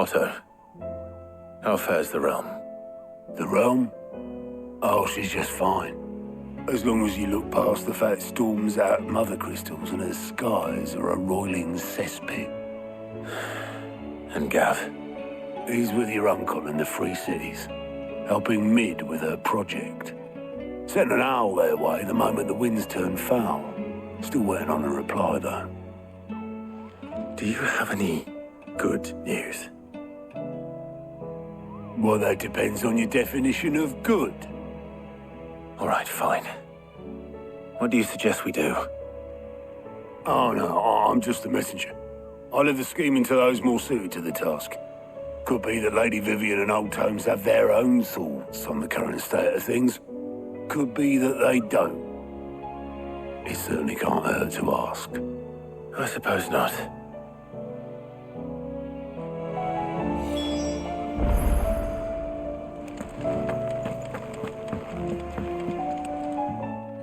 Otto, how fares the realm? The realm? Oh, she's just fine. As long as you look past the fat storms out mother crystals and her skies are a roiling cesspit. And Gav? He's with your uncle in the Free Cities, helping Mid with her project. Sent an owl their way the moment the winds turned foul. Still waiting on a reply, though. Do you have any good news? Well, that depends on your definition of good. All right, fine. What do you suggest we do? Oh, no, I'm just a messenger. I'll leave the scheming to those more suited to the task. Could be that Lady Vivian and Old Tomes have their own thoughts on the current state of things. Could be that they don't. It certainly can't hurt to ask. I suppose not.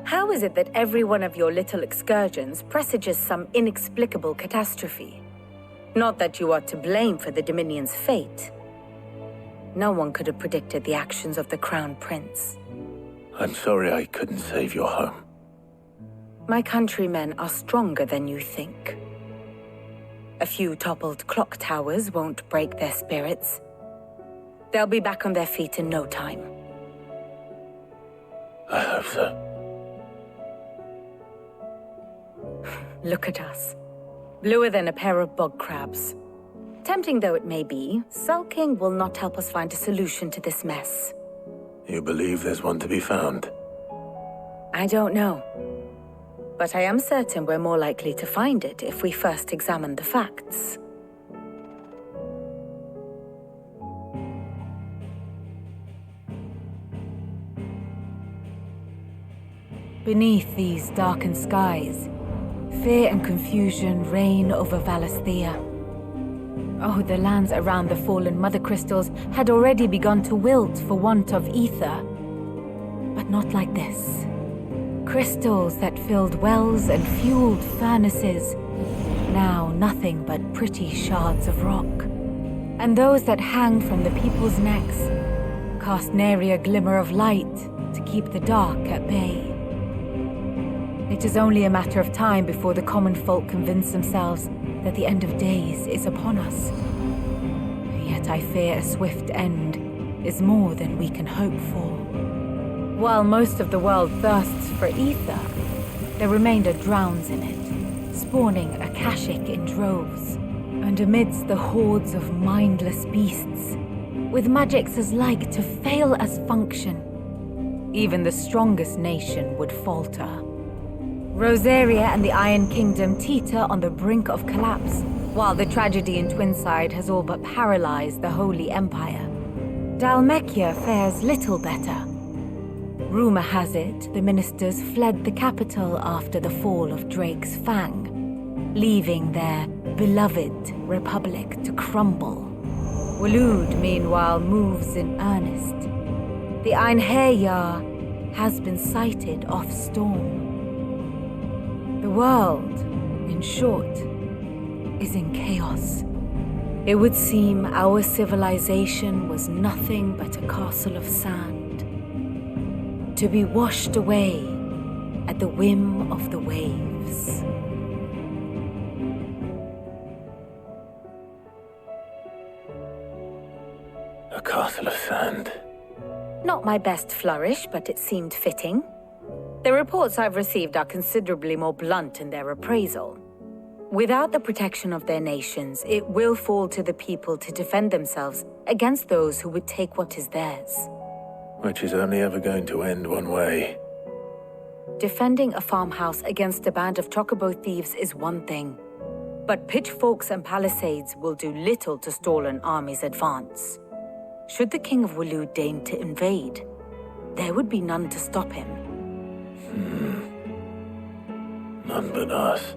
How is it that every one of your little excursions presages some inexplicable catastrophe? Not that you are to blame for the Dominion's fate. No one could have predicted the actions of the Crown Prince. I'm sorry I couldn't save your home. My countrymen are stronger than you think. A few toppled clock towers won't break their spirits. They'll be back on their feet in no time. I hope so. Look at us. Bluer than a pair of bog crabs. Tempting though it may be, sulking will not help us find a solution to this mess. You believe there's one to be found? I don't know. But I am certain we're more likely to find it if we first examine the facts. Beneath these darkened skies, fear and confusion reign over Valisthea. Oh, the lands around the fallen mother crystals had already begun to wilt for want of ether. But not like this. Crystals that filled wells and fueled furnaces, now nothing but pretty shards of rock. And those that hang from the people's necks cast nary a glimmer of light to keep the dark at bay. It is only a matter of time before the common folk convince themselves that the end of days is upon us. Yet I fear a swift end is more than we can hope for. While most of the world thirsts for ether, the remainder drowns in it, spawning Akashic in droves. And amidst the hordes of mindless beasts, with magics as like to fail as function, even the strongest nation would falter. Rosaria and the Iron Kingdom teeter on the brink of collapse, while the tragedy in Twinside has all but paralyzed the Holy Empire. Dalmekia fares little better. Rumor has it the ministers fled the capital after the fall of Drake's Fang, leaving their beloved republic to crumble. Waloed, meanwhile, moves in earnest. The Einherjar has been sighted off storm. The world, in short, is in chaos. It would seem our civilization was nothing but a castle of sand, to be washed away at the whim of the waves. A castle of sand. Not my best flourish, but it seemed fitting. The reports I've received are considerably more blunt in their appraisal. Without the protection of their nations, it will fall to the people to defend themselves against those who would take what is theirs. Which is only ever going to end one way. Defending a farmhouse against a band of chocobo thieves is one thing, but pitchforks and palisades will do little to stall an army's advance. Should the King of Waloed deign to invade, there would be none to stop him. None but us.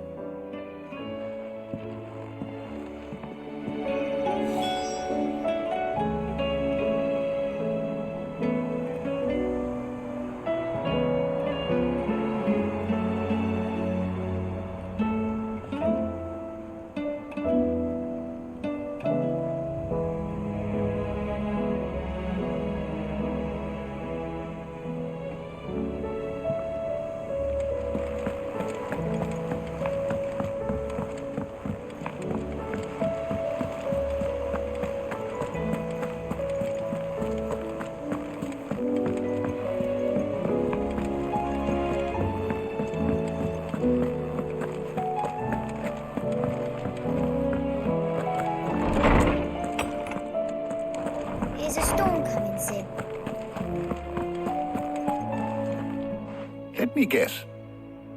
guess.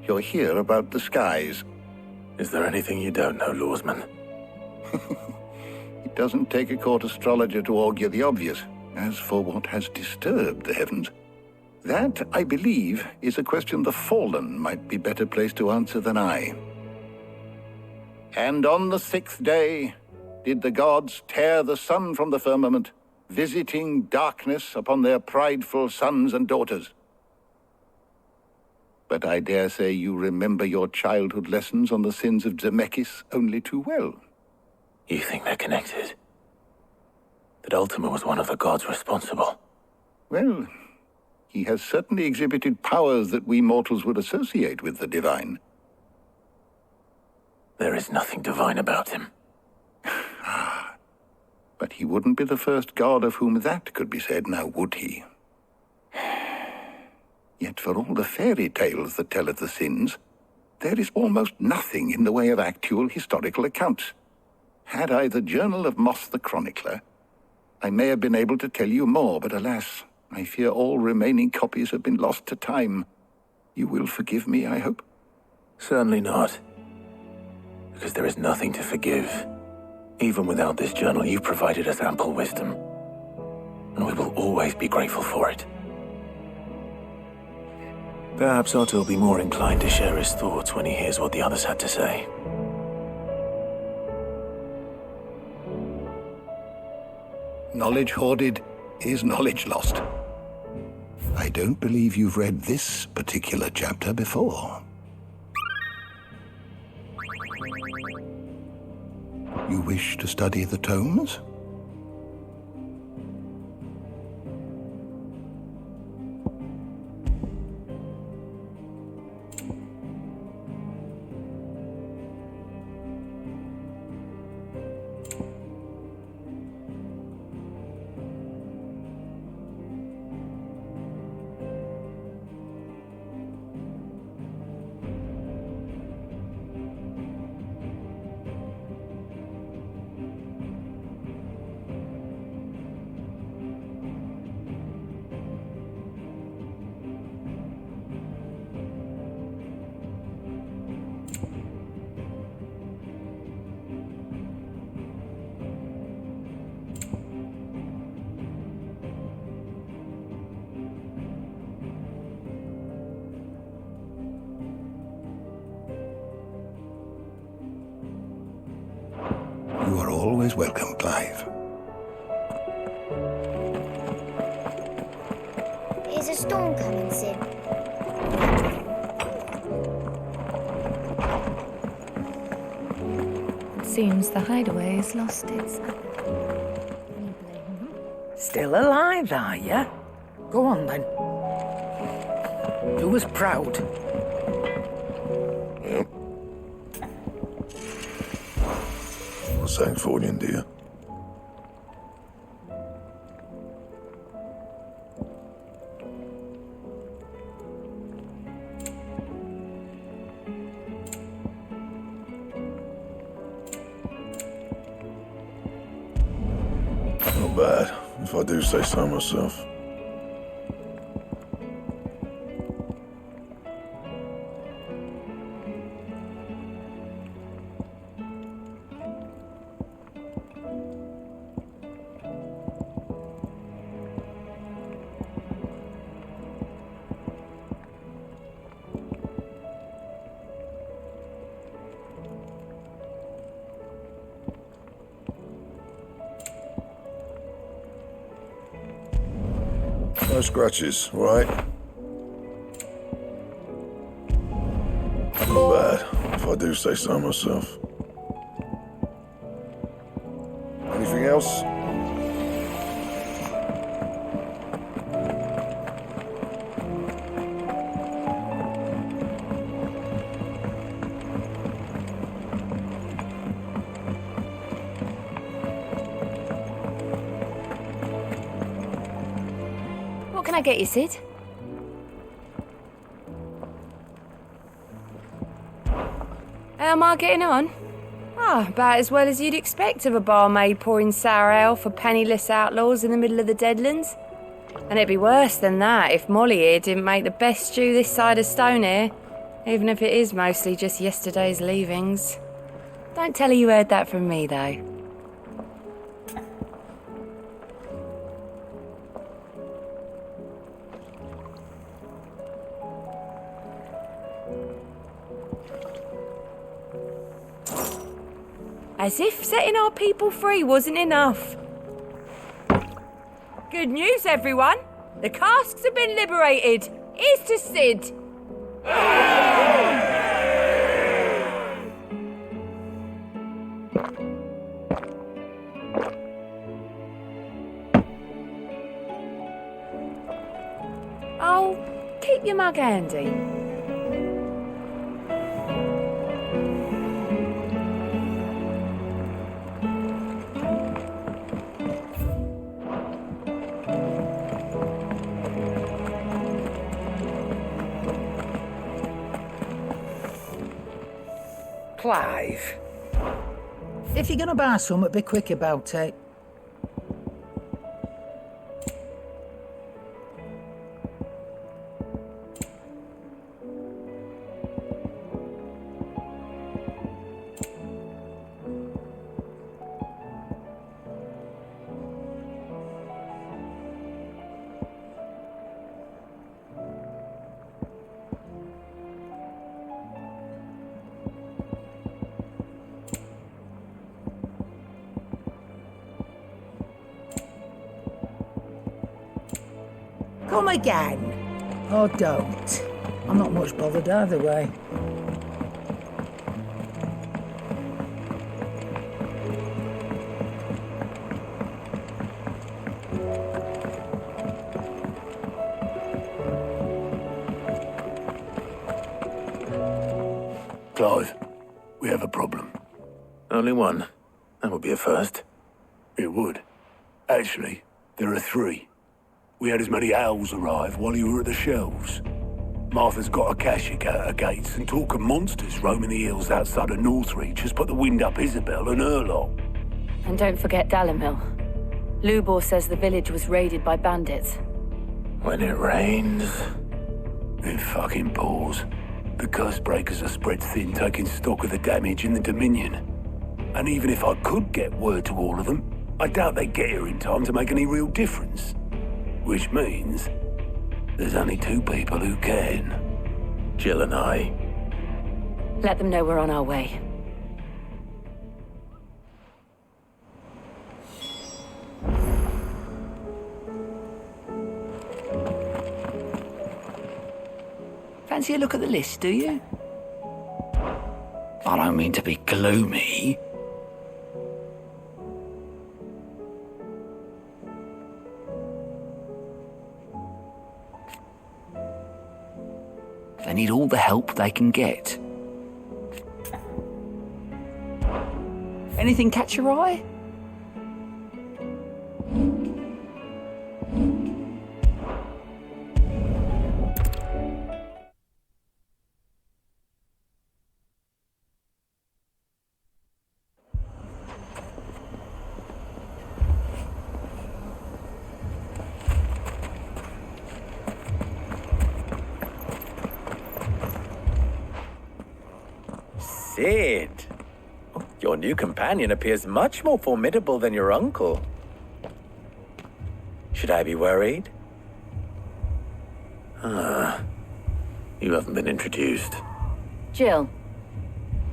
You're here about the skies. Is there anything you don't know, Lawsman? It doesn't take a court astrologer to augur the obvious. As for what has disturbed the heavens, that, I believe, is a question the Fallen might be better placed to answer than I. And on the 6th day did the gods tear the sun from the firmament, visiting darkness upon their prideful sons and daughters. But I dare say you remember your childhood lessons on the sins of Zemeckis only too well. You think they're connected? That Ultima was one of the gods responsible? Well, he has certainly exhibited powers that we mortals would associate with the divine. There is nothing divine about him. But he wouldn't be the first god of whom that could be said, now would he? Yet for all the fairy tales that tell of the sins, there is almost nothing in the way of actual historical accounts. Had I the Journal of Moss the Chronicler, I may have been able to tell you more, but alas, I fear all remaining copies have been lost to time. You will forgive me, I hope? Certainly not. Because there is nothing to forgive. Even without this journal, you've provided us ample wisdom. And we will always be grateful for it. Perhaps Otto will be more inclined to share his thoughts when he hears what the others had to say. Knowledge hoarded is knowledge lost. I don't believe you've read this particular chapter before. You wish to study the tomes? You are always welcome, Clive. Is a storm coming, Sim? Seems the hideaway has lost its... Still alive, are ya? Go on, then. Do us proud. Yep. What's that for you, dear? Not bad, if I do say so myself. No scratches, right? Not bad, if I do say so myself. Anything else? What can I get you, Sid? How am I getting on? Ah, about as well as you'd expect of a barmaid pouring sour ale for penniless outlaws in the middle of the Deadlands. And it'd be worse than that if Molly here didn't make the best stew this side of Stone here, even if it is mostly just yesterday's leavings. Don't tell her you heard that from me, though. As if setting our people free wasn't enough. Good news, everyone. The casks have been liberated. Here's to Sid. Oh, keep your mug handy. Clive, if you're gonna buy something, be quick about it. Come again. Or don't. I'm not much bothered either way. Clive, we have a problem. Only one. That would be a first. It would. Actually, there are three. We had as many owls arrive while you were at the shelves. Martha's got a Akashic at her gates, and talk of monsters roaming the hills outside of Northreach has put the wind up Isabel and her lot. And don't forget Dalimil. Lubor says the village was raided by bandits. When it rains... It fucking pours. The curse breakers are spread thin, taking stock of the damage in the Dominion. And even if I could get word to all of them, I doubt they'd get here in time to make any real difference. Which means there's only two people who can. Jill and I. Let them know we're on our way. Fancy a look at the list, do you? I don't mean to be gloomy. They need all the help they can get. Anything catch your eye? Sid, your new companion appears much more formidable than your uncle. Should I be worried? You haven't been introduced. Jill,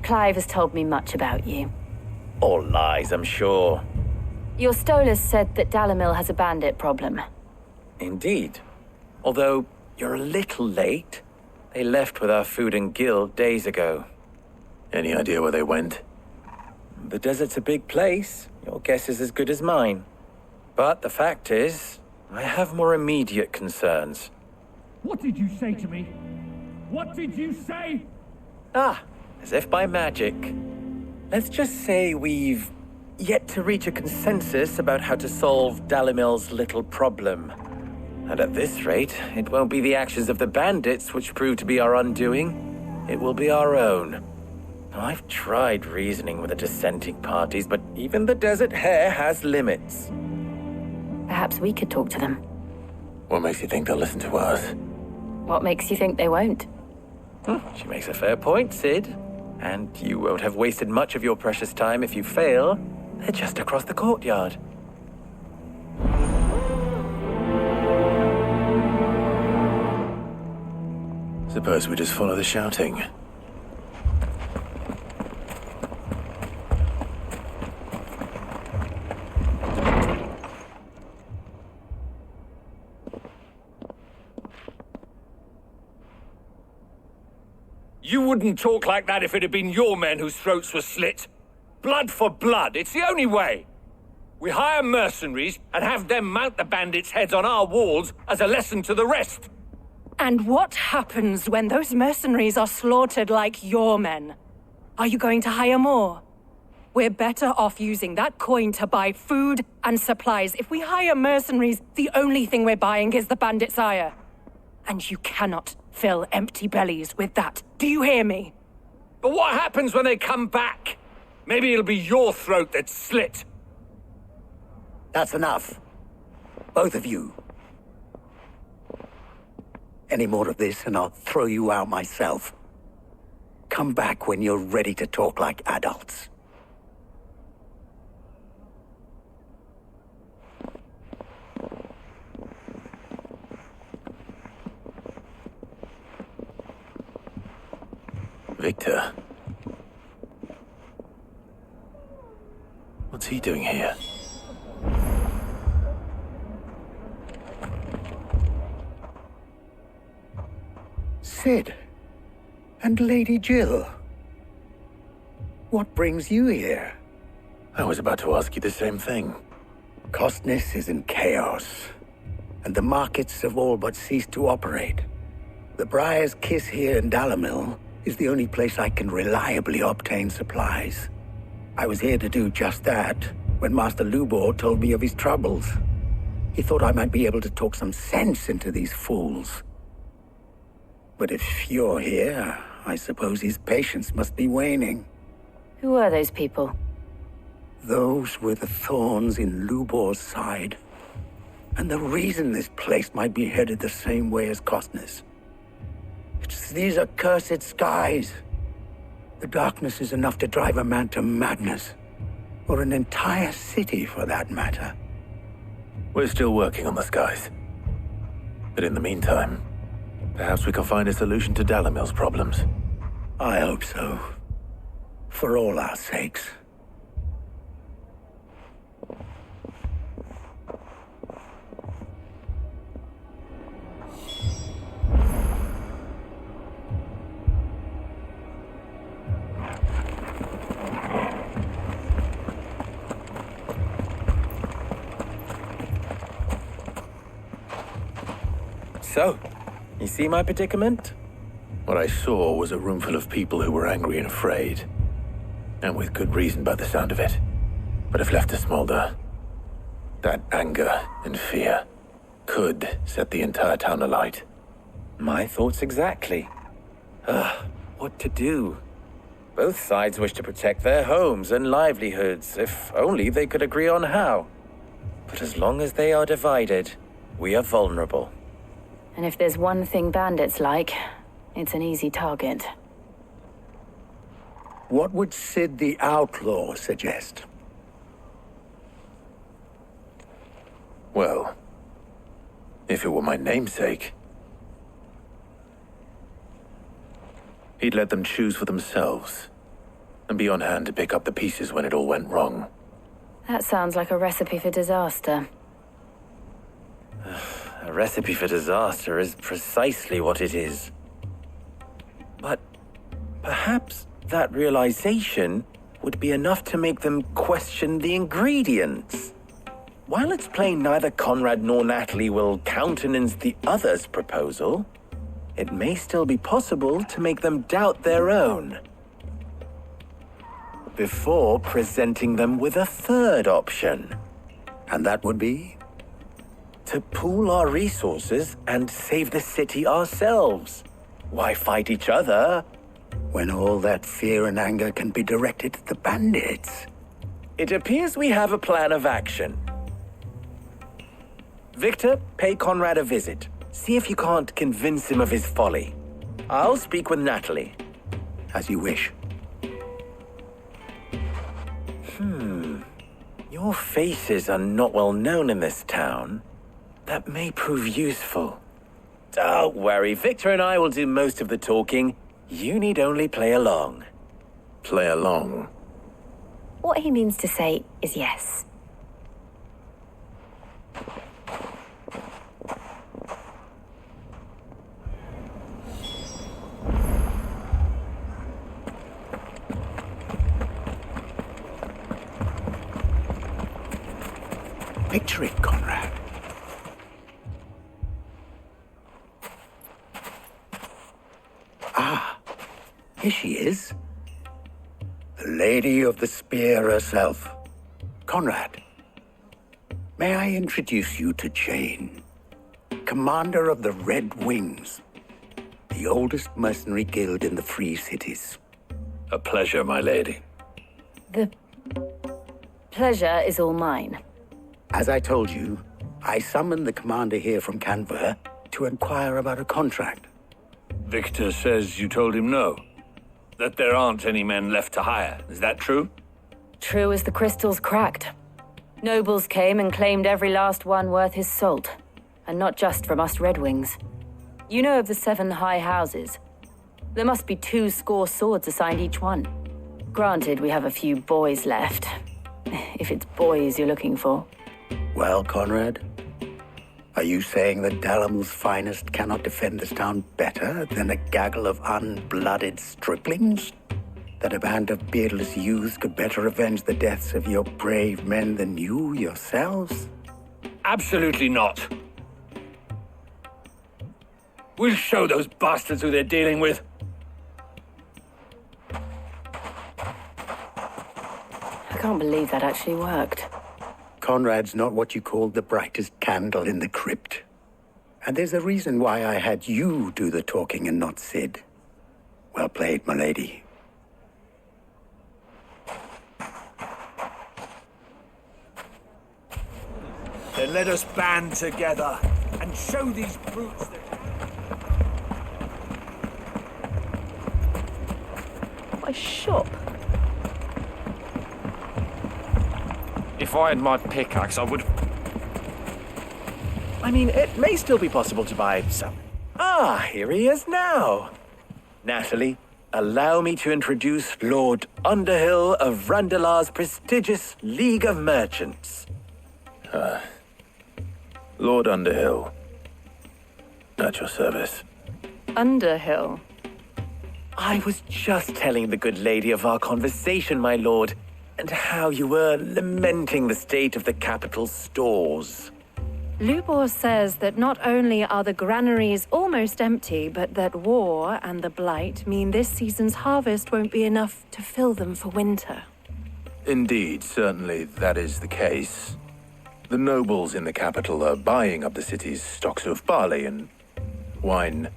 Clive has told me much about you. All lies, I'm sure. Your Stolas said that Dalimil has a bandit problem. Indeed. Although you're a little late. They left with our food and guild days ago. Any idea where they went? The desert's a big place. Your guess is as good as mine. But the fact is, I have more immediate concerns. What did you say to me? What did you say? As if by magic. Let's just say we've yet to reach a consensus about how to solve Dalimil's little problem. And at this rate, it won't be the actions of the bandits which prove to be our undoing. It will be our own. I've tried reasoning with the dissenting parties, but even the Desert Hare has limits. Perhaps we could talk to them. What makes you think they'll listen to us? What makes you think they won't? She makes a fair point, Sid. And you won't have wasted much of your precious time if you fail. They're just across the courtyard. Suppose we just follow the shouting. You wouldn't talk like that if it had been your men whose throats were slit. Blood for blood, it's the only way. We hire mercenaries and have them mount the bandits' heads on our walls as a lesson to the rest. And what happens when those mercenaries are slaughtered like your men? Are you going to hire more? We're better off using that coin to buy food and supplies. If we hire mercenaries, the only thing we're buying is the bandits' ire. And you cannot fill empty bellies with that. Do you hear me? But what happens when they come back? Maybe it'll be your throat that's slit. That's enough. Both of you. Any more of this and I'll throw you out myself. Come back when you're ready to talk like adults. Victor. What's he doing here? Sid. And Lady Jill. What brings you here? I was about to ask you the same thing. Costness is in chaos, and the markets have all but ceased to operate. The Briar's Kiss here in Dalimil is the only place I can reliably obtain supplies. I was here to do just that when Master Lubor told me of his troubles. He thought I might be able to talk some sense into these fools. But if you're here, I suppose his patience must be waning. Who are those people? Those were the thorns in Lubor's side. And the reason this place might be headed the same way as Costness. It's these accursed skies. The darkness is enough to drive a man to madness. Or an entire city, for that matter. We're still working on the skies. But in the meantime, perhaps we can find a solution to Dalimil's problems. I hope so. For all our sakes. So, you see my predicament? What I saw was a room full of people who were angry and afraid. And with good reason by the sound of it. But if left to smolder, that anger and fear could set the entire town alight. My thoughts exactly. What to do? Both sides wish to protect their homes and livelihoods, if only they could agree on how. But as long as they are divided, we are vulnerable. And if there's one thing bandits like, it's an easy target. What would Sid the Outlaw suggest? Well, if it were my namesake, he'd let them choose for themselves and be on hand to pick up the pieces when it all went wrong. That sounds like a recipe for disaster. A recipe for disaster is precisely what it is. But perhaps that realization would be enough to make them question the ingredients. While it's plain neither Conrad nor Natalie will countenance the other's proposal, it may still be possible to make them doubt their own. Before presenting them with a third option. And that would be? To pool our resources and save the city ourselves. Why fight each other? When all that fear and anger can be directed at the bandits. It appears we have a plan of action. Victor, pay Conrad a visit. See if you can't convince him of his folly. I'll speak with Natalie. As you wish. Your faces are not well known in this town. That may prove useful. Don't worry, Victor and I will do most of the talking. You need only play along. Play along? What he means to say is yes. Picture it, Conrad. Ah, here she is. The Lady of the Spear herself. Conrad, may I introduce you to Jane, commander of the Red Wings, the oldest mercenary guild in the Free Cities. A pleasure, my lady. The pleasure is all mine. As I told you, I summoned the commander here from Canberra to inquire about a contract. Victor says you told him no. That there aren't any men left to hire. Is that true? True as the crystals cracked. Nobles came and claimed every last one worth his salt. And not just from us Red Wings. You know of the 7 high houses. There must be 2 swords assigned each one. Granted, we have a few boys left. If it's boys you're looking for. Well, Conrad, are you saying that Dalamil's finest cannot defend this town better than a gaggle of unblooded striplings? That a band of beardless youths could better avenge the deaths of your brave men than you yourselves? Absolutely not. We'll show those bastards who they're dealing with. I can't believe that actually worked. Conrad's not what you called the brightest candle in the crypt. And there's a reason why I had you do the talking and not Sid. Well played, my lady. Then let us band together and show these brutes that... What a shop. If I had my pickaxe, I would... I mean, it may still be possible to buy some. Ah, here he is now. Natalie, allow me to introduce Lord Underhill of Randalar's prestigious League of Merchants. Lord Underhill. At your service. Underhill? I was just telling the good lady of our conversation, my lord, and how you were lamenting the state of the capital's stores. Lubor says that not only are the granaries almost empty, but that war and the Blight mean this season's harvest won't be enough to fill them for winter. Indeed, certainly that is the case. The nobles in the capital are buying up the city's stocks of barley and wine,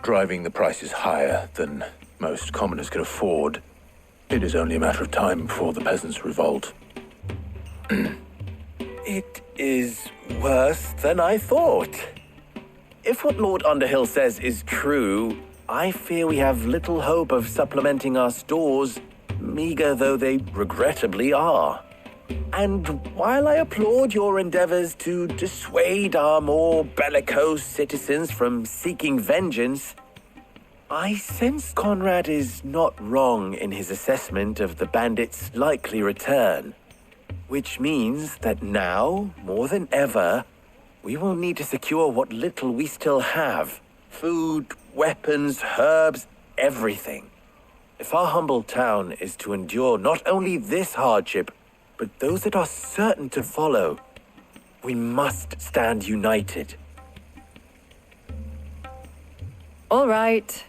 driving the prices higher than most commoners can afford. It is only a matter of time before the peasants revolt. It is worse than I thought. If what Lord Underhill says is true, I fear we have little hope of supplementing our stores, meager though they regrettably are. And while I applaud your endeavors to dissuade our more bellicose citizens from seeking vengeance, I sense Conrad is not wrong in his assessment of the bandits' likely return. Which means that now, more than ever, we will need to secure what little we still have. Food, weapons, herbs, everything. If our humble town is to endure not only this hardship, but those that are certain to follow, we must stand united. All right.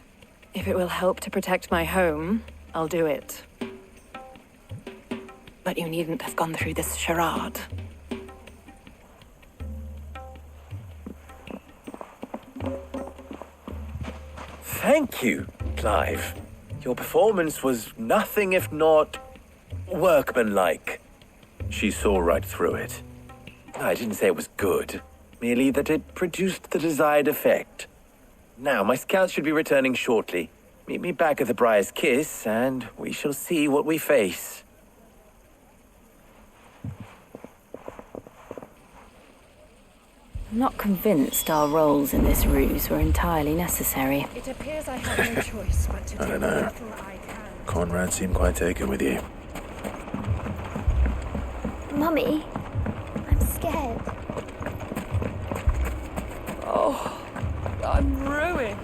If it will help to protect my home, I'll do it. But you needn't have gone through this charade. Thank you, Clive. Your performance was nothing if not workmanlike. She saw right through it. I didn't say it was good. merely that it produced the desired effect. Now, my scouts should be returning shortly. Meet me back at the Briar's Kiss, and we shall see what we face. I'm not convinced our roles in this ruse were entirely necessary. It appears I have no choice but to I don't know. Conrad seemed quite taken with you. Mummy, I'm scared. Oh, I'm ruined.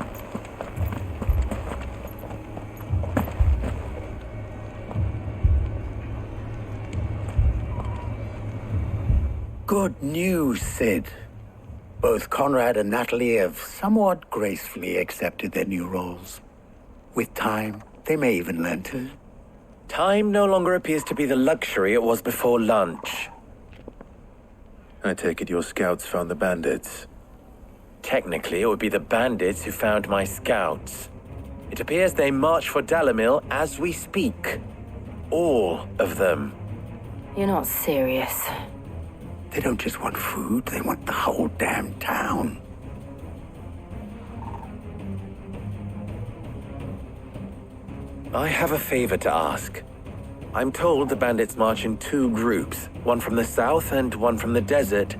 Good news, Sid. Both Conrad and Natalie have somewhat gracefully accepted their new roles. With time, they may even learn to. Time no longer appears to be the luxury it was before lunch. I take it your scouts found the bandits. Technically, it would be the bandits who found my scouts. It appears they march for Dalimil as we speak. All of them. You're not serious. They don't just want food, they want the whole damn town. I have a favor to ask. I'm told the bandits march in two groups, one from the south and one from the desert,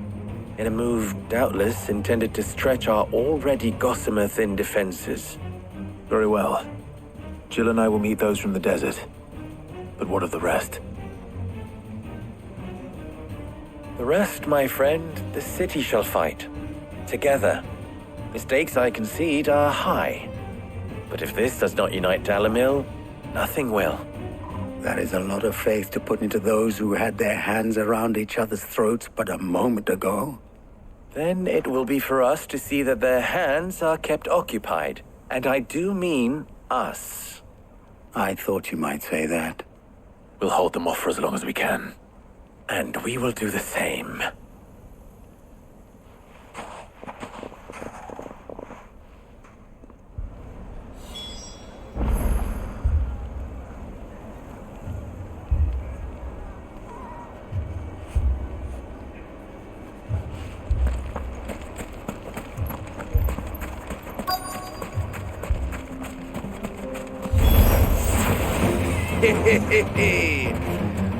in a move doubtless intended to stretch our already gossamer-thin defenses. Very well. Jill and I will meet those from the desert. But what of the rest? The rest, my friend, the city shall fight. Together. The stakes, I concede, are high. But if this does not unite Dalimil, nothing will. That is a lot of faith to put into those who had their hands around each other's throats but a moment ago. Then it will be for us to see that their hands are kept occupied. And I do mean us. I thought you might say that. We'll hold them off for as long as we can. And we will do the same.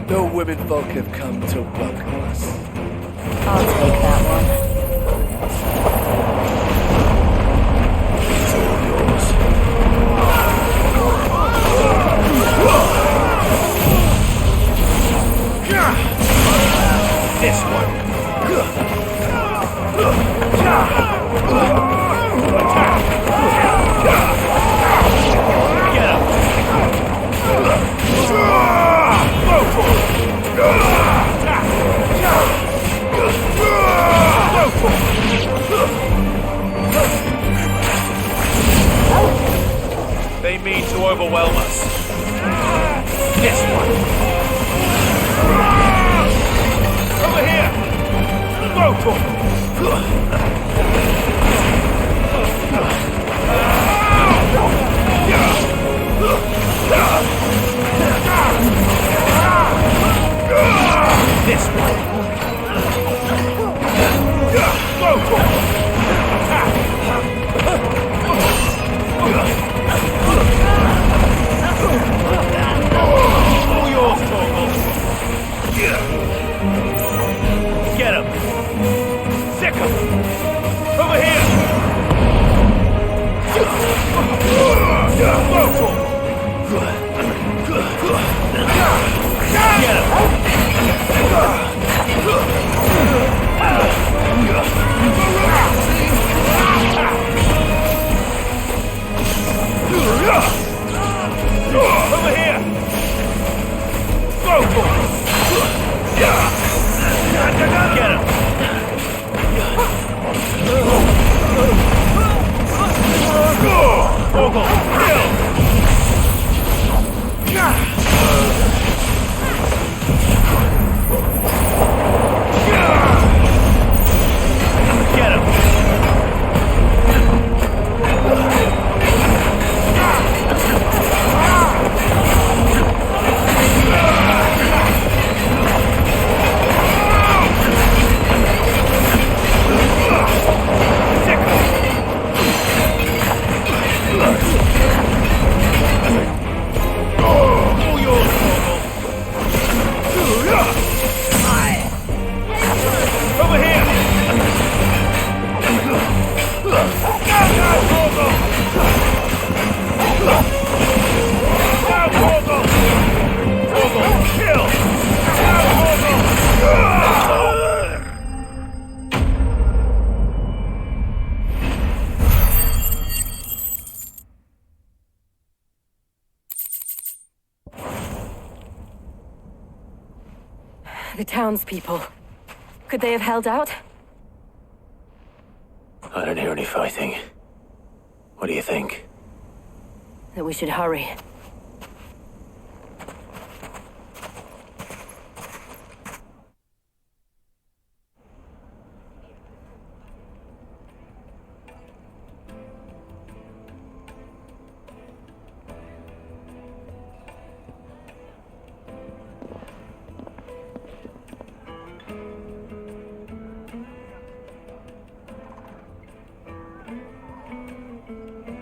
The women folk have come to welcome us. I'll take that one. It's all yours. This one. Get up. They mean to overwhelm us. This one. Over here. Go for it. This one. Go for it. All yours, Torgal. Get him. Sick him. The townspeople. Could they have held out? I don't hear any fighting. What do you think? That we should hurry.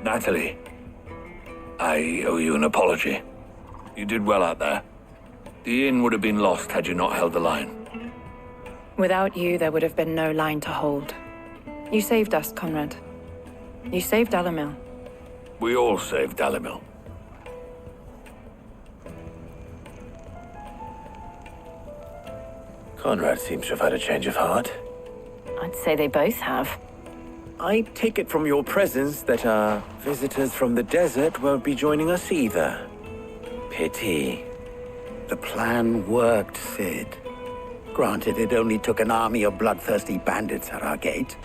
Natalie, I owe you an apology. You did well out there. The inn would have been lost had you not held the line. Without you, there would have been no line to hold. You saved us, Conrad. You saved Dalimil. We all saved Dalimil. Conrad seems to have had a change of heart. I'd say they both have. I take it from your presence that our visitors from the desert won't be joining us either. Pity. The plan worked, Sid. Granted, it only took an army of bloodthirsty bandits at our gate.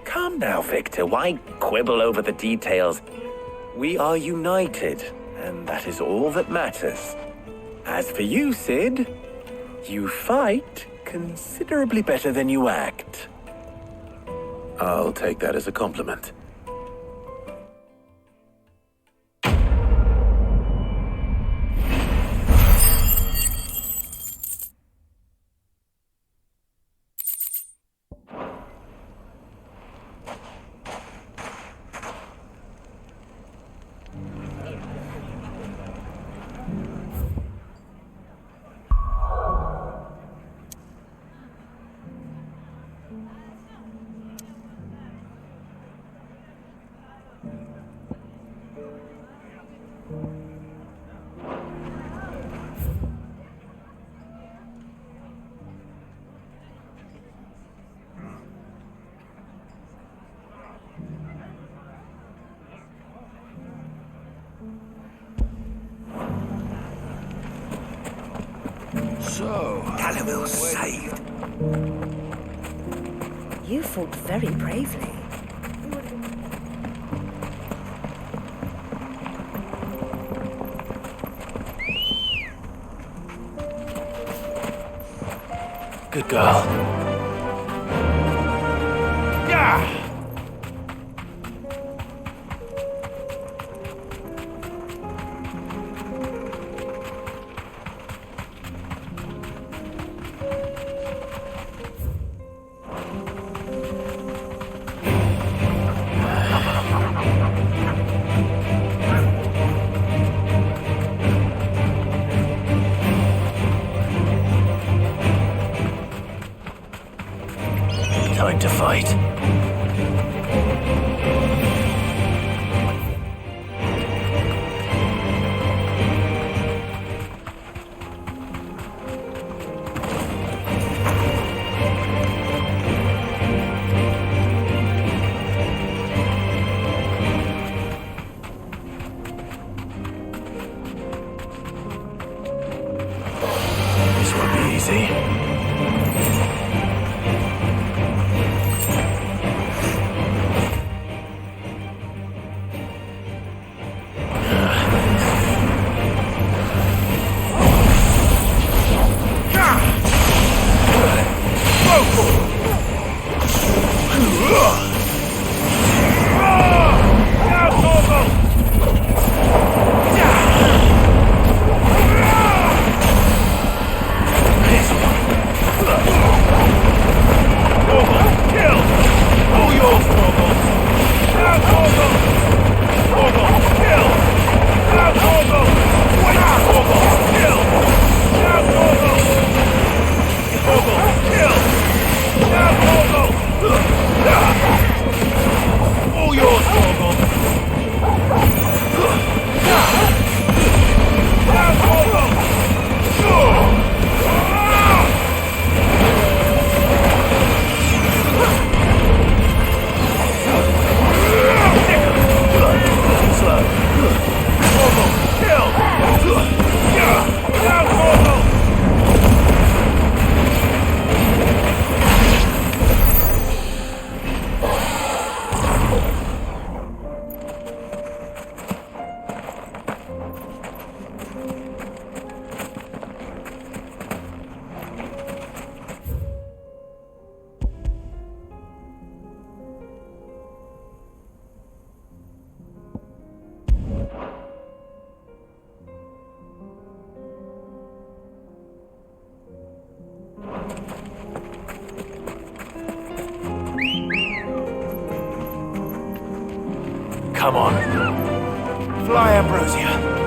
Calm now, Victor. Why quibble over the details? We are united, and that is all that matters. As for you, Sid, you fight considerably better than you act. I'll take that as a compliment. So, Dalimil's saved. You fought very bravely. Good girl. Yeah! Time to fight. This won't be easy. Come on. Fly, Ambrosia.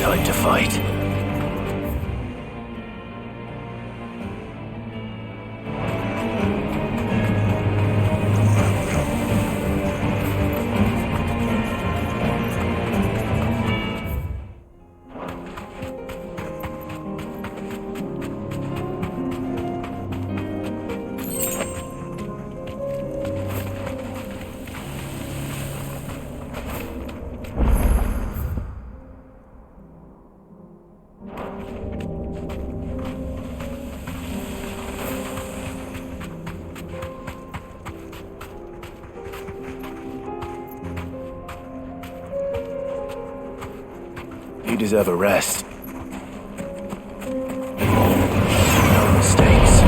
Time to fight. You deserve a rest. No mistakes.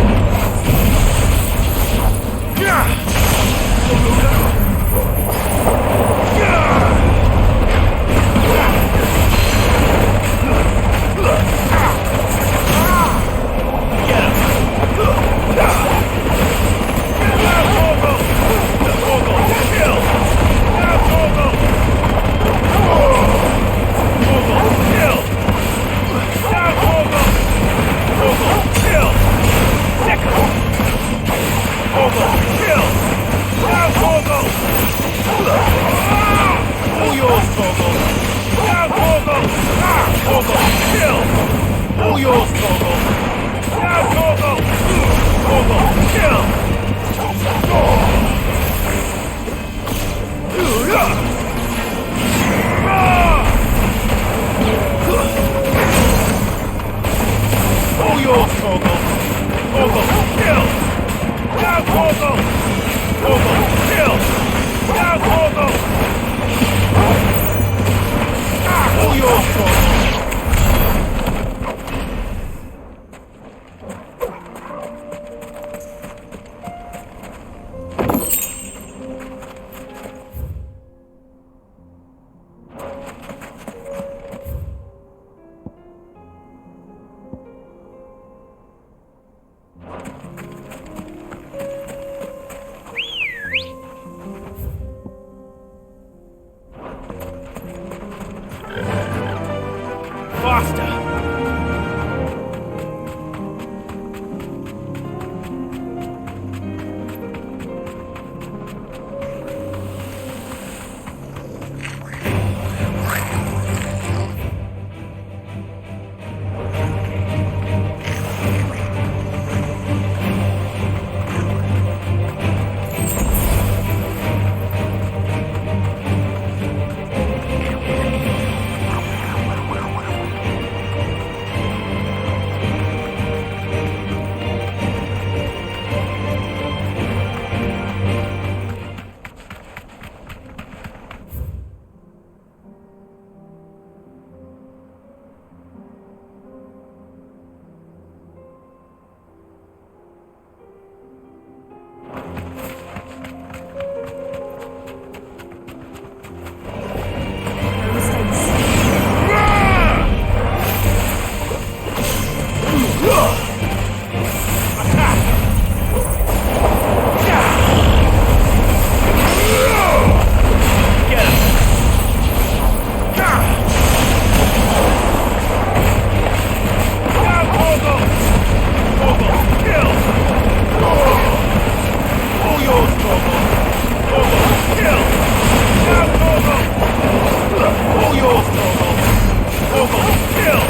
Kill!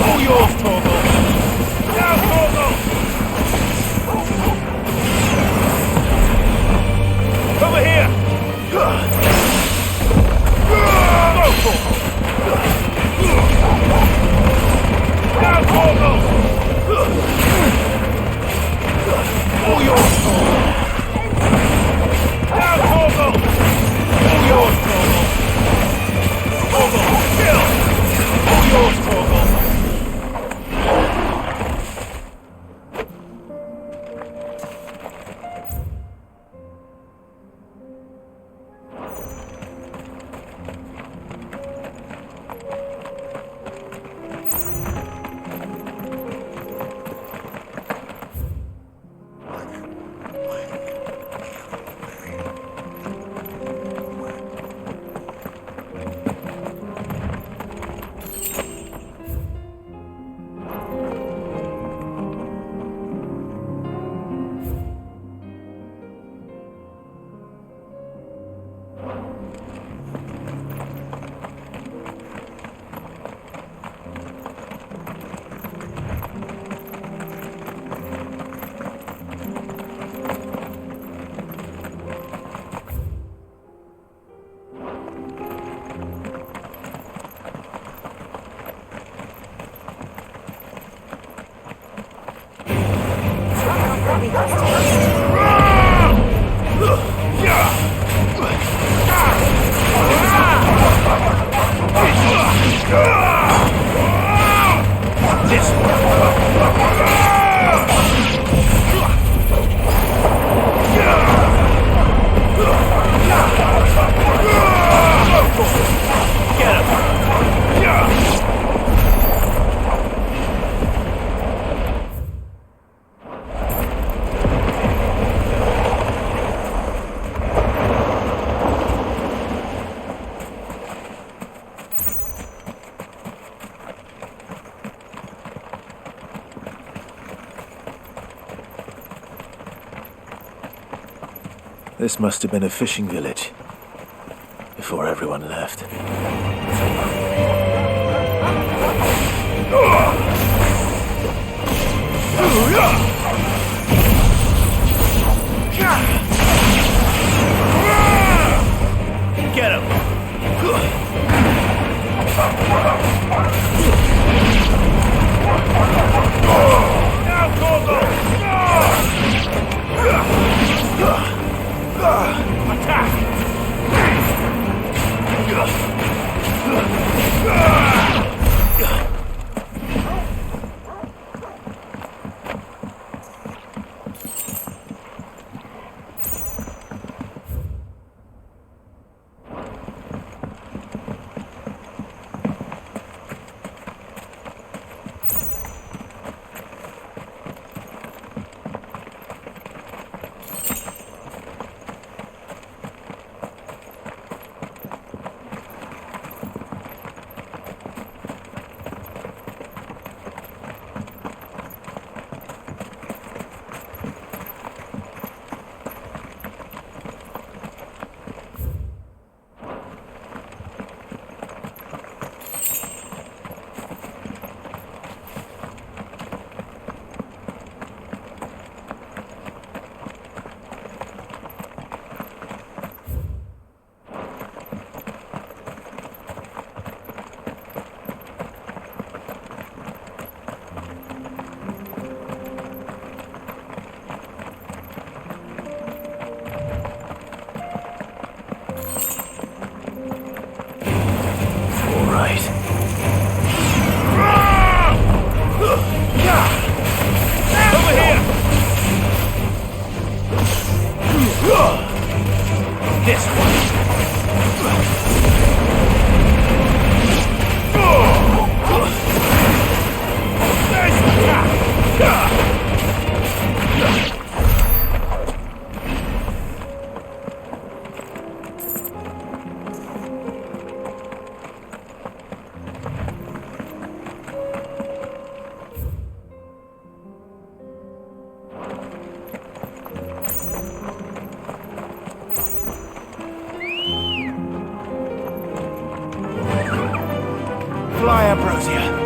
All yours, Torgal! Now, Torgal! Over here! Go, Torgal! Now, Torgal! All yours, Torgal! Now, Torgal! All yours, Torgal! Torgal, kill! All yours, Torgal! This must have been a fishing village before everyone left. Get him! Now, Torgal! Attack! Ambrosia.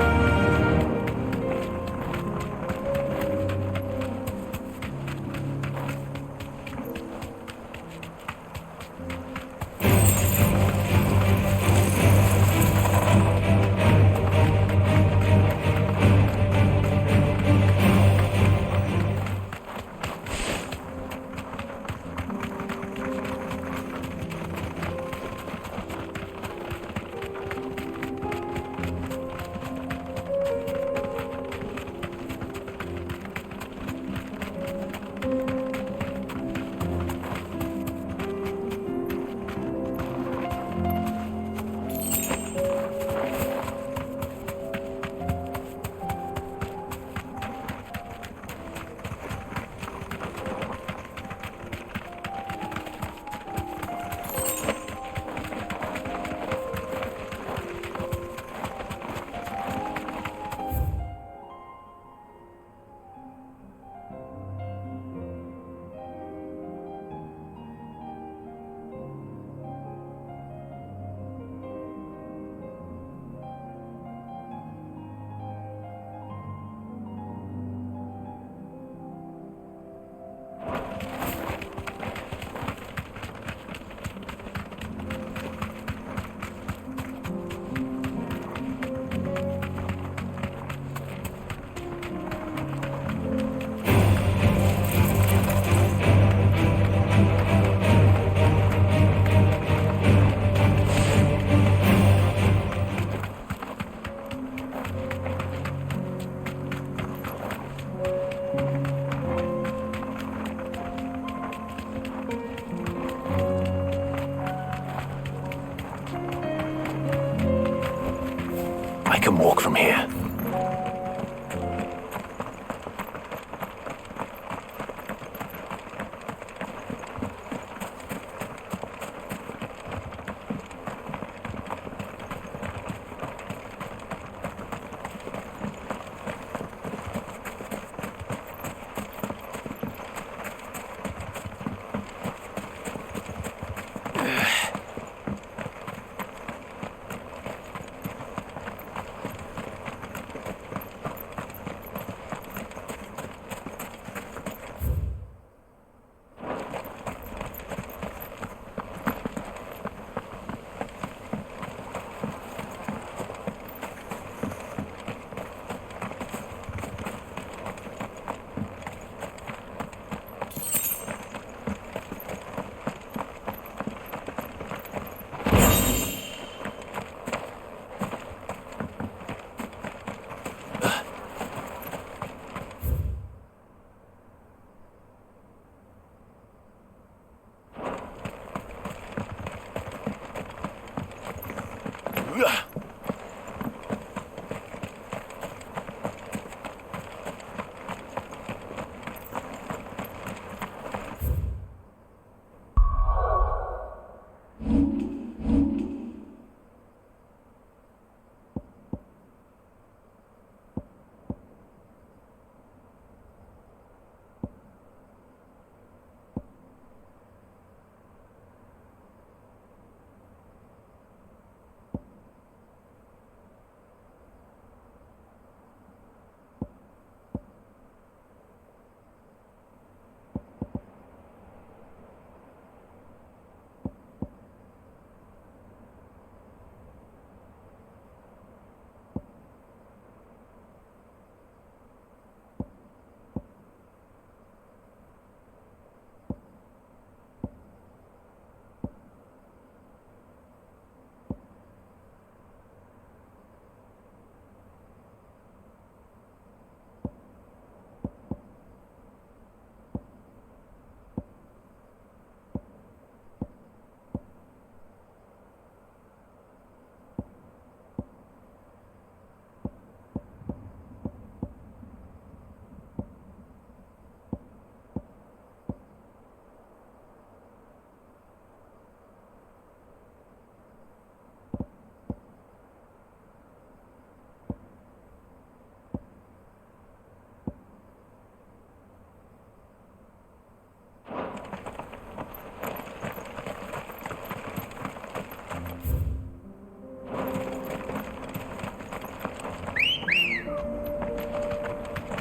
I can walk from here.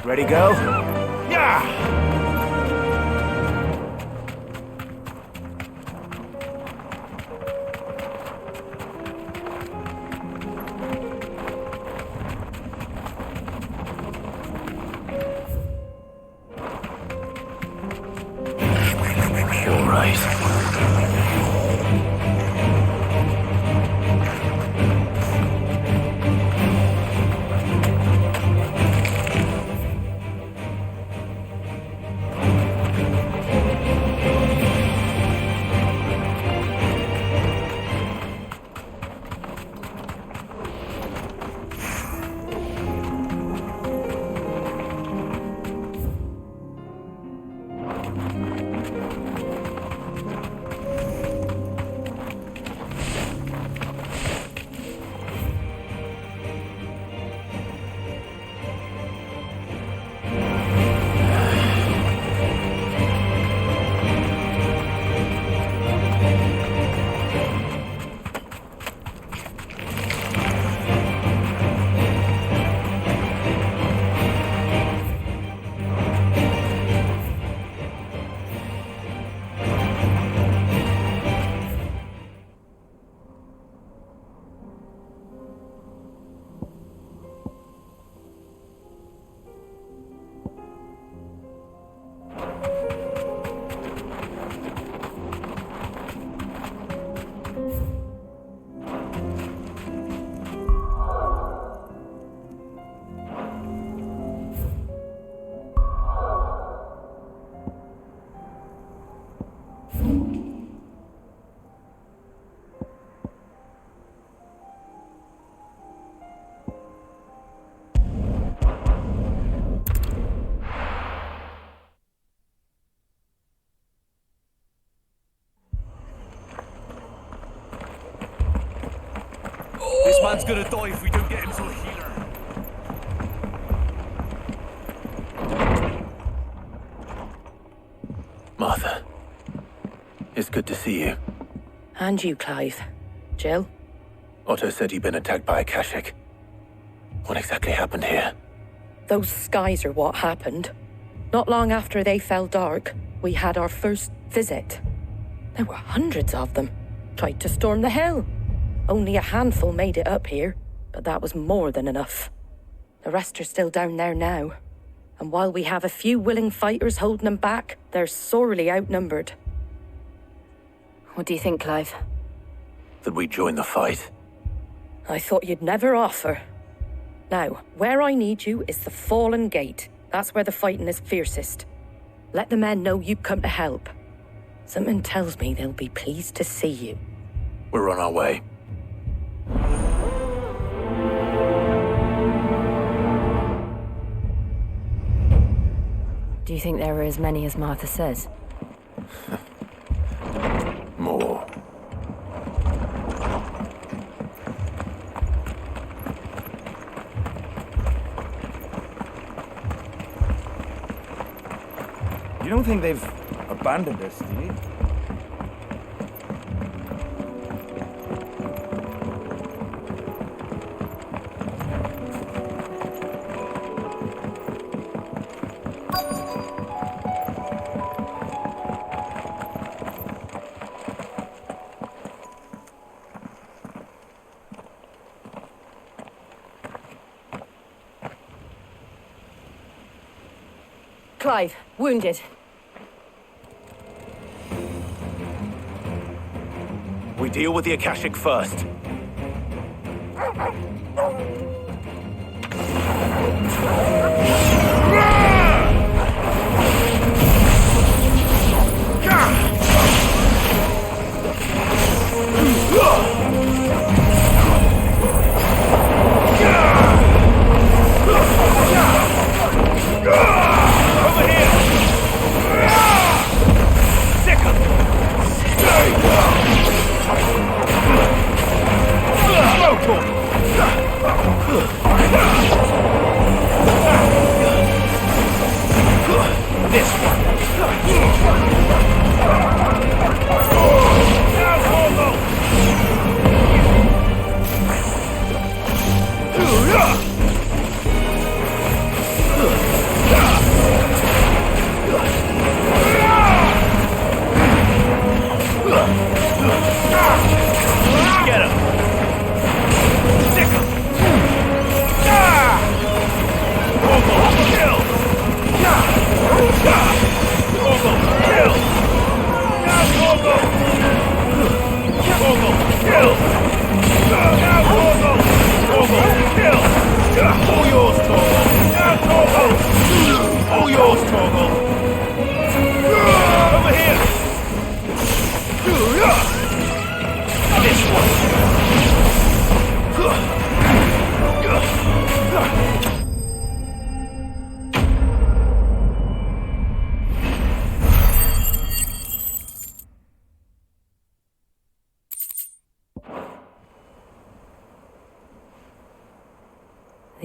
Ready, go? Yeah! All right. This man's gonna die if we don't get him to a healer. Martha, it's good to see you. And you, Clive. Jill? Otto said you'd been attacked by a Kashik. What exactly happened here? Those skies are what happened. Not long after they fell dark, we had our first visit. There were hundreds of them. Tried to storm the hill. Only a handful made it up here, but that was more than enough. The rest are still down there now. And while we have a few willing fighters holding them back, they're sorely outnumbered. What do you think, Clive? That we join the fight? I thought you'd never offer. Now, where I need you is the Fallen Gate. That's where the fighting is fiercest. Let the men know you've come to help. Something tells me they'll be pleased to see you. We're on our way. Do you think there are as many as Martha says? More. You don't think they've abandoned us, do you? Clive, wounded. We deal with the Akashic first.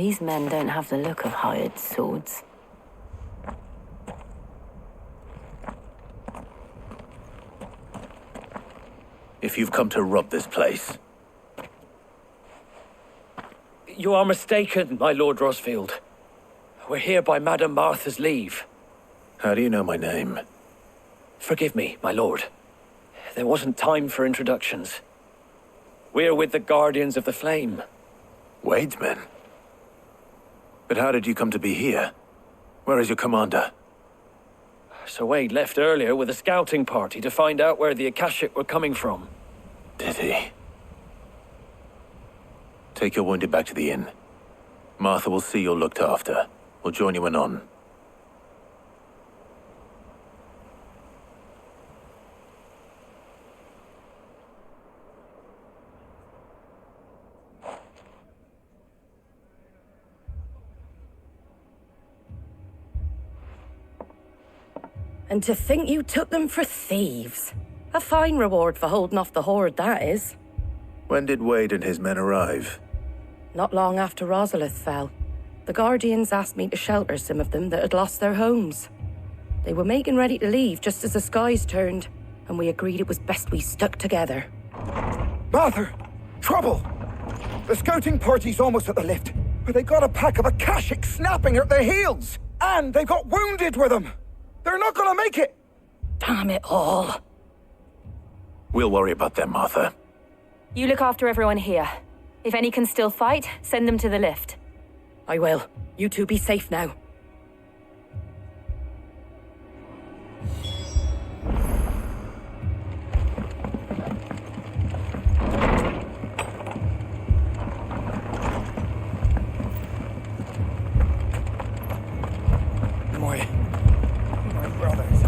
These men don't have the look of hired swords. If you've come to rob this place, You are mistaken, my Lord Rosfield. We're here by Madame Martha's leave. how do you know my name? Forgive me, my lord. There wasn't time for introductions. We're with the Guardians of the Flame. Wade's men? But how did you come to be here? Where is your commander? Sir Wade left earlier with a scouting party to find out where the Akashic were coming from. Did he? Take your wounded back to the inn. Martha will see you're looked after. We'll join you anon. And to think you took them for thieves. A fine reward for holding off the horde, that is. When did Wade and his men arrive? Not long after Rosalith fell. The Guardians asked me to shelter some of them that had lost their homes. They were making ready to leave just as the skies turned, and we agreed it was best we stuck together. Martha! Trouble! The scouting party's almost at the lift, but they got a pack of Akashic snapping at their heels! And they've got wounded with them! They're not gonna make it! Damn it all. We'll worry about them, Martha. You look after everyone here. If any can still fight, send them to the lift. I will. You two be safe now. My brothers.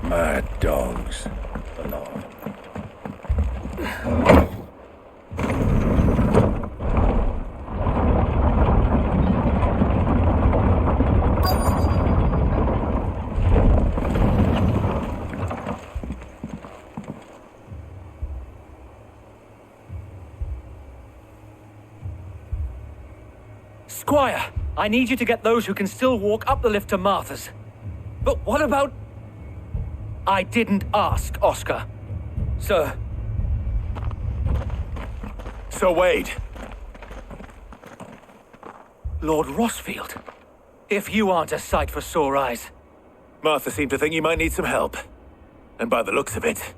Mad dogs. Alone. Squire, I need you to get those who can still walk up the lift to Martha's. But what about... I didn't ask, Oscar. Sir. Sir Wade. Lord Rosfield. If you aren't a sight for sore eyes. Martha seemed to think you might need some help. And by the looks of it...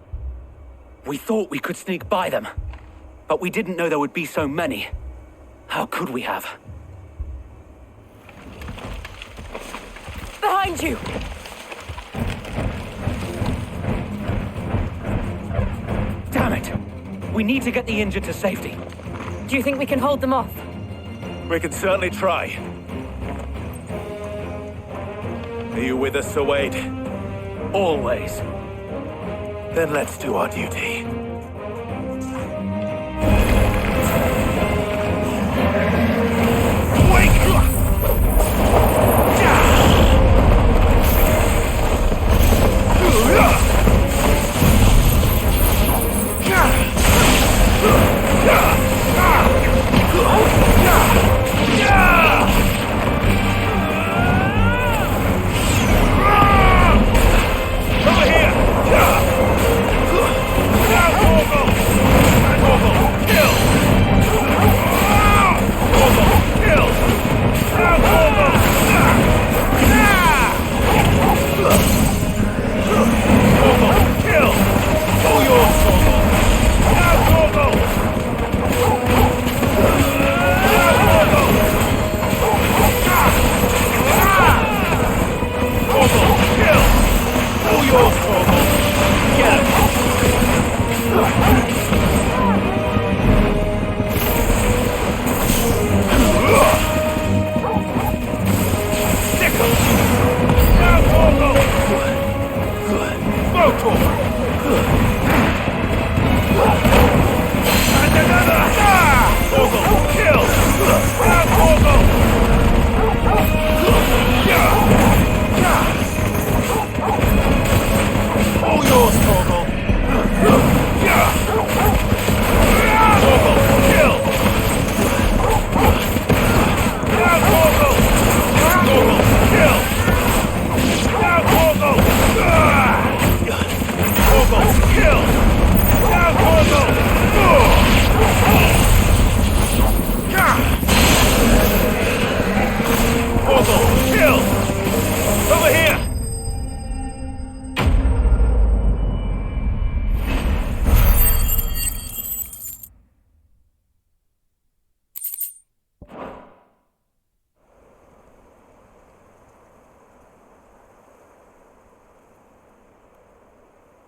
We thought we could sneak by them. But we didn't know there would be so many. How could we have? Behind you! Damn it! We need to get the injured to safety. Do you think we can hold them off? We can certainly try. Are you with us, Sir Wade? Always. Then let's do our duty. Over here!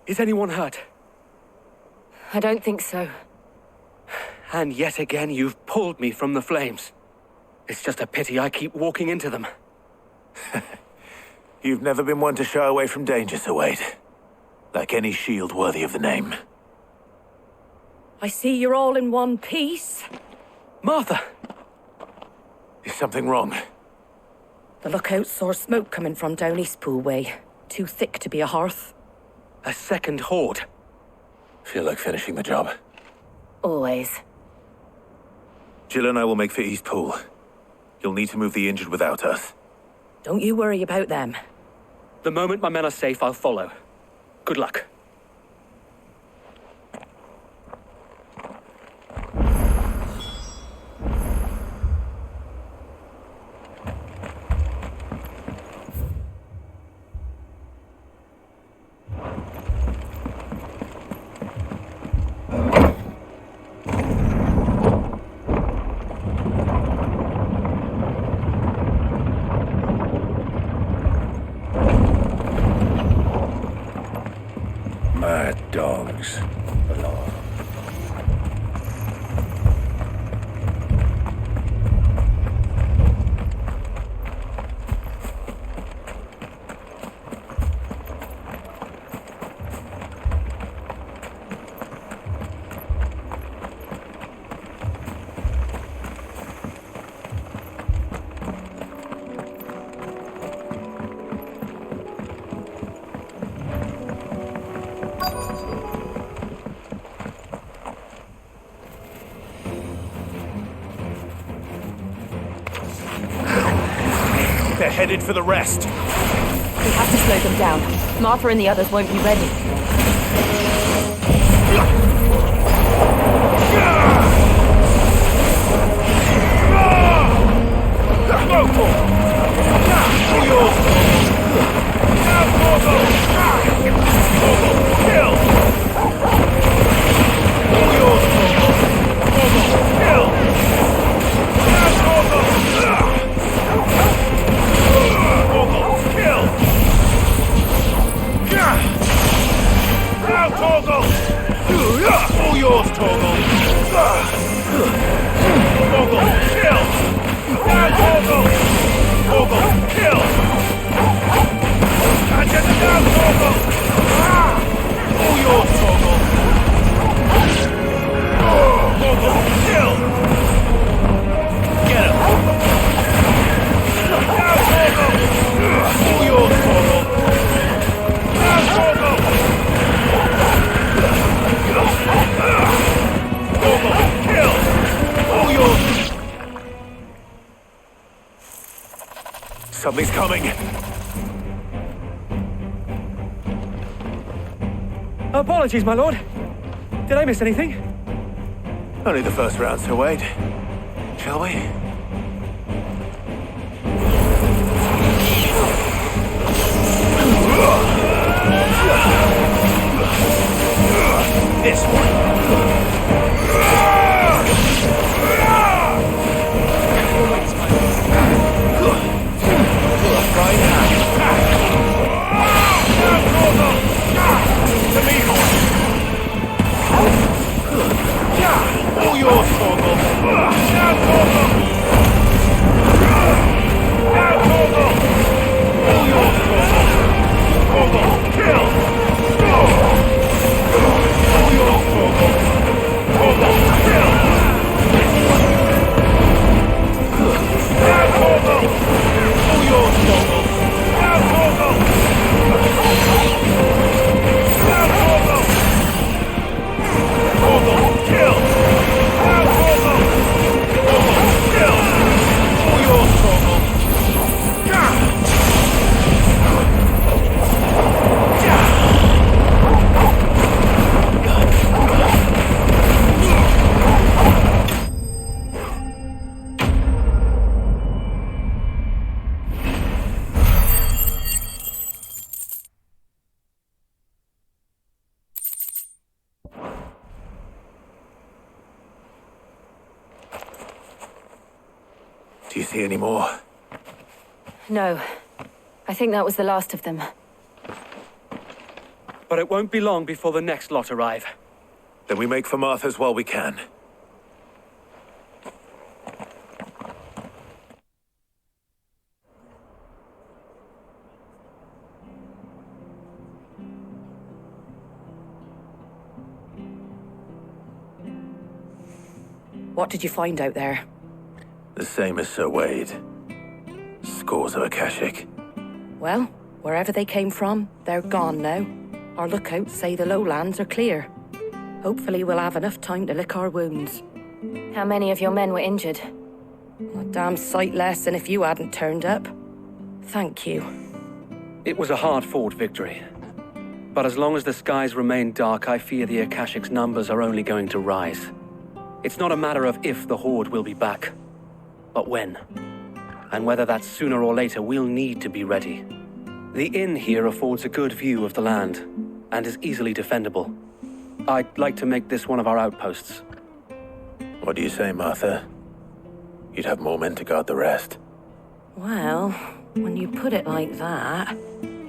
Is anyone hurt? I don't think so. And yet again, you've pulled me from the flames. It's just a pity I keep walking into them. You've never been one to shy away from danger, Sir Wade. Like any shield worthy of the name. I see you're all in one piece. Martha! Is something wrong? The lookout saw smoke coming from down Eastpool way. Too thick to be a hearth. A second horde. Feel like finishing the job? Always. Jill and I will make for Eastpool. You'll need to move the injured without us. Don't you worry about them. The moment my men are safe, I'll follow. Good luck. Mad dogs. Alone. They're headed for the rest. We have to slow them down. Martha and the others won't be ready. Something's coming. Apologies, my lord. Did I miss anything? Only the first round, Sir Wade. Shall we? This one. Right now. To me, all yours, Torgal. Now, Torgal. Now, Torgal. All yours, Torgal. Torgal, kill. All yours, Torgal. Torgal, kill. Now, Torgal. All yours, Torgal. Now, Torgal. Now, Torgal. Torgal, kill. Now, Torgal. Torgal, kill. All yours, Torgal. Do you see any more? No. I think that was the last of them. But it won't be long before the next lot arrive. Then we make for Martha's while we can. What did you find out there? The same as Sir Wade. Scores of Akashic. Well, wherever they came from, they're gone now. Our lookouts say the lowlands are clear. Hopefully we'll have enough time to lick our wounds. How many of your men were injured? A damn sight less than if you hadn't turned up. Thank you. It was a hard-fought victory. But as long as the skies remain dark, I fear the Akashic's numbers are only going to rise. It's not a matter of if the Horde will be back, but when. And whether that's sooner or later, we'll need to be ready. The inn here affords a good view of the land, and is easily defendable. I'd like to make this one of our outposts. What do you say, Martha? You'd have more men to guard the rest. Well, when you put it like that,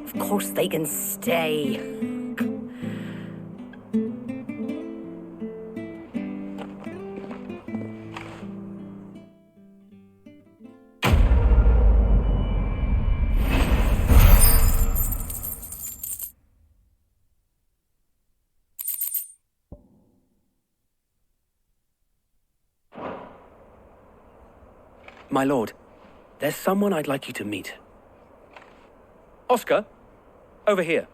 of course they can stay. My lord, there's someone I'd like you to meet. Oscar, over here.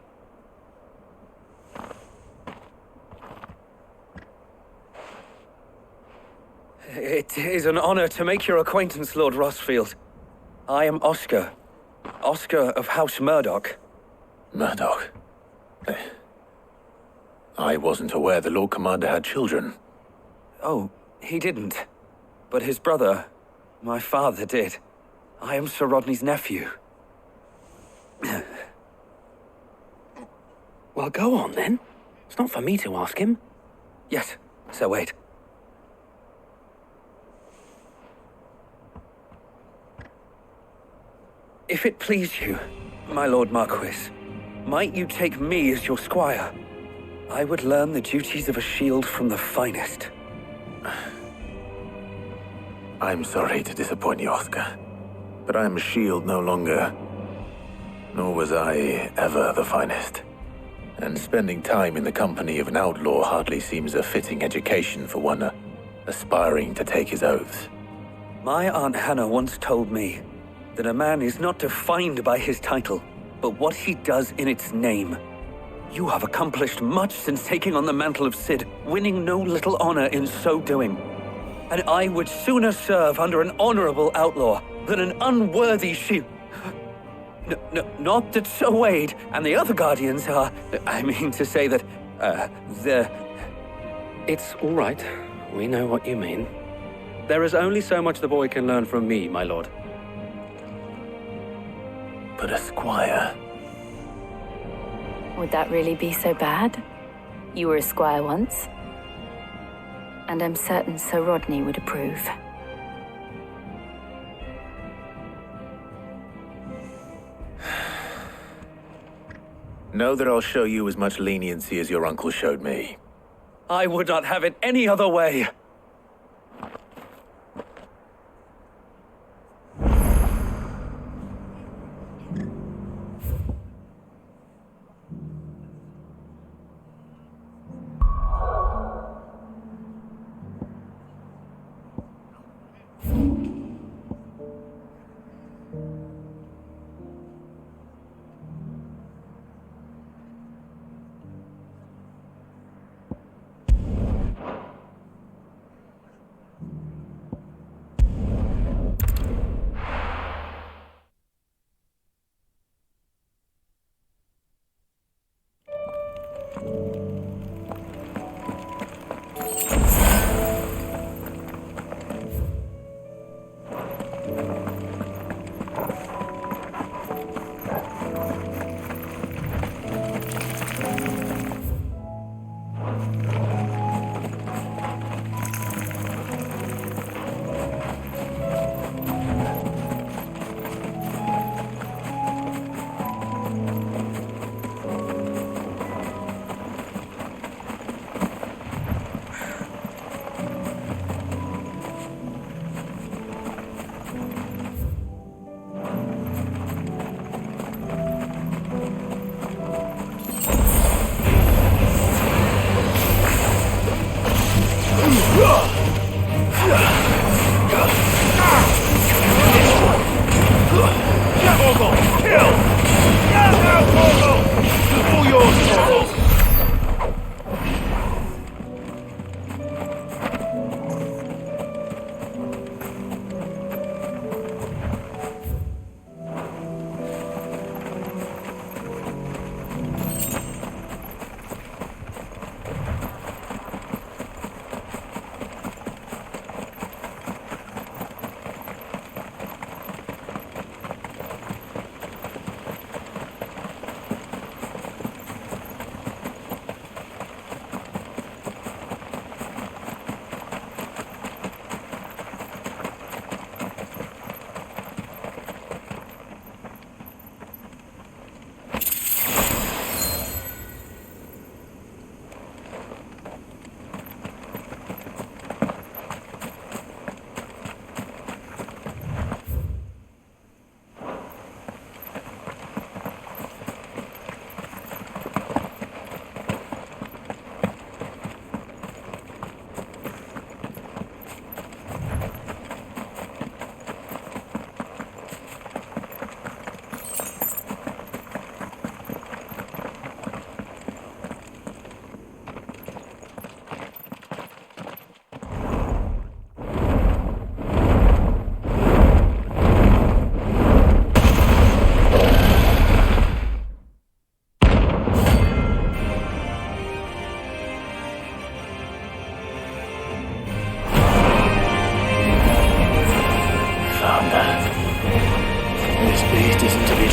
It is an honor to make your acquaintance, Lord Rossfield. I am Oscar. Oscar of House Murdoch. Murdoch? I wasn't aware the Lord Commander had children. Oh, he didn't. But his brother, my father, did. I am Sir Rodney's nephew. Well, go on then. It's not for me to ask him. Yes, Sir Wade. If it please you, my Lord Marquis, might you take me as your squire? I would learn the duties of a shield from the finest. I'm sorry to disappoint you, Oscar, but I'm a shield no longer. Nor was I ever the finest. And spending time in the company of an outlaw hardly seems a fitting education for one aspiring to take his oaths. My Aunt Hannah once told me that a man is not defined by his title, but what he does in its name. You have accomplished much since taking on the mantle of Cid, winning no little honor in so doing. And I would sooner serve under an honorable outlaw than an unworthy shield. Not that Sir Wade and the other Guardians are... I mean to say that, It's all right. We know what you mean. There is only so much the boy can learn from me, my lord. But a squire... Would that really be so bad? You were a squire once. And I'm certain Sir Rodney would approve. Know that I'll show you as much leniency as your uncle showed me. I would not have it any other way.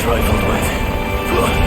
trifled with. No!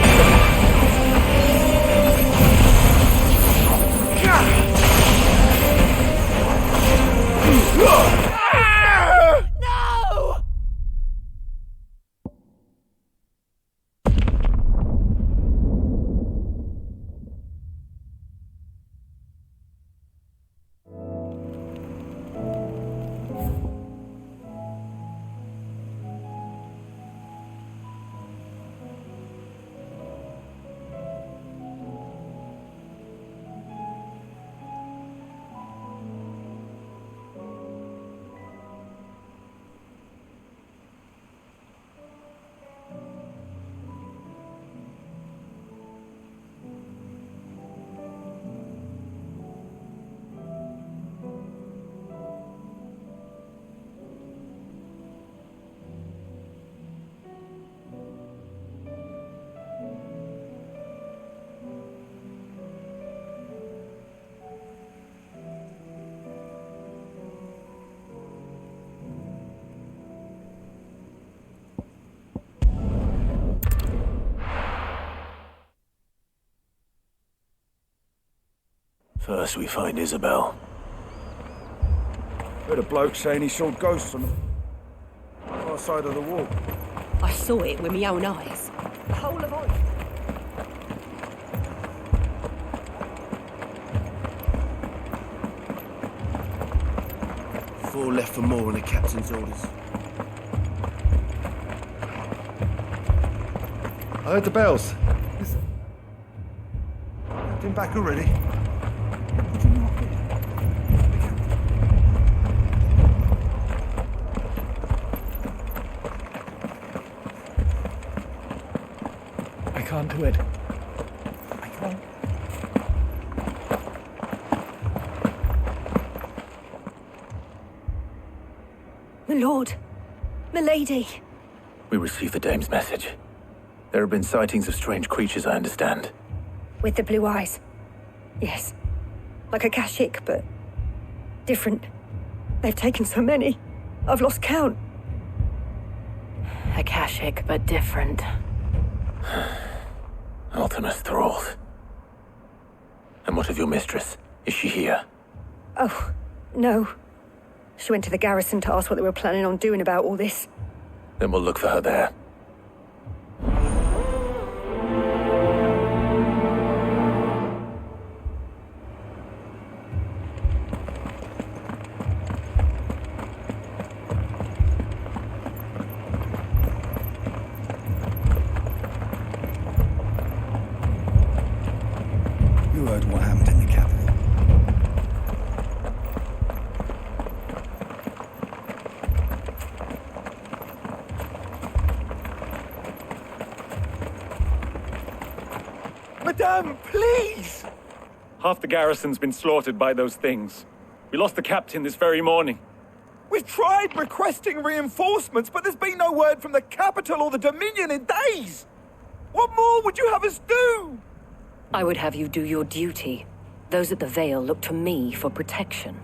First we find Isabel. Heard a bloke saying he saw ghosts on the far side of the wall. I saw it with my own eyes. The whole of it. Four left for more on the captain's orders. I heard the bells. Been back already? I can't do it. I can't. My lord. My lady. We received the dame's message. There have been sightings of strange creatures, I understand. With the blue eyes. Yes. Like a Kashik, but different. They've taken so many. I've lost count. Akashic, but different. Ultimus thralls. And what of your mistress? Is she here? Oh, no. She went to the garrison to ask what they were planning on doing about all this. Then we'll look for her there. You heard what happened in the capital. Madame, please! Half the garrison's been slaughtered by those things. We lost the captain this very morning. We've tried requesting reinforcements, but there's been no word from the capital or the Dominion in days! What more would you have us do? I would have you do your duty. Those at the Vale look to me for protection.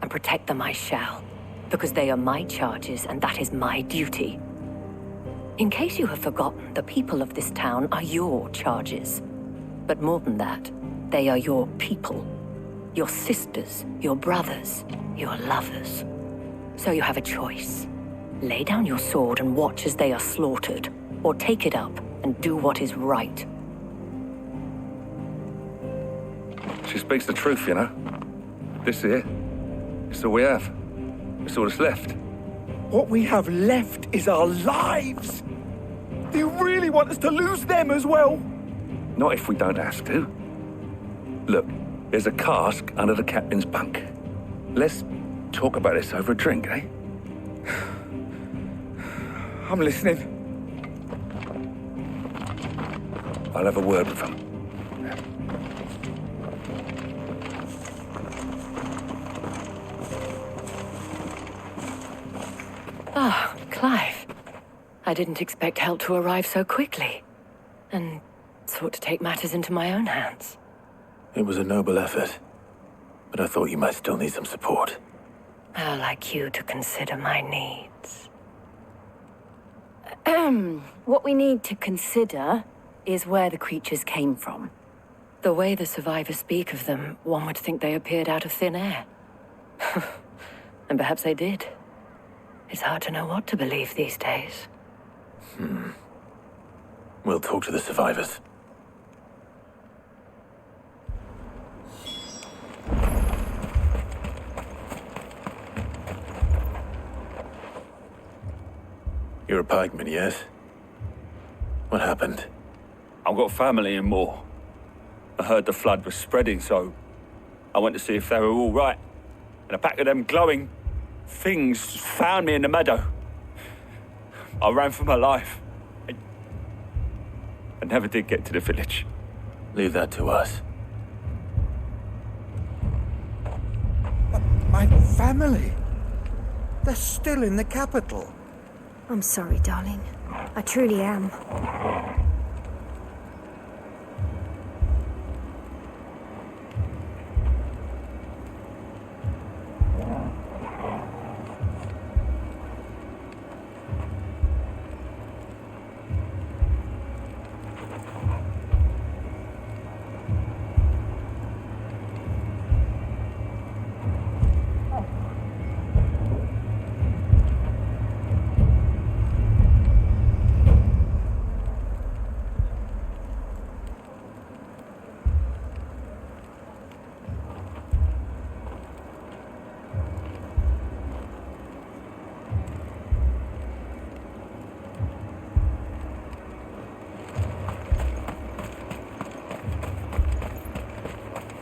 And protect them I shall, because they are my charges and that is my duty. In case you have forgotten, the people of this town are your charges. But more than that, they are your people. Your sisters, your brothers, your lovers. So you have a choice. Lay down your sword and watch as they are slaughtered, or take it up and do what is right. She speaks the truth, you know. This here, it's all we have. It's all that's left. What we have left is our lives! Do you really want us to lose them as well? Not if we don't have to. Look, there's a cask under the captain's bunk. Let's talk about this over a drink, eh? I'm listening. I'll have a word with him. Ah, Clive. I didn't expect help to arrive so quickly. And sought to take matters into my own hands. It was a noble effort. But I thought you might still need some support. I'd like you to consider my needs. What we need to consider is where the creatures came from. The way the survivors speak of them, one would think they appeared out of thin air. And perhaps they did. It's hard to know what to believe these days. We'll talk to the survivors. You're a pikeman, yes? What happened? I've got family in Moor. I heard the flood was spreading, so I went to see if they were all right. And a pack of them glowing things found me in the meadow. I ran for my life. I never did get to the village. Leave that to us. But my family? They're still in the capital. I'm sorry, darling. I truly am.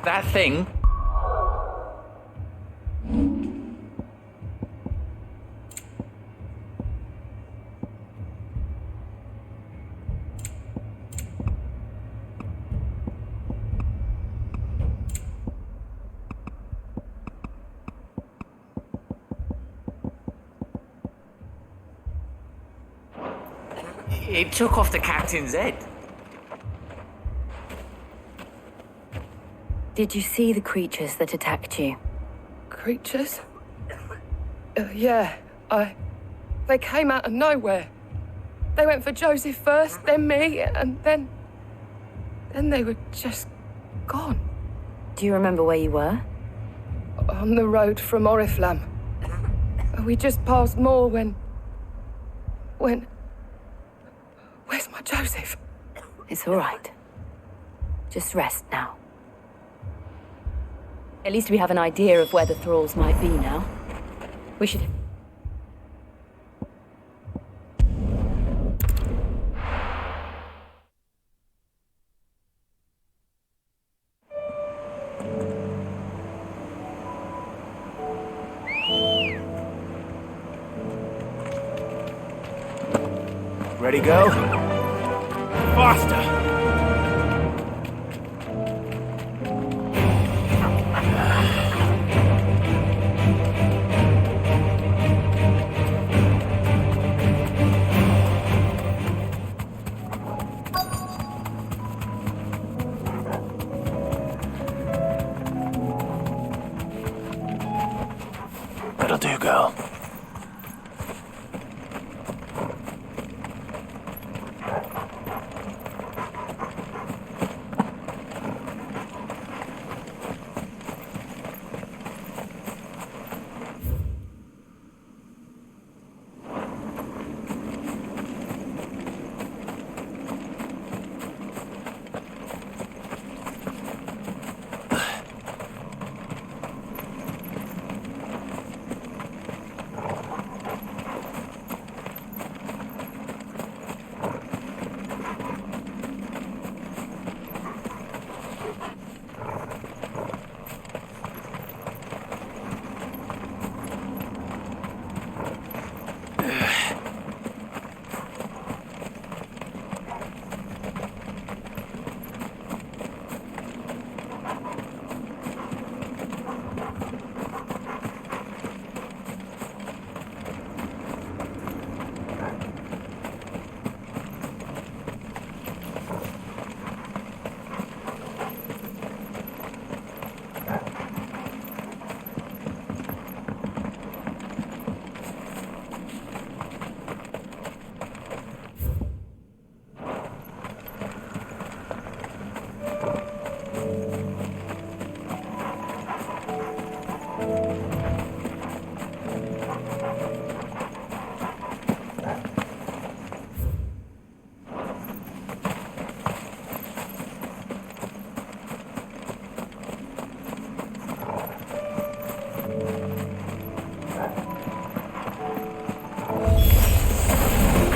That thing? It took off the captain's head. Did you see the creatures that attacked you? Creatures? Yeah, They came out of nowhere. They went for Joseph first, then me, and then they were just gone. Do you remember where you were? On the road from Oriflamme. We just passed Moor when... Where's my Joseph? It's all right. Just rest now. At least we have an idea of where the thralls might be now. We should... Ready, go? Faster! That'll do, girl.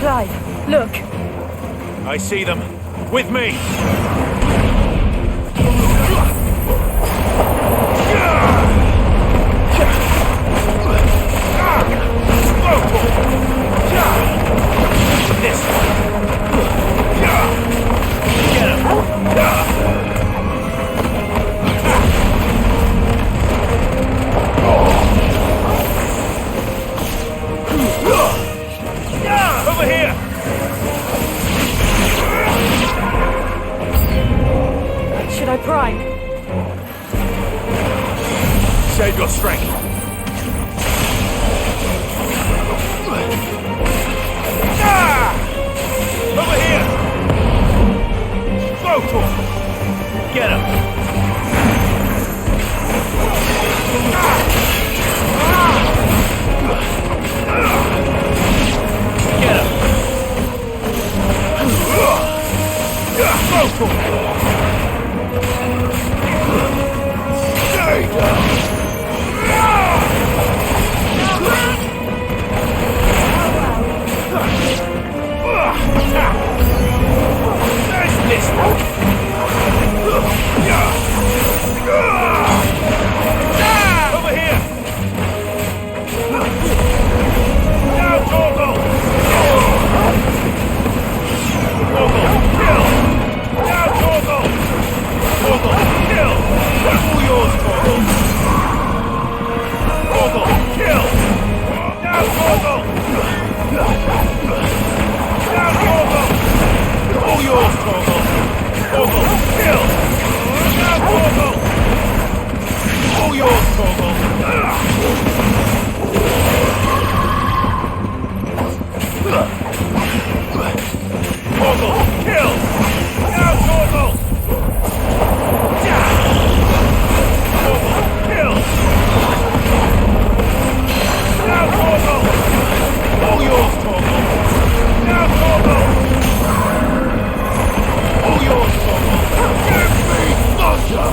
Clive, look. I see them. With me! This one. Get him! Over here! Should I prime? Save your strength. Over here! Go for him! Get him! Get him! Go for him! Stay down! There's this one! Over here! Now, Torgal! Torgal, kill! Now, Torgal! Torgal, kill! All yours, Torgal! Torgal, kill! Now, Torgal! Now, Torgal! All yours, Torgal! Torgal, kill! Now, Torgal! All yours, Torgal! Torgal, kill! Now, Torgal! Torgal, kill! Now, Torgal! All yours, Torgal! Now, Torgal! All yours, Torgal! Give me thunder!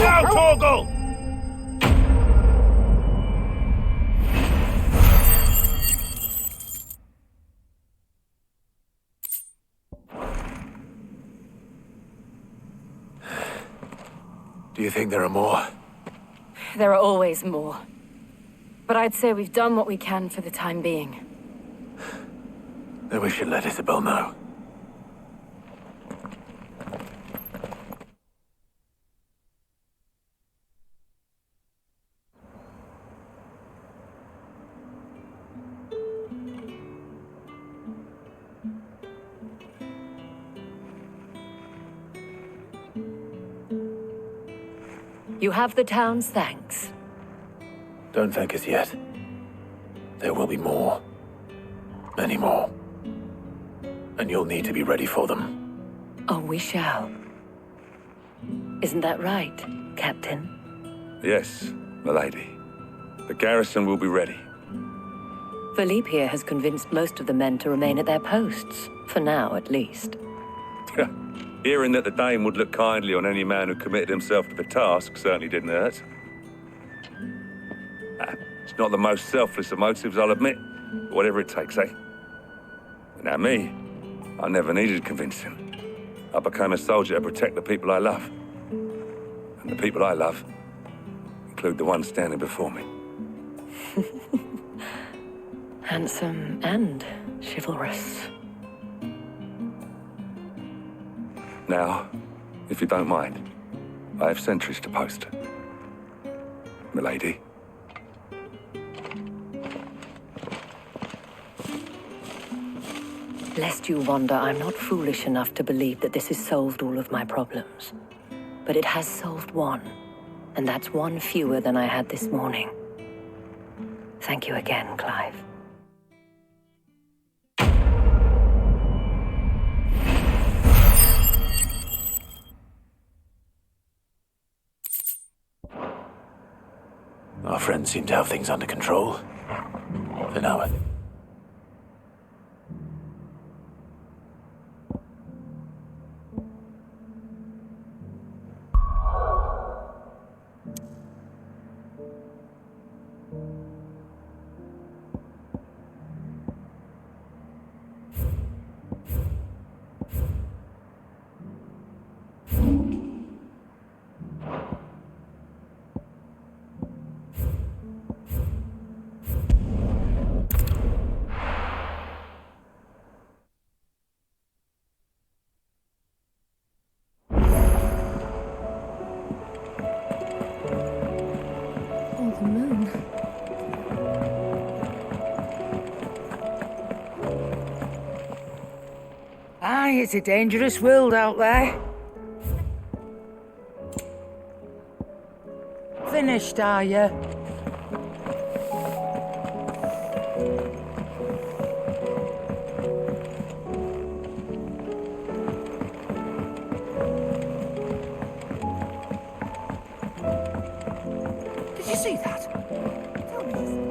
Now, Torgal! Do you think there are more? There are always more. But I'd say we've done what we can for the time being. Then we should let Isabel know. You have the town's thanks. Don't thank us yet. There will be more. Many more. And you'll need to be ready for them. Oh, we shall. Isn't that right, Captain? Yes, milady. The garrison will be ready. Philippe here has convinced most of the men to remain at their posts. For now, at least. Hearing that the Dame would look kindly on any man who committed himself to the task certainly didn't hurt. It's not the most selfless of motives, I'll admit. But whatever it takes, eh? Now me, I never needed convincing. I became a soldier to protect the people I love. And the people I love include the one standing before me. Handsome and chivalrous. Now, if you don't mind, I have sentries to post. Milady. Lest you wonder, I'm not foolish enough to believe that this has solved all of my problems. But it has solved one, and that's one fewer than I had this morning. Thank you again, Clive. Our friends seem to have things under control. For now, I think. Aye, it's a dangerous world out there. Finished, are you? Did you see that? Tell me.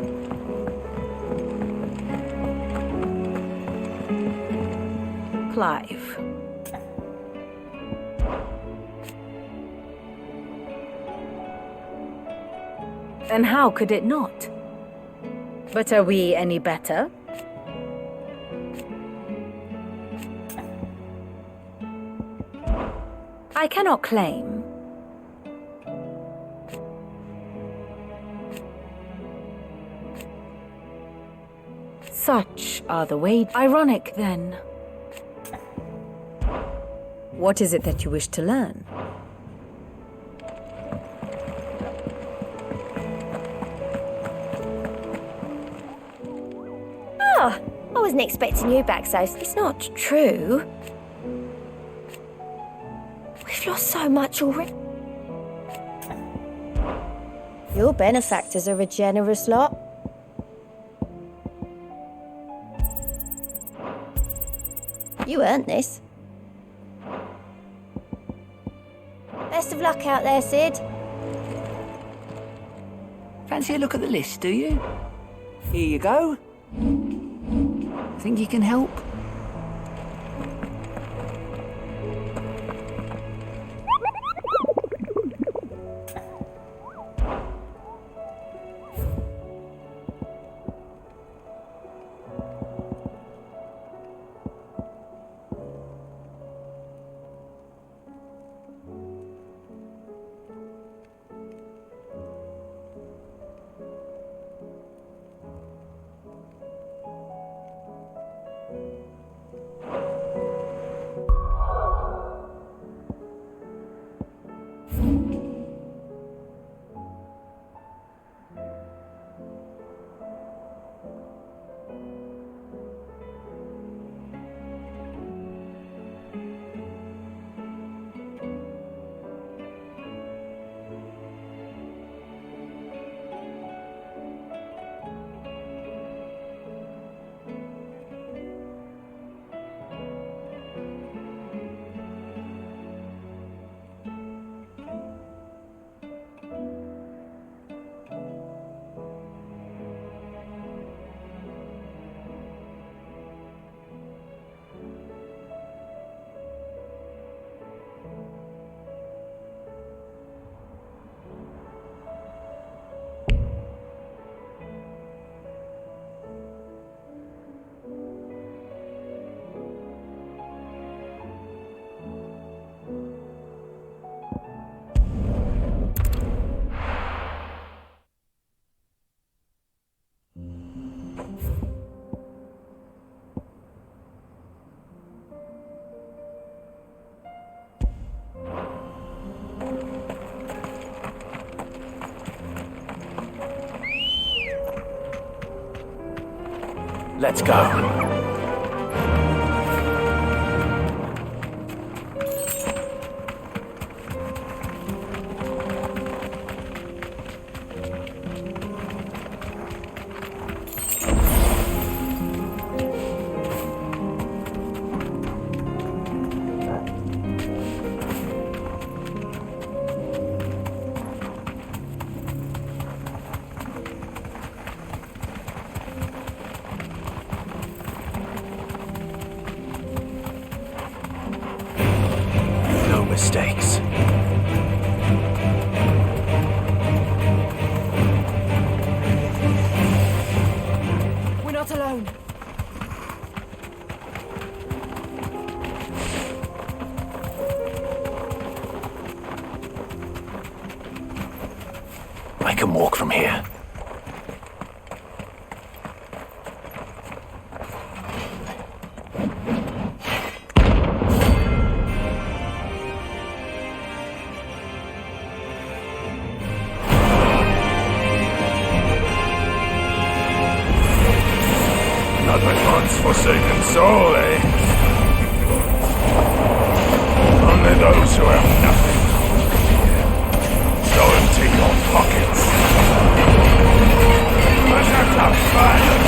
Clive. And how could it not? But are we any better? I cannot claim. Such are the wages. Ironic, then. What is it that you wish to learn? Ah, I wasn't expecting you back, so it's not true. We've lost so much already. Your benefactors are a generous lot. You earned this. Best of luck out there, Sid. Fancy a look at the list, do you? Here you go. Think you can help? Let's go. Mistakes. We're not alone. I can walk from here. Forsaken soul, eh? to have nothing. So empty your pockets. Let's have some fun.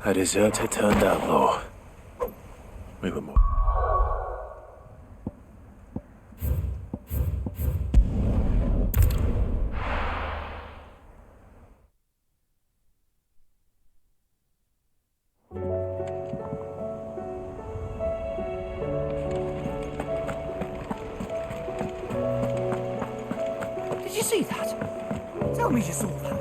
I deserve to turn down low. We were more. Did you see that? Tell me you saw that.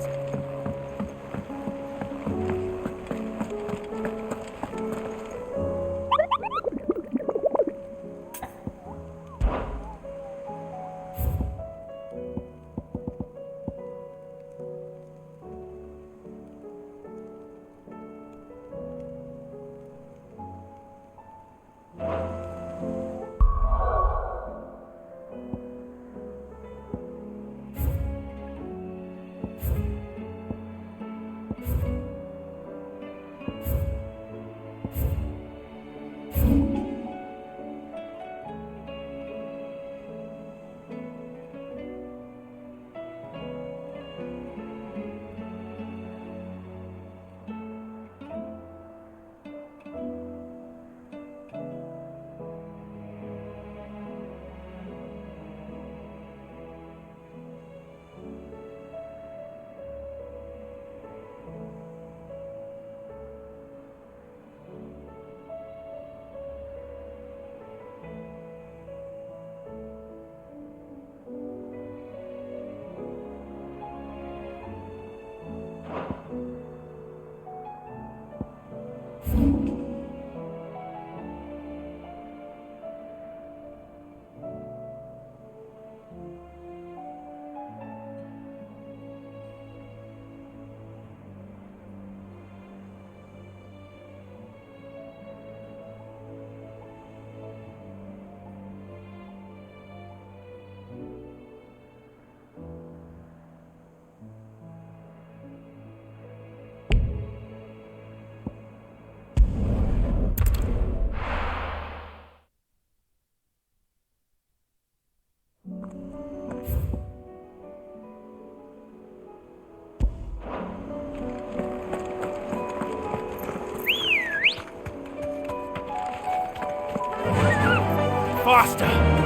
faster.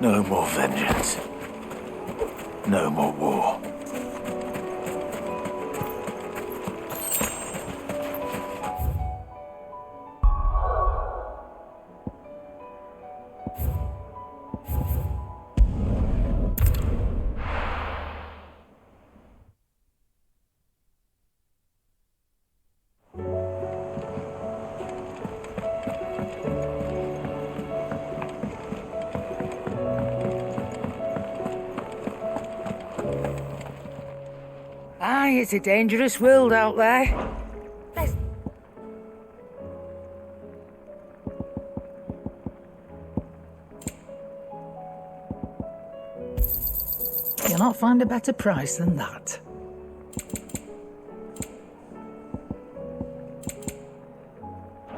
No more vengeance. No more war. Aye, it's a dangerous world out there. You'll not find a better price than that.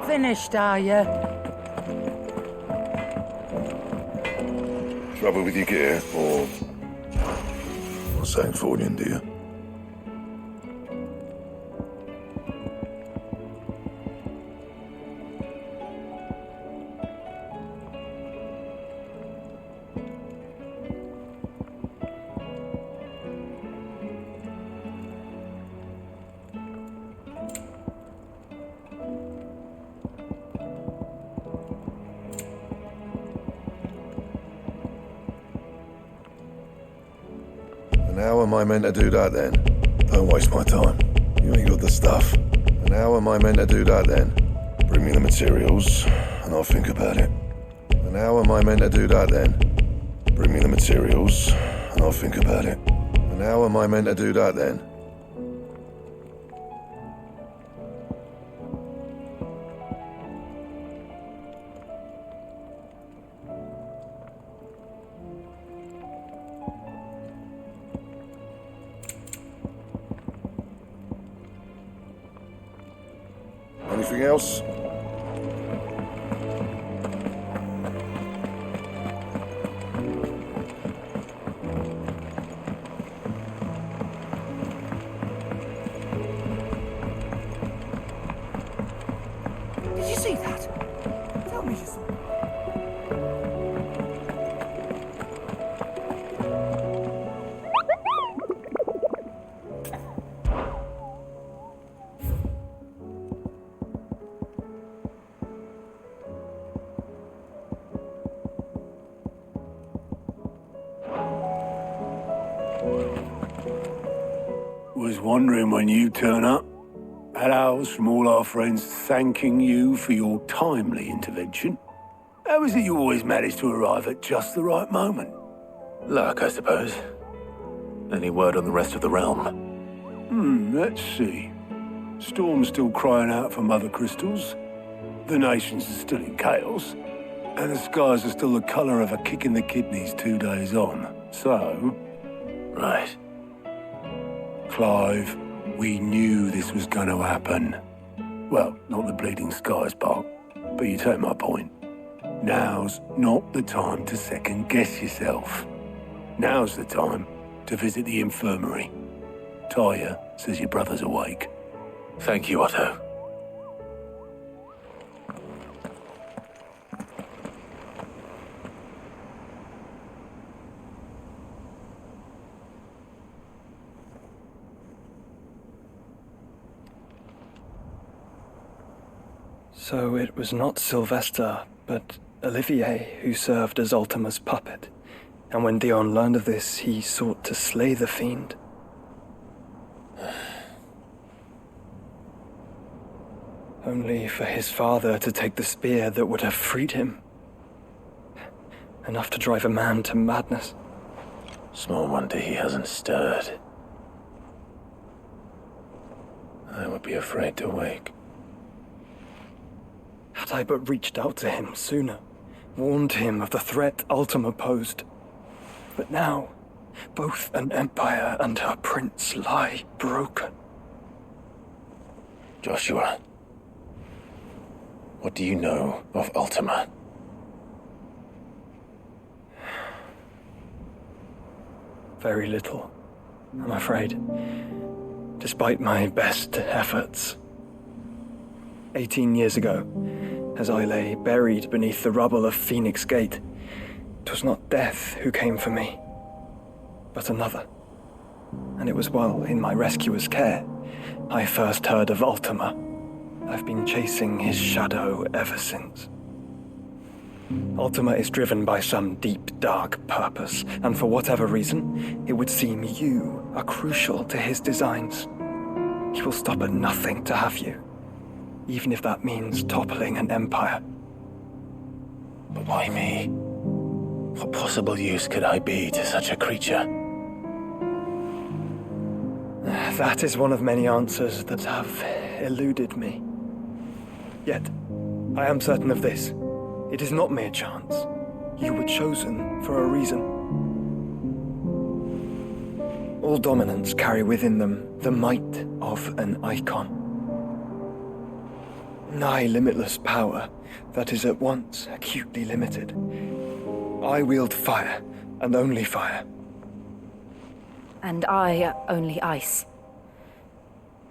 Finished, are you? Trouble with your gear, or something for you, do you? And how am I meant to do that then? Don't waste my time. You ain't got the stuff. And how am I meant to do that then? Bring me the materials, and I'll think about it. And how am I meant to do that then? Bring me the materials, I'll think about it. And how am I meant to do that then? Anything else? Did you see that? Tell me you saw. Was wondering when you turn up. Had ours from all our friends thanking you for your timely intervention. How is it you always manage to arrive at just the right moment? Luck, I suppose. Any word on the rest of the realm? Let's see. Storm's still crying out for mother crystals. The nations are still in chaos. And the skies are still the colour of a kick in the kidneys 2 days on. So... Right. Clive, we knew this was going to happen. Well, not the bleeding skies part, but you take my point. Now's not the time to second-guess yourself. Now's the time to visit the infirmary. Talia says your brother's awake. Thank you, Otto. So it was not Sylvester, but Olivier who served as Ultima's puppet. And when Dion learned of this, he sought to slay the fiend. Only for his father to take the spear that would have freed him. Enough to drive a man to madness. Small wonder he hasn't stirred. I would be afraid to wake. Had I but reached out to him sooner, warned him of the threat Ultima posed. But now, both an empire and her prince lie broken. Joshua, what do you know of Ultima? Very little, I'm afraid, despite my best efforts. 18 years ago, as I lay buried beneath the rubble of Phoenix Gate, 'twas not death who came for me, but another. And it was while in my rescuer's care I first heard of Ultima. I've been chasing his shadow ever since. Ultima is driven by some deep, dark purpose, and for whatever reason, it would seem you are crucial to his designs. He will stop at nothing to have you, even if that means toppling an empire. But why me? What possible use could I be to such a creature? That is one of many answers that have eluded me. Yet, I am certain of this. It is not mere chance. You were chosen for a reason. All dominants carry within them the might of an icon. Nigh limitless power that is at once acutely limited. I wield fire, and only fire. And I only ice.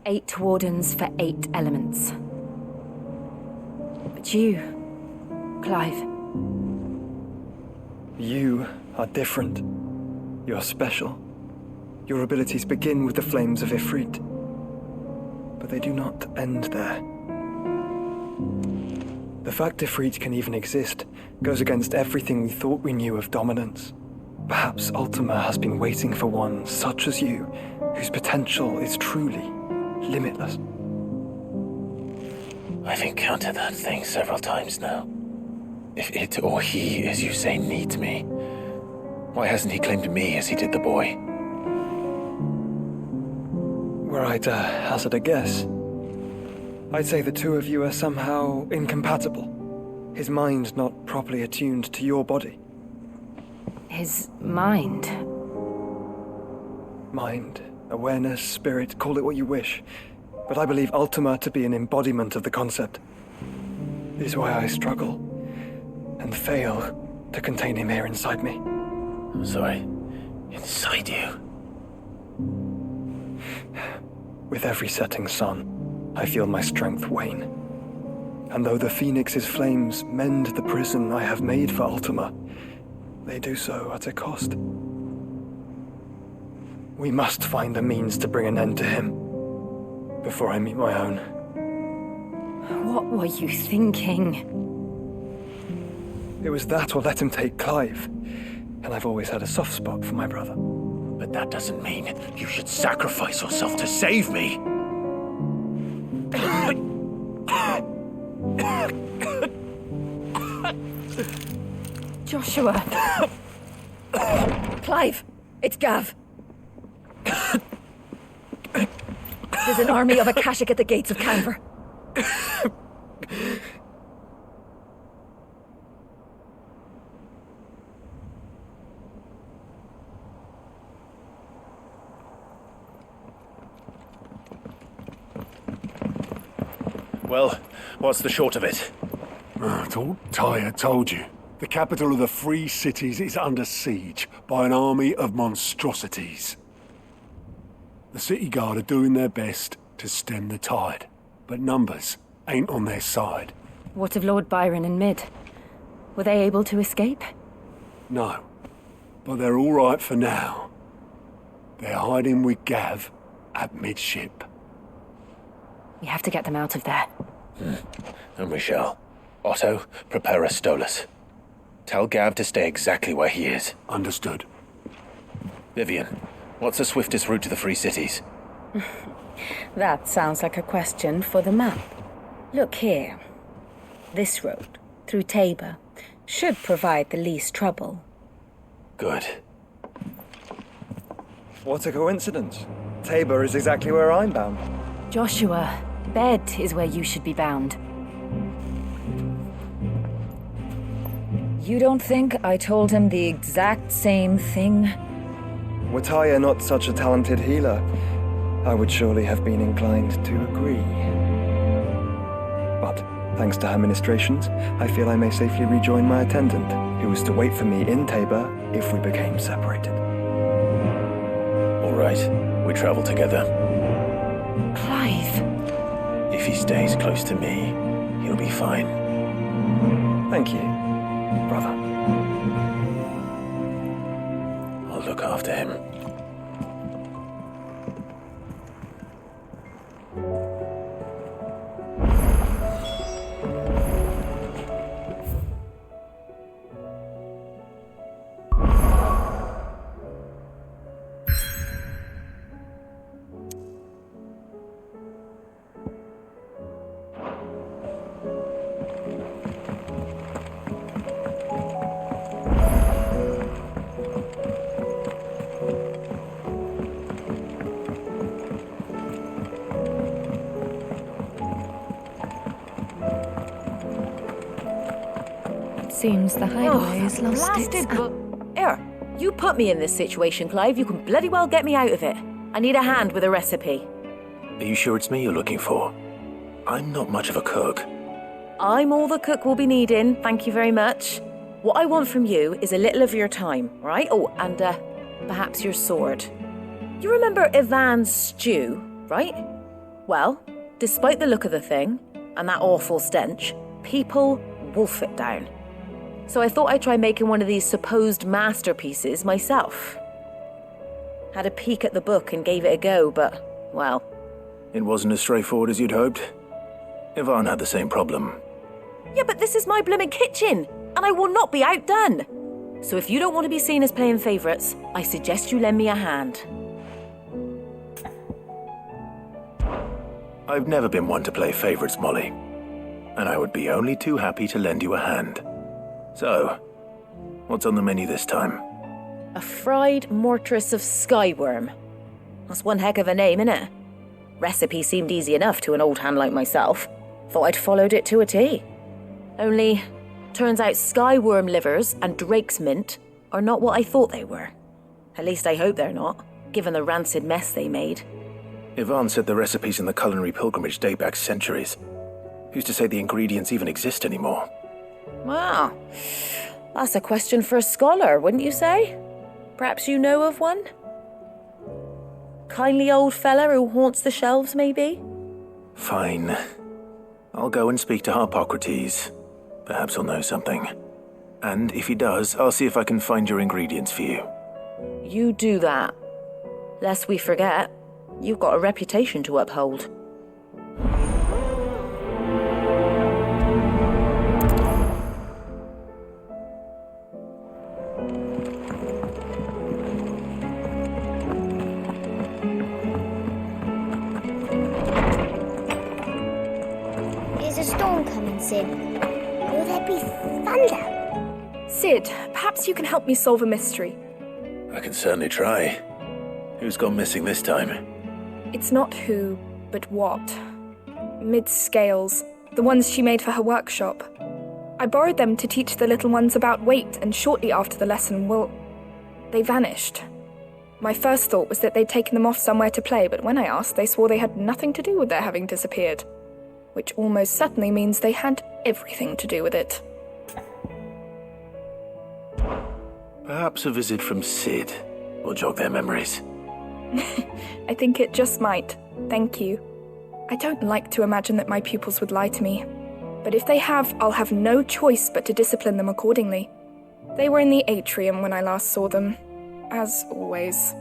8 wardens for 8 elements. But you, Clive. You are different. You're special. Your abilities begin with the flames of Ifrit. But they do not end there. The fact Ifrit can even exist goes against everything we thought we knew of dominance. Perhaps Ultima has been waiting for one such as you, whose potential is truly limitless. I've encountered that thing several times now. If it or he, as you say, needs me, Why hasn't he claimed me as he did the boy? Were I to hazard a guess, I'd say the two of you are somehow incompatible. His mind not properly attuned to your body. His mind? Mind, awareness, spirit, call it what you wish. But I believe Ultima to be an embodiment of the concept. This is why I struggle and fail to contain him here inside me. I'm sorry. Inside you? With every setting sun, I feel my strength wane. And though the Phoenix's flames mend the prison I have made for Ultima, they do so at a cost. We must find a means to bring an end to him before I meet my own. What were you thinking? It was that or let him take Clive. And I've always had a soft spot for my brother. But that doesn't mean you should sacrifice yourself to save me. Joshua. Clive, it's Gav. There's an army of Akashic at the gates of Canver. Well, what's the short of it? I thought Tyre told you. The capital of the Free Cities is under siege by an army of monstrosities. The city guard are doing their best to stem the tide, but numbers ain't on their side. What of Lord Byron and Mid? Were they able to escape? No, but they're all right for now. They're hiding with Gav at midship. We have to get them out of there. And we shall. Otto, prepare a Stolas. Tell Gav to stay exactly where he is. Understood. Vivian, what's the swiftest route to the Free Cities? That sounds like a question for the map. Look here. This road, through Tabor, should provide the least trouble. Good. What a coincidence. Tabor is exactly where I'm bound. Joshua, bed is where you should be bound. You don't think I told him the exact same thing? Were Tyre not such a talented healer, I would surely have been inclined to agree. But, thanks to her ministrations, I feel I may safely rejoin my attendant, who was to wait for me in Tabor if we became separated. All right, we travel together. Clive. If he stays close to me, he'll be fine. Thank you, brother. I'll look after him. Seems the hideaway has lost its... Here, you put me in this situation, Clive. You can bloody well get me out of it. I need a hand with a recipe. Are you sure it's me you're looking for? I'm not much of a cook. I'm all the cook will be needing, thank you very much. What I want from you is a little of your time, right? Oh, and perhaps your sword. You remember Ivan's stew, right? Well, despite the look of the thing, and that awful stench, people wolf it down. So I thought I'd try making one of these supposed masterpieces myself. Had a peek at the book and gave it a go, but, well... It wasn't as straightforward as you'd hoped. Ivan had the same problem. Yeah, but this is my blooming kitchen, and I will not be outdone. So if you don't want to be seen as playing favourites, I suggest you lend me a hand. I've never been one to play favourites, Molly. And I would be only too happy to lend you a hand. So, what's on the menu this time? A fried mortress of skyworm. That's one heck of a name, innit? Recipe seemed easy enough to an old hand like myself. Thought I'd followed it to a T. Only, turns out skyworm livers and drake's mint are not what I thought they were. At least I hope they're not, given the rancid mess they made. Yvonne said the recipes in the culinary pilgrimage date back centuries. Who's to say the ingredients even exist anymore? Wow. That's a question for a scholar, wouldn't you say? Perhaps you know of one? Kindly old fella who haunts the shelves, maybe? Fine. I'll go and speak to Harpocrates. Perhaps he'll know something. And if he does, I'll see if I can find your ingredients for you. You do that. Lest we forget, you've got a reputation to uphold. Is a storm coming, Sid? Will there be thunder? Sid, perhaps you can help me solve a mystery. I can certainly try. Who's gone missing this time? It's not who, but what. Mid's scales, the ones she made for her workshop. I borrowed them to teach the little ones about weight, and shortly after the lesson, they vanished. My first thought was that they'd taken them off somewhere to play, but when I asked, they swore they had nothing to do with their having disappeared. Which almost certainly means they had everything to do with it. Perhaps a visit from Sid will jog their memories. I think it just might. Thank you. I don't like to imagine that my pupils would lie to me. But if they have, I'll have no choice but to discipline them accordingly. They were in the atrium when I last saw them. As always.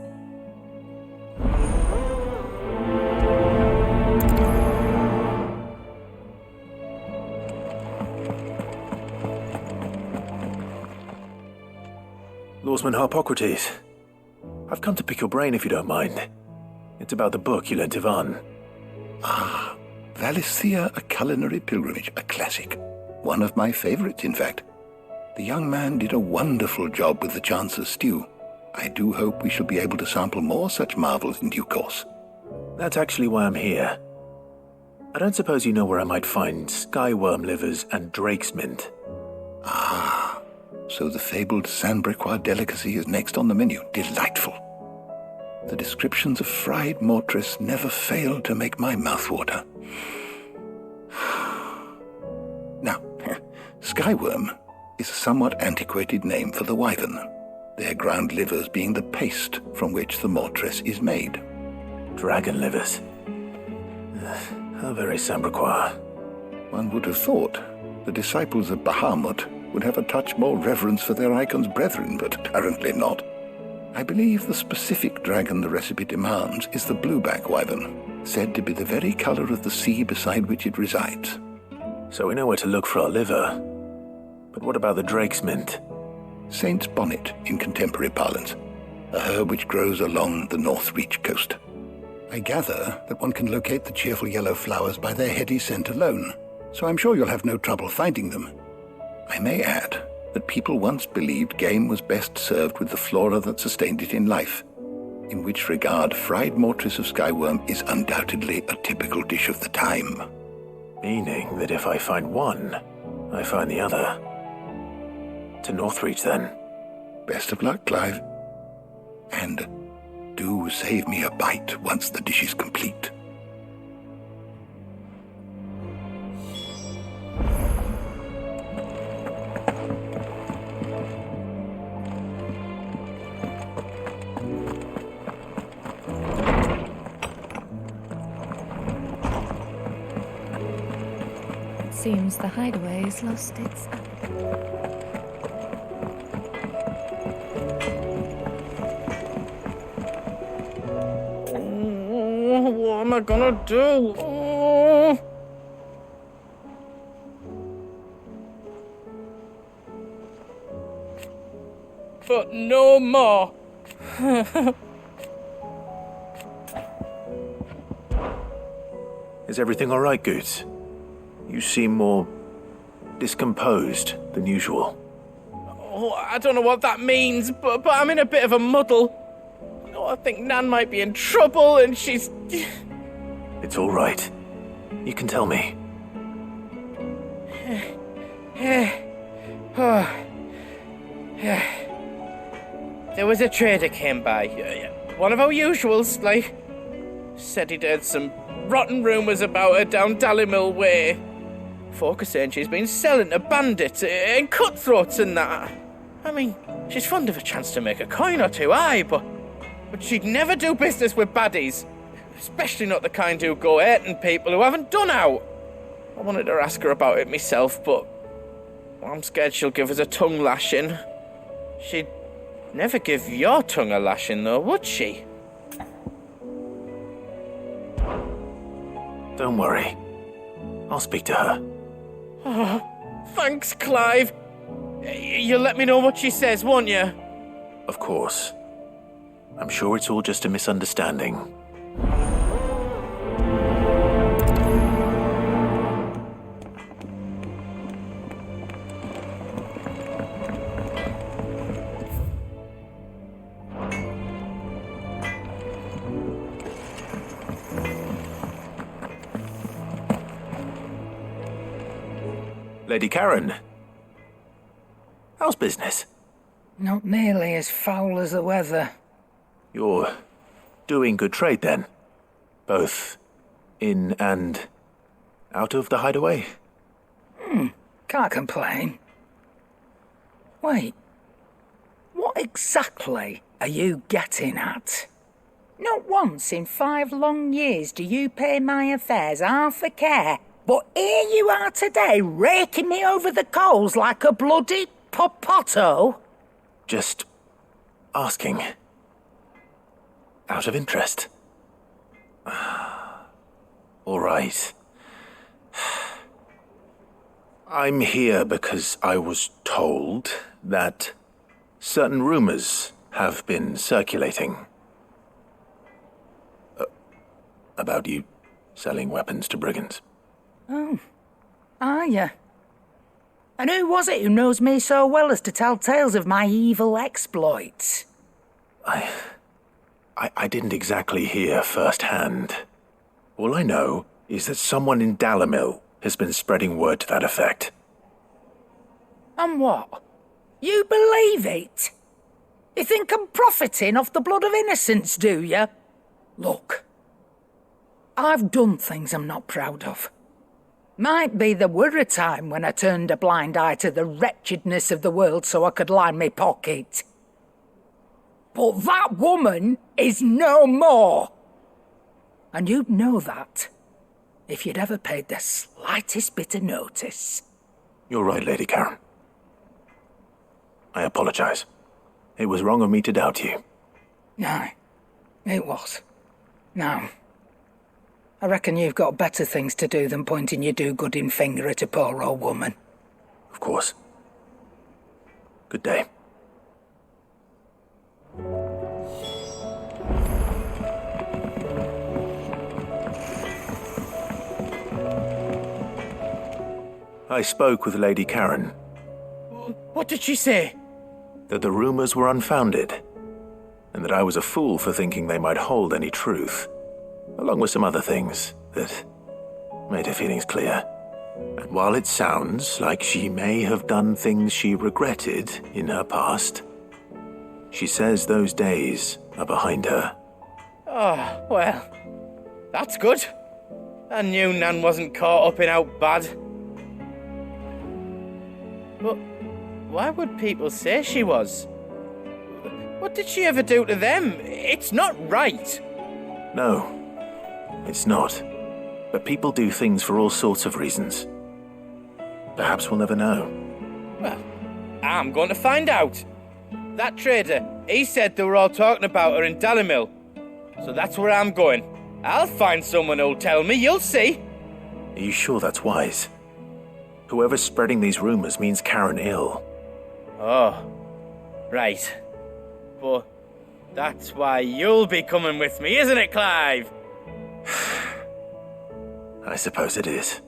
Lawsman Harpocrates, I've come to pick your brain if you don't mind. It's about the book you lent Yvonne. Ah, Valisthea, A Culinary Pilgrimage, a classic. One of my favorites, in fact. The young man did a wonderful job with the Chance's stew. I do hope we shall be able to sample more such marvels in due course. That's actually why I'm here. I don't suppose you know where I might find skyworm livers and drake's mint. Ah, so the fabled Saint-Brequois delicacy is next on the menu. Delightful. The descriptions of fried mortress never fail to make my mouth water. Now, skyworm is a somewhat antiquated name for the wyvern, their ground livers being the paste from which the mortress is made. Dragon livers. How very Saint-Brequois. One would have thought the disciples of Bahamut would have a touch more reverence for their icon's brethren, but apparently not. I believe the specific dragon the recipe demands is the blueback wyvern, said to be the very color of the sea beside which it resides. So we know where to look for our liver. But what about the drake's mint? Saint's bonnet in contemporary parlance, a herb which grows along the North Reach coast. I gather that one can locate the cheerful yellow flowers by their heady scent alone, so I'm sure you'll have no trouble finding them. I may add that people once believed game was best served with the flora that sustained it in life, in which regard fried mortress of skyworm is undoubtedly a typical dish of the time. Meaning that if I find one, I find the other. To Northreach, then. Best of luck, Clive. And do save me a bite once the dish is complete. Seems the hideaway's lost its appetite. What am I gonna do? Oh. But no more. Is everything all right, Goots? You seem more discomposed than usual. Oh, I don't know what that means, but I'm in a bit of a muddle. Oh, I think Nan might be in trouble and she's... It's all right. You can tell me. There was a trader came by. One of our usuals, like. Said he'd heard some rotten rumours about her down Dalimil Way. Folk are saying she's been selling to bandits and cutthroats and that. I mean, she's fond of a chance to make a coin or two, aye, but she'd never do business with baddies. Especially not the kind who go hurting people who haven't done out. I wanted to ask her about it myself, but I'm scared she'll give us a tongue lashing. She'd never give your tongue a lashing, though, would she? Don't worry. I'll speak to her. Oh, thanks, Clive. You'll let me know what she says, won't you? Of course. I'm sure it's all just a misunderstanding. Lady Karen, how's business? Not nearly as foul as the weather. You're doing good trade then? Both in and out of the hideaway? Can't complain. Wait, what exactly are you getting at? Not once in 5 long years do you pay my affairs half a care. But here you are today, raking me over the coals like a bloody popoto. Just asking. Out of interest. All right. I'm here because I was told that certain rumors have been circulating. About you selling weapons to brigands. Oh, are you? And who was it who knows me so well as to tell tales of my evil exploits? I didn't exactly hear firsthand. All I know is that someone in Dalimil has been spreading word to that effect. And what? You believe it? You think I'm profiting off the blood of innocents, do you? Look, I've done things I'm not proud of. Might be there were a time when I turned a blind eye to the wretchedness of the world so I could line my pocket. But that woman is no more. And you'd know that if you'd ever paid the slightest bit of notice. You're right, Lady Karen. I apologize. It was wrong of me to doubt you. No, it was. No. I reckon you've got better things to do than pointing your do-gooding finger at a poor old woman. Of course. Good day. I spoke with Lady Karen. What did she say? That the rumors were unfounded, and that I was a fool for thinking they might hold any truth, along with some other things that made her feelings clear. And while it sounds like she may have done things she regretted in her past, she says those days are behind her. Oh, well, that's good. I knew Nan wasn't caught up in out bad. But why would people say she was? What did she ever do to them? It's not right. No, it's not. But people do things for all sorts of reasons. Perhaps we'll never know. Well, I'm going to find out. That trader, he said they were all talking about her in Dalimil. So that's where I'm going. I'll find someone who'll tell me, you'll see. Are you sure that's wise? Whoever's spreading these rumors means Karen ill. Oh, right. But that's why you'll be coming with me, isn't it, Clive? I suppose it is.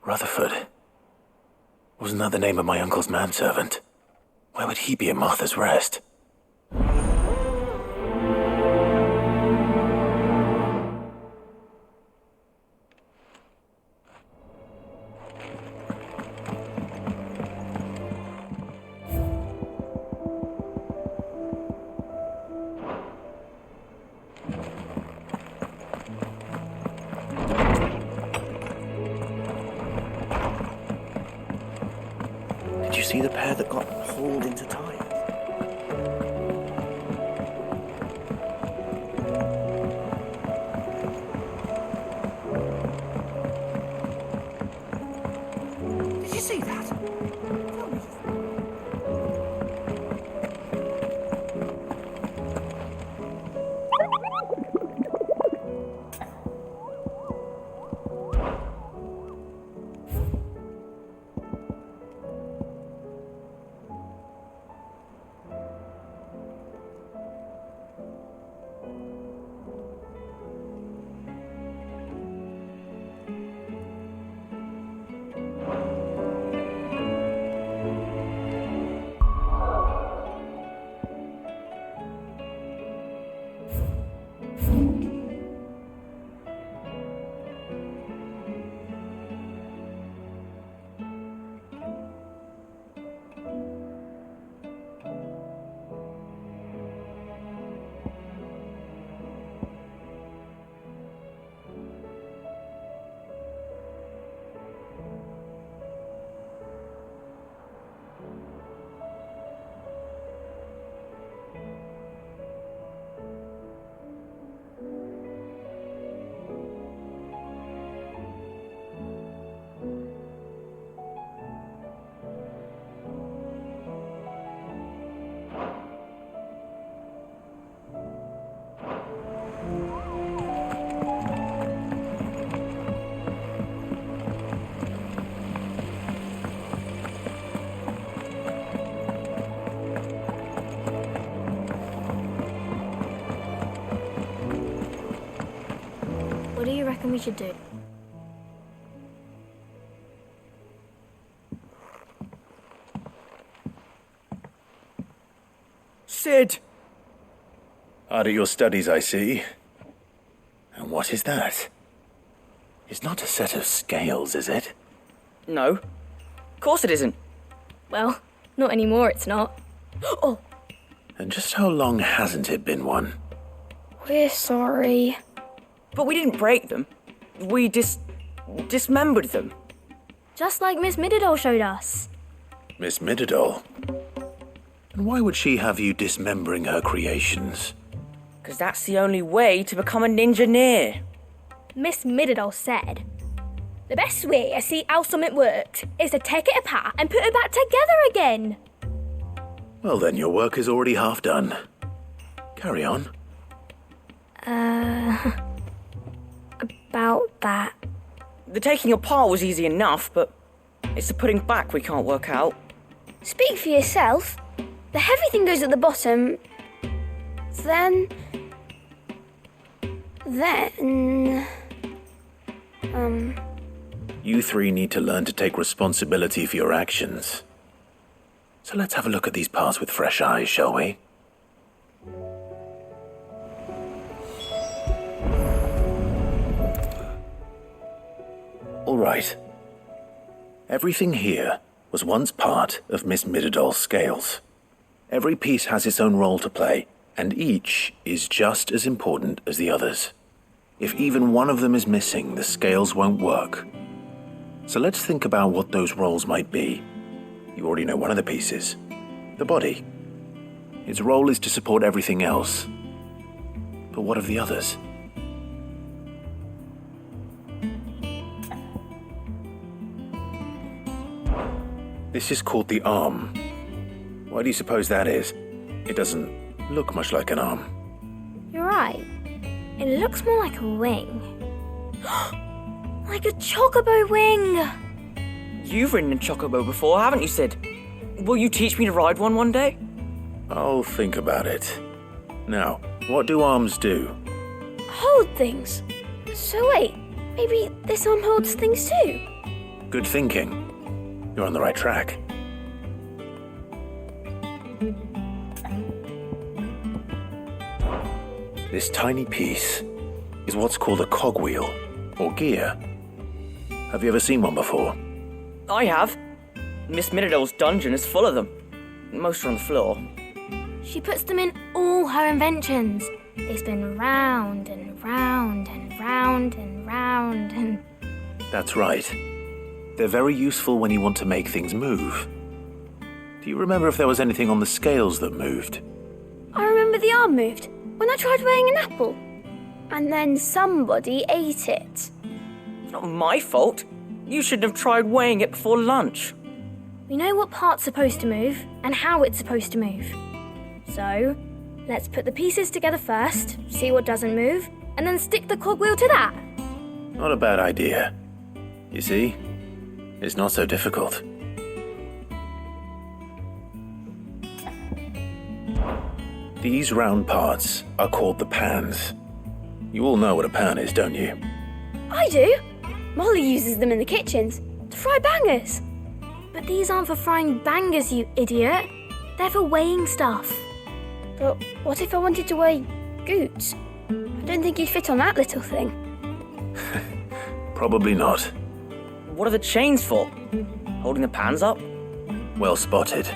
Rutherford. Wasn't that the name of my uncle's manservant? Why would he be at Martha's Rest? Did you see the pair that got hauled into time? Did you see that? Tell me. What do you reckon we should do? Sid! Hard at your studies, I see. And what is that? It's not a set of scales, is it? No. Of course it isn't. Well, not anymore, it's not. Oh, And just how long hasn't it been one? we're sorry. But we didn't break them. We dismembered them. Just like Miss Mididol showed us. Miss Mididol? And why would she have you dismembering her creations? Because that's the only way to become a ninja-neer. Miss Mididol said, the best way to see how something worked is to take it apart and put it back together again. Well then, your work is already half done. Carry on. About that. The taking apart was easy enough, but it's the putting back we can't work out. Speak for yourself. The heavy thing goes at the bottom. Then... You three need to learn to take responsibility for your actions. So let's have a look at these parts with fresh eyes, shall we? All right. Everything here was once part of Miss Mididol's scales. Every piece has its own role to play, and each is just as important as the others. If even one of them is missing, the scales won't work. So let's think about what those roles might be. You already know one of the pieces. The body. Its role is to support everything else. But what of the others? This is called the arm. Why do you suppose that is? It doesn't look much like an arm. You're right. It looks more like a wing. Like a chocobo wing! You've ridden a chocobo before, haven't you, Sid? Will you teach me to ride one day? I'll think about it. Now, what do arms do? Hold things. So wait, maybe this arm holds things too? Good thinking. You're on the right track. This tiny piece is what's called a cogwheel, or gear. Have you ever seen one before? I have. Miss Minidole's dungeon is full of them. Most are on the floor. She puts them in all her inventions. They spin round and round and round and round and... That's right. They're very useful when you want to make things move. Do you remember if there was anything on the scales that moved? I remember the arm moved when I tried weighing an apple. And then somebody ate it. It's not my fault. You should have tried weighing it before lunch. We know what part's supposed to move and how it's supposed to move. So, let's put the pieces together first, see what doesn't move, and then stick the cogwheel to that. Not a bad idea. You see, it's not so difficult. These round parts are called the pans. You all know what a pan is, don't you? I do. Molly uses them in the kitchens to fry bangers. But these aren't for frying bangers, you idiot. They're for weighing stuff. But what if I wanted to weigh goots? I don't think you'd fit on that little thing. Probably not. What are the chains for? Holding the pans up? Well spotted.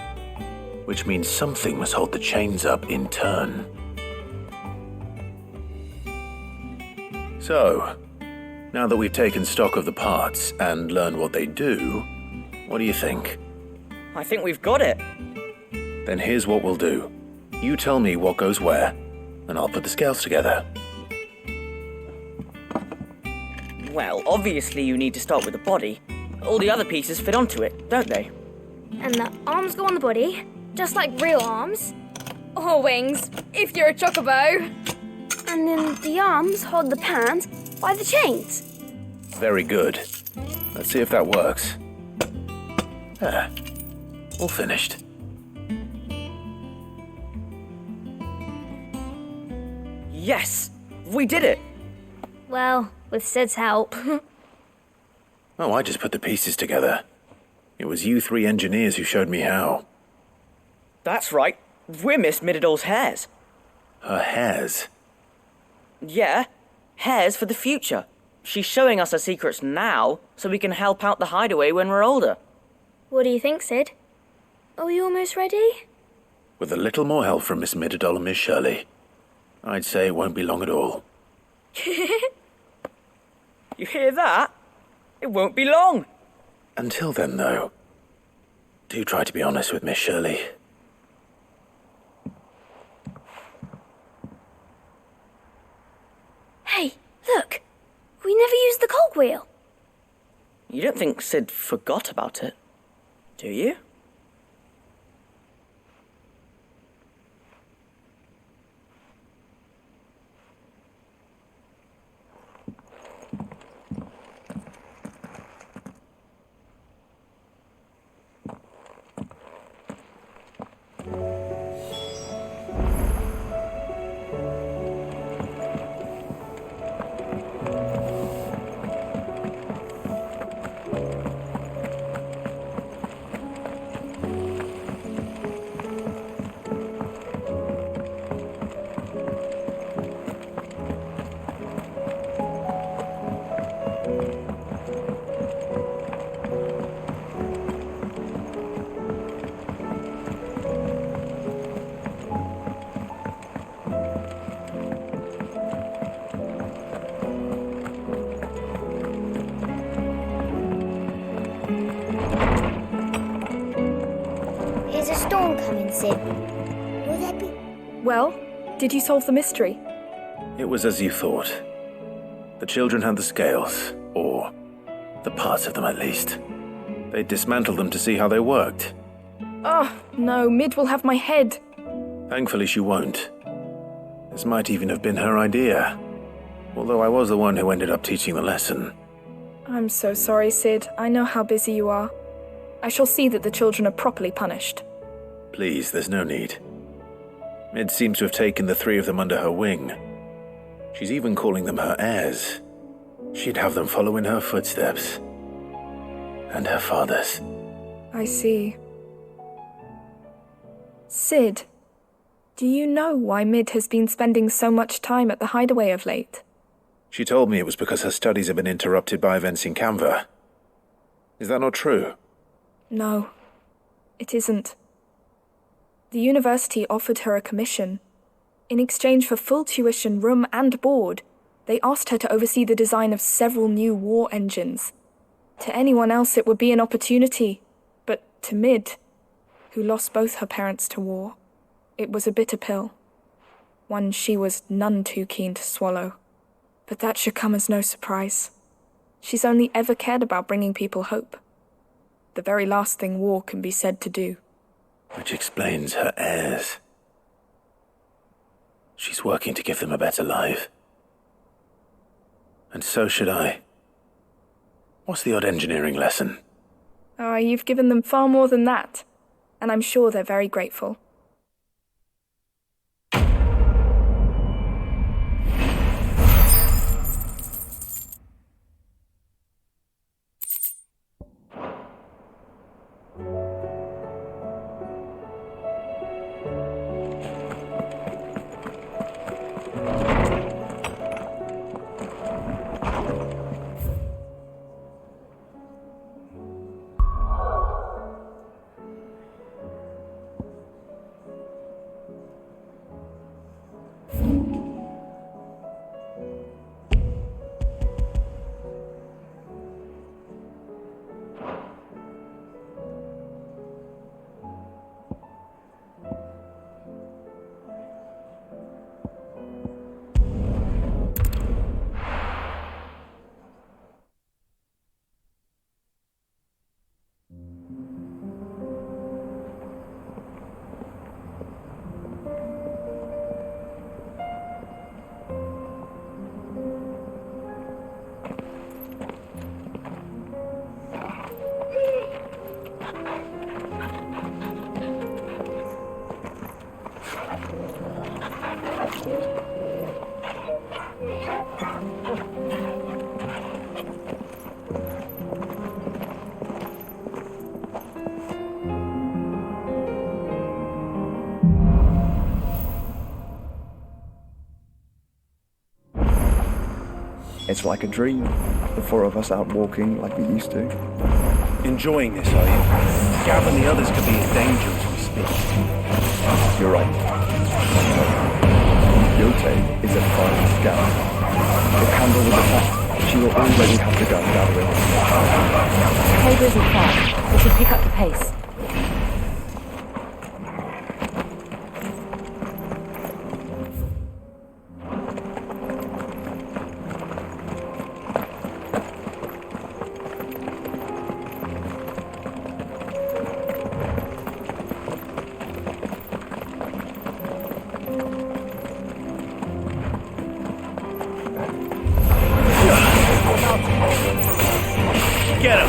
Which means something must hold the chains up in turn. So, now that we've taken stock of the parts and learned what they do, what do you think? I think we've got it. Then here's what we'll do. You tell me what goes where, and I'll put the scales together. Well, obviously you need to start with the body. All the other pieces fit onto it, don't they? And the arms go on the body, just like real arms. Or wings, if you're a chocobo. And then the arms hold the pans by the chains. Very good. Let's see if that works. There. All finished. Yes! We did it! Well, with Sid's help. Oh, I just put the pieces together. It was you three engineers who showed me how. That's right. We're Miss Minidole's hairs. Her hairs? Yeah, hairs for the future. She's showing us her secrets now, so we can help out the hideaway when we're older. What do you think, Sid? Are we almost ready? With a little more help from Miss Mididole and Miss Shirley, I'd say it won't be long at all. You hear that? It won't be long. Until then, though, do try to be honest with Miss Shirley. Hey, look! We never used the cogwheel. You don't think Sid forgot about it, do you? Is a storm coming, Sid? Will there be... Well, did you solve the mystery? It was as you thought. The children had the scales, or the parts of them at least. They dismantled them to see how they worked. Oh, no, Mid will have my head. Thankfully she won't. This might even have been her idea. Although I was the one who ended up teaching the lesson. I'm so sorry, Sid. I know how busy you are. I shall see that the children are properly punished. Please, there's no need. Mid seems to have taken the three of them under her wing. She's even calling them her heirs. She'd have them follow in her footsteps. And her father's. I see. Sid, do you know why Mid has been spending so much time at the hideaway of late? She told me it was because her studies have been interrupted by events in Canva. Is that not true? No, it isn't. The university offered her a commission. In exchange for full tuition, room and board, they asked her to oversee the design of several new war engines. To anyone else it would be an opportunity, but to Mid, who lost both her parents to war, it was a bitter pill. One she was none too keen to swallow. But that should come as no surprise. She's only ever cared about bringing people hope. The very last thing war can be said to do. Which explains her heirs. She's working to give them a better life. And so should I. What's the odd engineering lesson? Ah, you've given them far more than that, and I'm sure they're very grateful. It's like a dream. The four of us out walking like we used to. Enjoying this, are you? Gavin, the others could be in danger as we speak. You're right. Yote is a fine scout. If Campbell was attacked, she will already have to go and gather information. The cave isn't far. We should pick up the pace. Get him!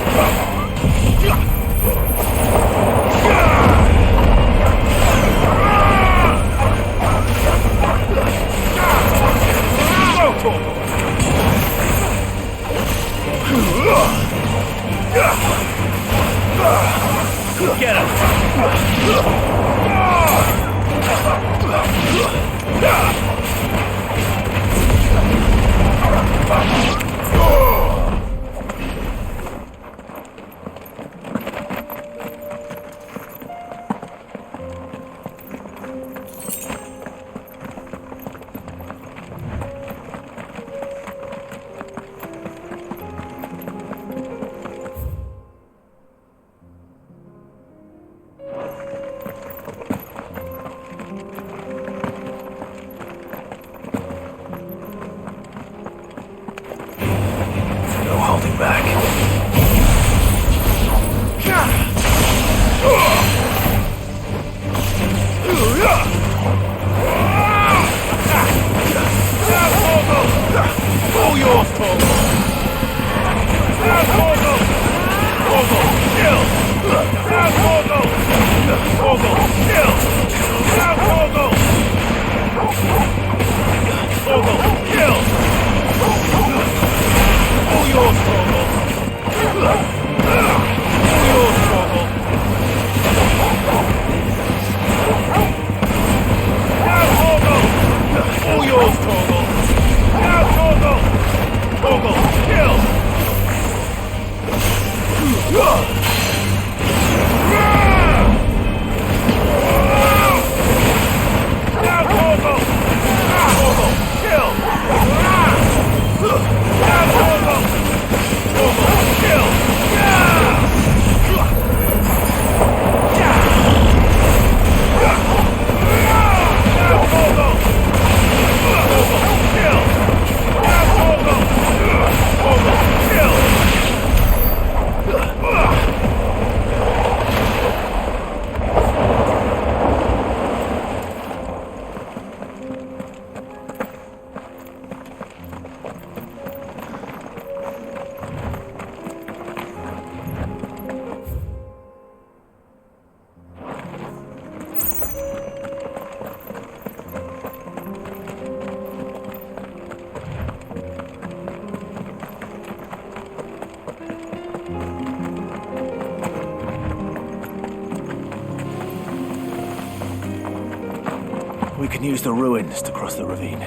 can use the ruins to cross the ravine.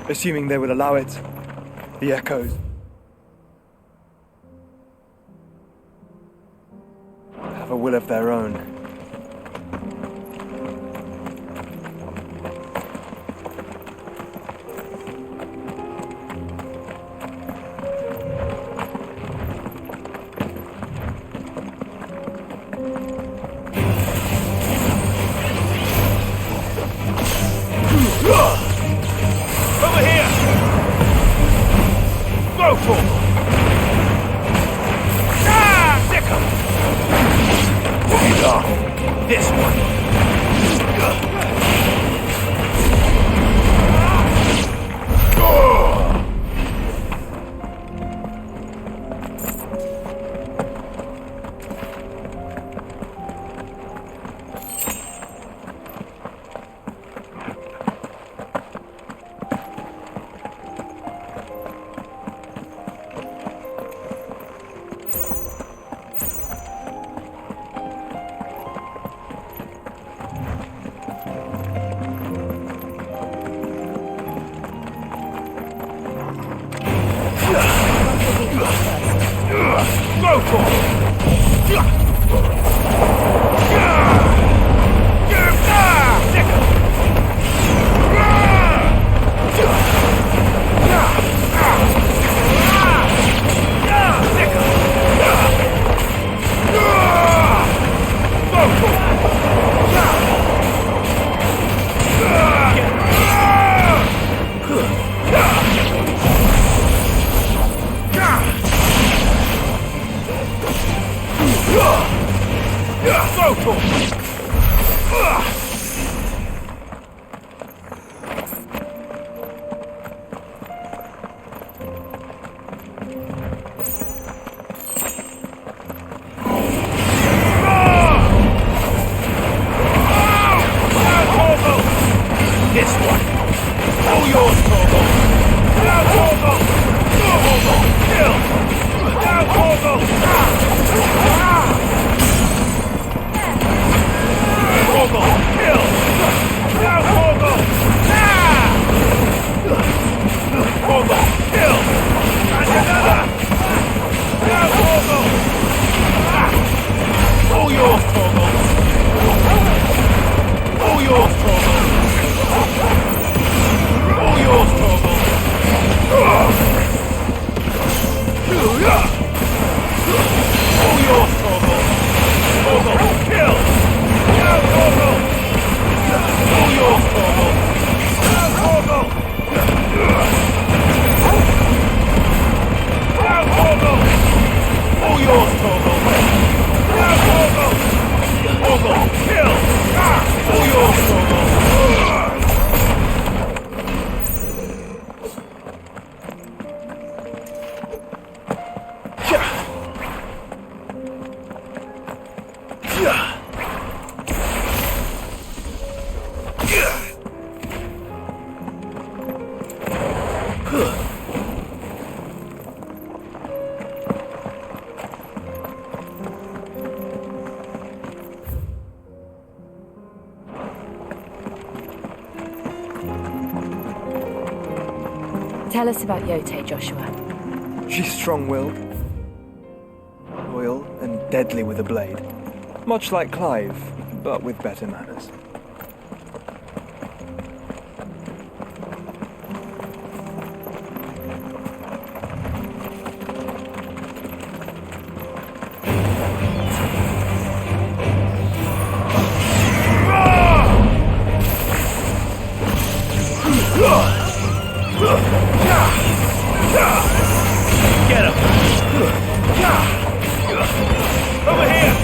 Assuming they will allow it. The echoes. Have a will of their own. Over here! Go for it! Ah! Dicker! This one. Go for it! This one. All yours, Torgo. Now, Torgo. Torgo. Kill. Now, Torgo. Torgo. Kill. Now, Torgo. Torgo. Kill. And another. Now, Torgo. All yours, Torgo. All yours, Torgo. All yours, Torgo. All yours, Torgo. Torgo, kill. Now, Torgo. All yours, Torgo. Now, Torgo. Now, Torgo. All yours, Torgo. Now, Torgo. Torgo, kill. All yours, Torgo. Tell us about Yote, Joshua. She's strong-willed, loyal, and deadly with a blade. Much like Clive, but with better manners. Get him! Over here!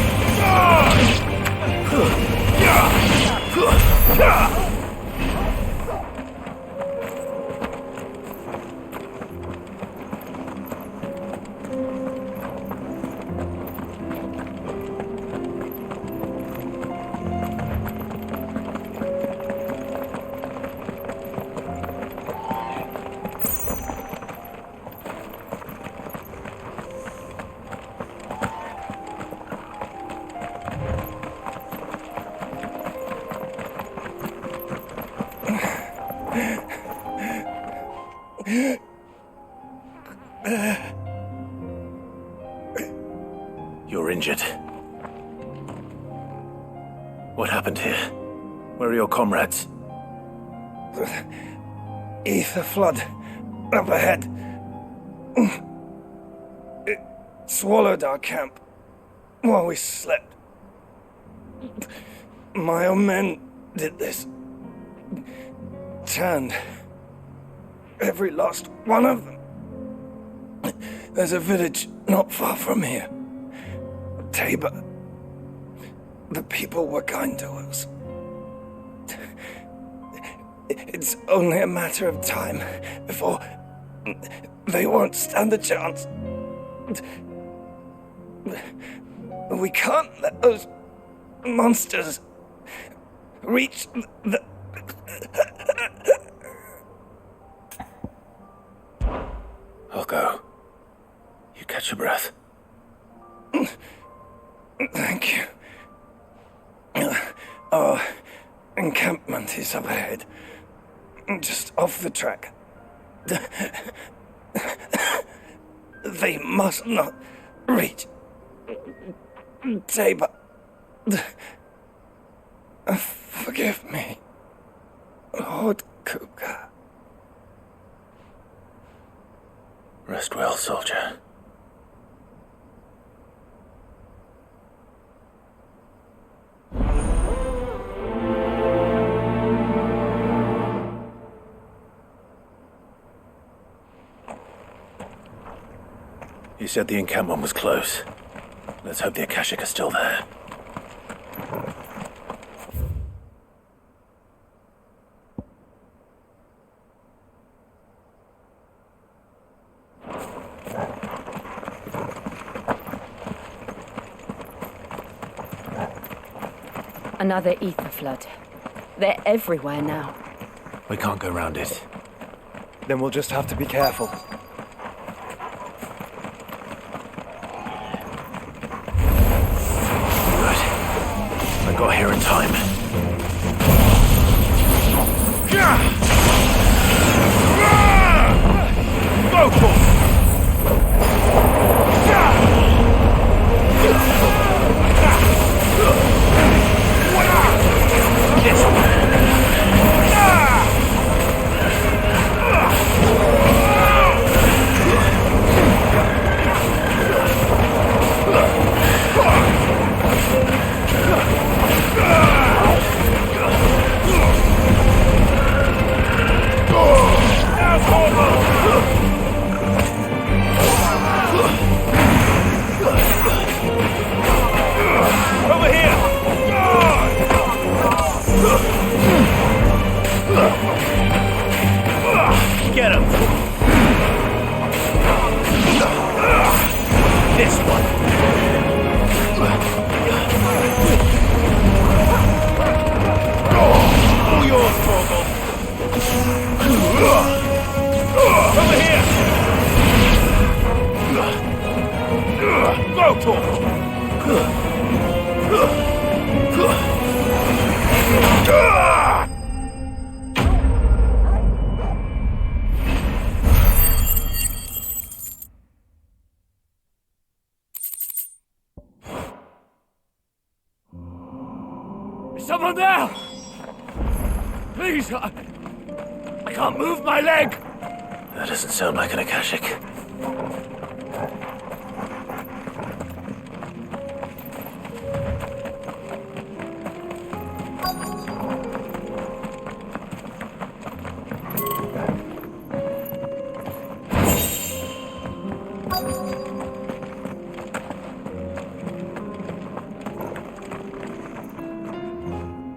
You're injured. What happened here? Where are your comrades? The ether flood up ahead. It swallowed our camp while we slept. My own men did this. Turned every last one of them. There's a village not far from here. Tabor. The people were kind to us. It's only a matter of time before they won't stand a chance. We can't let those monsters reach the... I'll go. You catch your breath. Thank you. Our encampment is up ahead. Just off the track. They must not reach Tabor. Forgive me, Lord Cougar. Rest well, soldier. You said the encampment was close. Let's hope the Akashic are still there. Another ether flood. They're everywhere now. We can't go round it. Then we'll just have to be careful. I got here in time. Go for it! Get him! This one! All yours, Torgal! Over here! Go, Torgal! Is someone there? Please, I can't move my leg. That doesn't sound like an Akashic.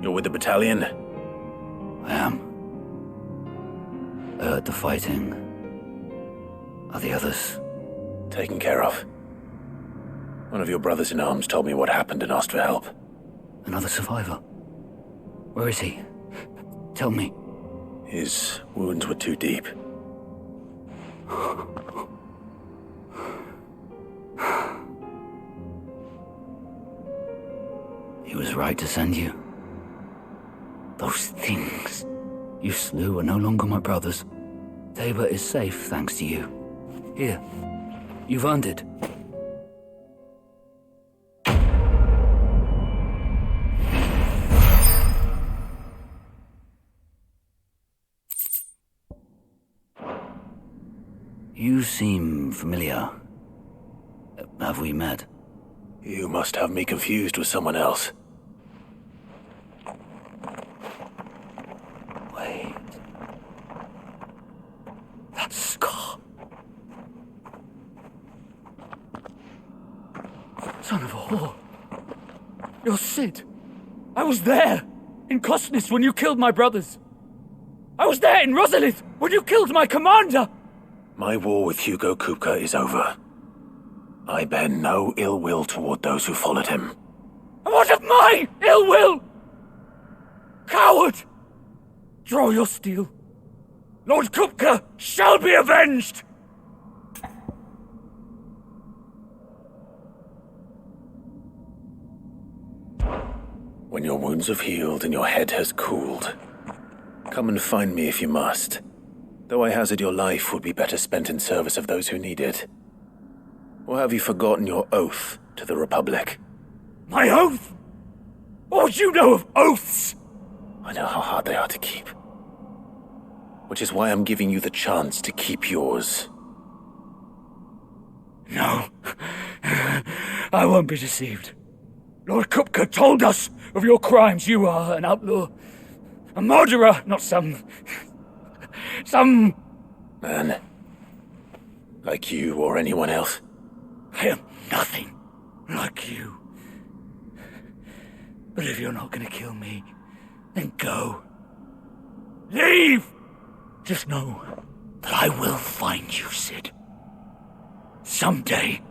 You're with the battalion? I am. I heard the fighting. Are the others? Taken care of. One of your brothers in arms told me what happened and asked for help. Another survivor? Where is he? Tell me. His wounds were too deep. He was right to send you. Those things you slew are no longer my brothers. Tabor is safe thanks to you. Here, you've earned it. You seem familiar. Have we met? You must have me confused with someone else. Wait. That scar. Son of a whore. You're Sid. I was there, in Cosnes when you killed my brothers. I was there in Rosalith when you killed my commander. My war with Hugo Kupka is over. I bear no ill will toward those who followed him. And what of my ill will? Coward! Draw your steel. Lord Kupka shall be avenged! When your wounds have healed and your head has cooled, come and find me if you must. Though I hazard your life would be better spent in service of those who need it. Or have you forgotten your oath to the Republic? My oath? What would you know of oaths? I know how hard they are to keep. Which is why I'm giving you the chance to keep yours. No. I won't be deceived. Lord Kupka told us of your crimes. You are an outlaw. A murderer, not some man. Like you or anyone else. I am nothing like you. But if you're not gonna kill me, then go. Leave! Just know that I will find you, Sid. Someday.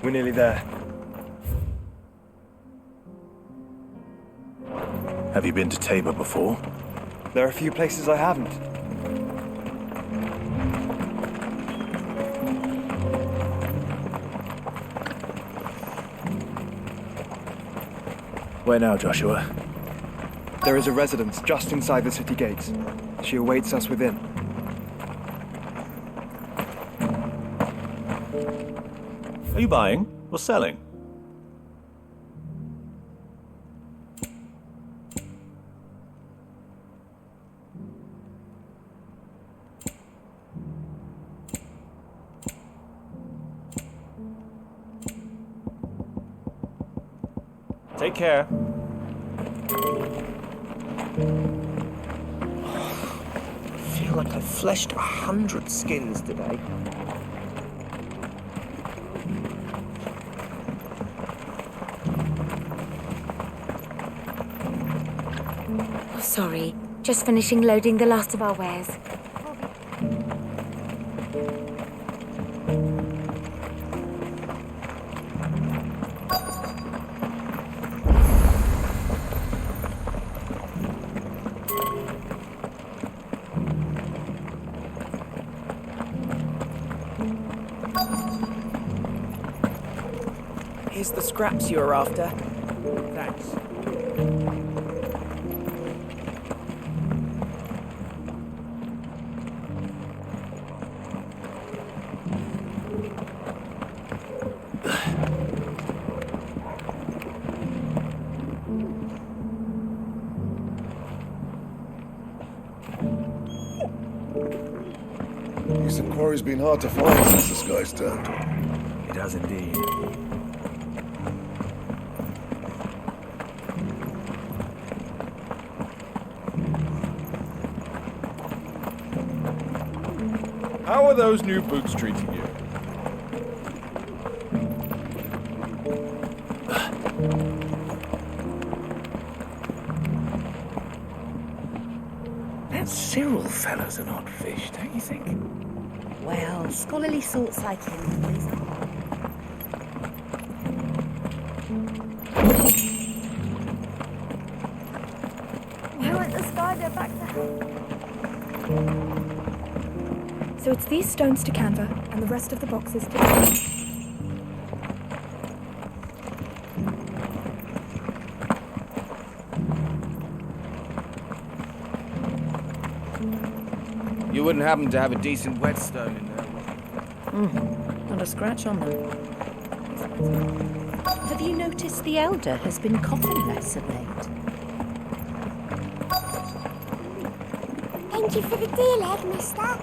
We're nearly there. Have you been to Tabor before? There are a few places I haven't. Where now, Joshua? There is a residence just inside the city gates. She awaits us within. Are you buying or selling? Take care. I feel like I've fleshed 100 skins today. Oh, sorry. Just finishing loading the last of our wares. Here's the scraps you were after. Thanks. Decent quarry's been hard to find since the sky's turned. It has indeed. How are those new boots treating you? That Cyril fella's an odd fish, don't you think? Well, scholarly sorts like him always are. Why won't the sky go back to So it's these stones to Canva and the rest of the boxes to... You wouldn't happen to have a decent whetstone in there, would you? Not a scratch on them. Have you noticed the Elder has been coughing less of late? Thank you for the deal, egg, mister.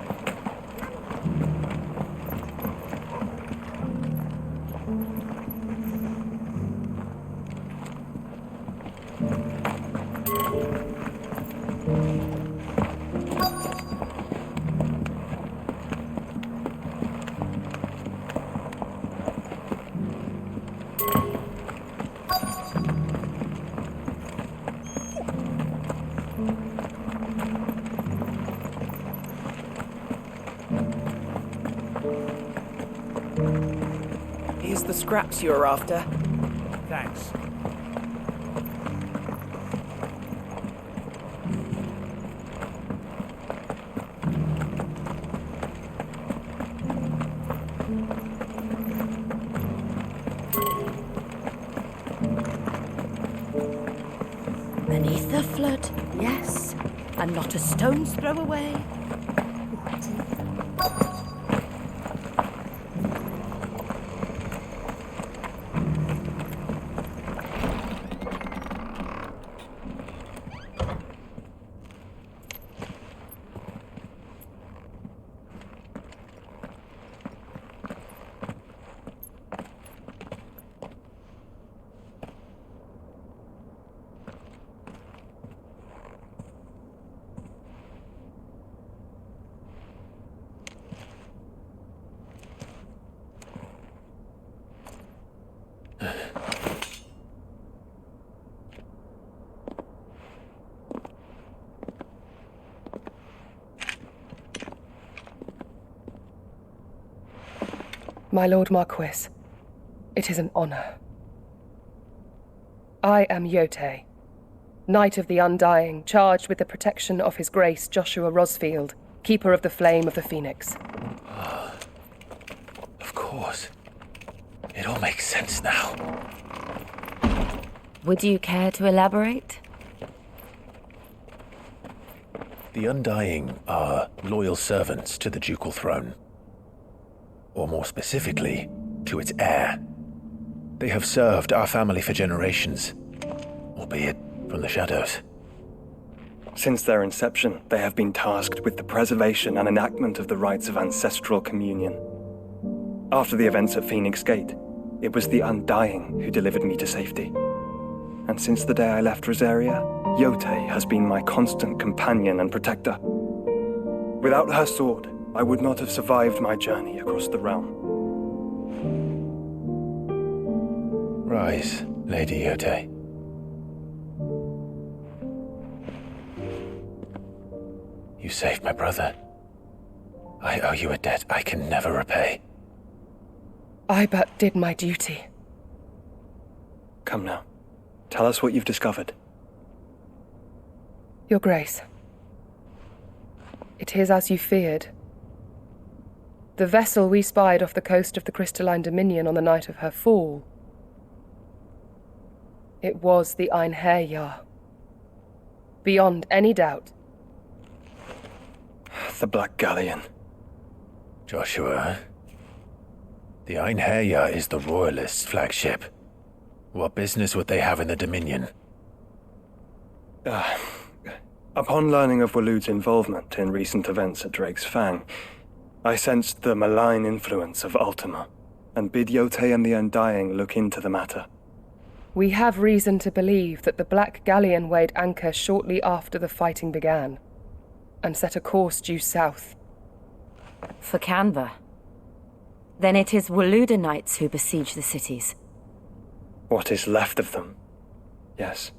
Here's the scraps you were after. Thanks. Beneath the flood, yes, and not a stone's throw away. My Lord Marquis, it is an honor. I am Yote, Knight of the Undying, charged with the protection of His Grace Joshua Rosfield, Keeper of the Flame of the Phoenix. Of course. It all makes sense now. Would you care to elaborate? The Undying are loyal servants to the ducal throne. or more specifically, to its heir. They have served our family for generations, albeit from the shadows. Since their inception, they have been tasked with the preservation and enactment of the rites of ancestral communion. After the events at Phoenix Gate, it was the Undying who delivered me to safety. And since the day I left Rosaria, Yote has been my constant companion and protector. Without her sword, I would not have survived my journey across the realm. Rise, Lady Yote. You saved my brother. I owe you a debt I can never repay. I but did my duty. Come now. Tell us what you've discovered. Your Grace. It is as you feared. The vessel we spied off the coast of the Crystalline Dominion on the night of her fall. It was the Einherjar. Beyond any doubt. The Black Galleon. Joshua, the Einherjar is the Royalists' flagship. What business would they have in the Dominion? Upon learning of Waloed's involvement in recent events at Drake's Fang, I sensed the malign influence of Ultima, and bid Yote and the Undying look into the matter. We have reason to believe that the Black Galleon weighed anchor shortly after the fighting began, and set a course due south. For Canva. Then it is Waloed knights who besiege the cities. What is left of them, yes.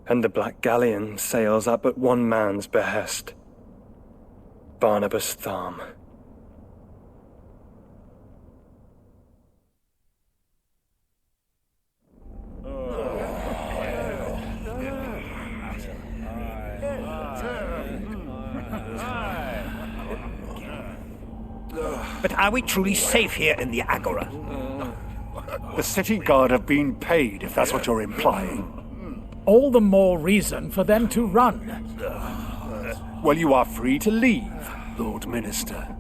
And the Black Galleon sails at but one man's behest. Barnabas Tharm. But are we truly safe here in the Agora? The city guard have been paid, if that's what you're implying. All the more reason for them to run. Well, you are free to leave, Lord Minister.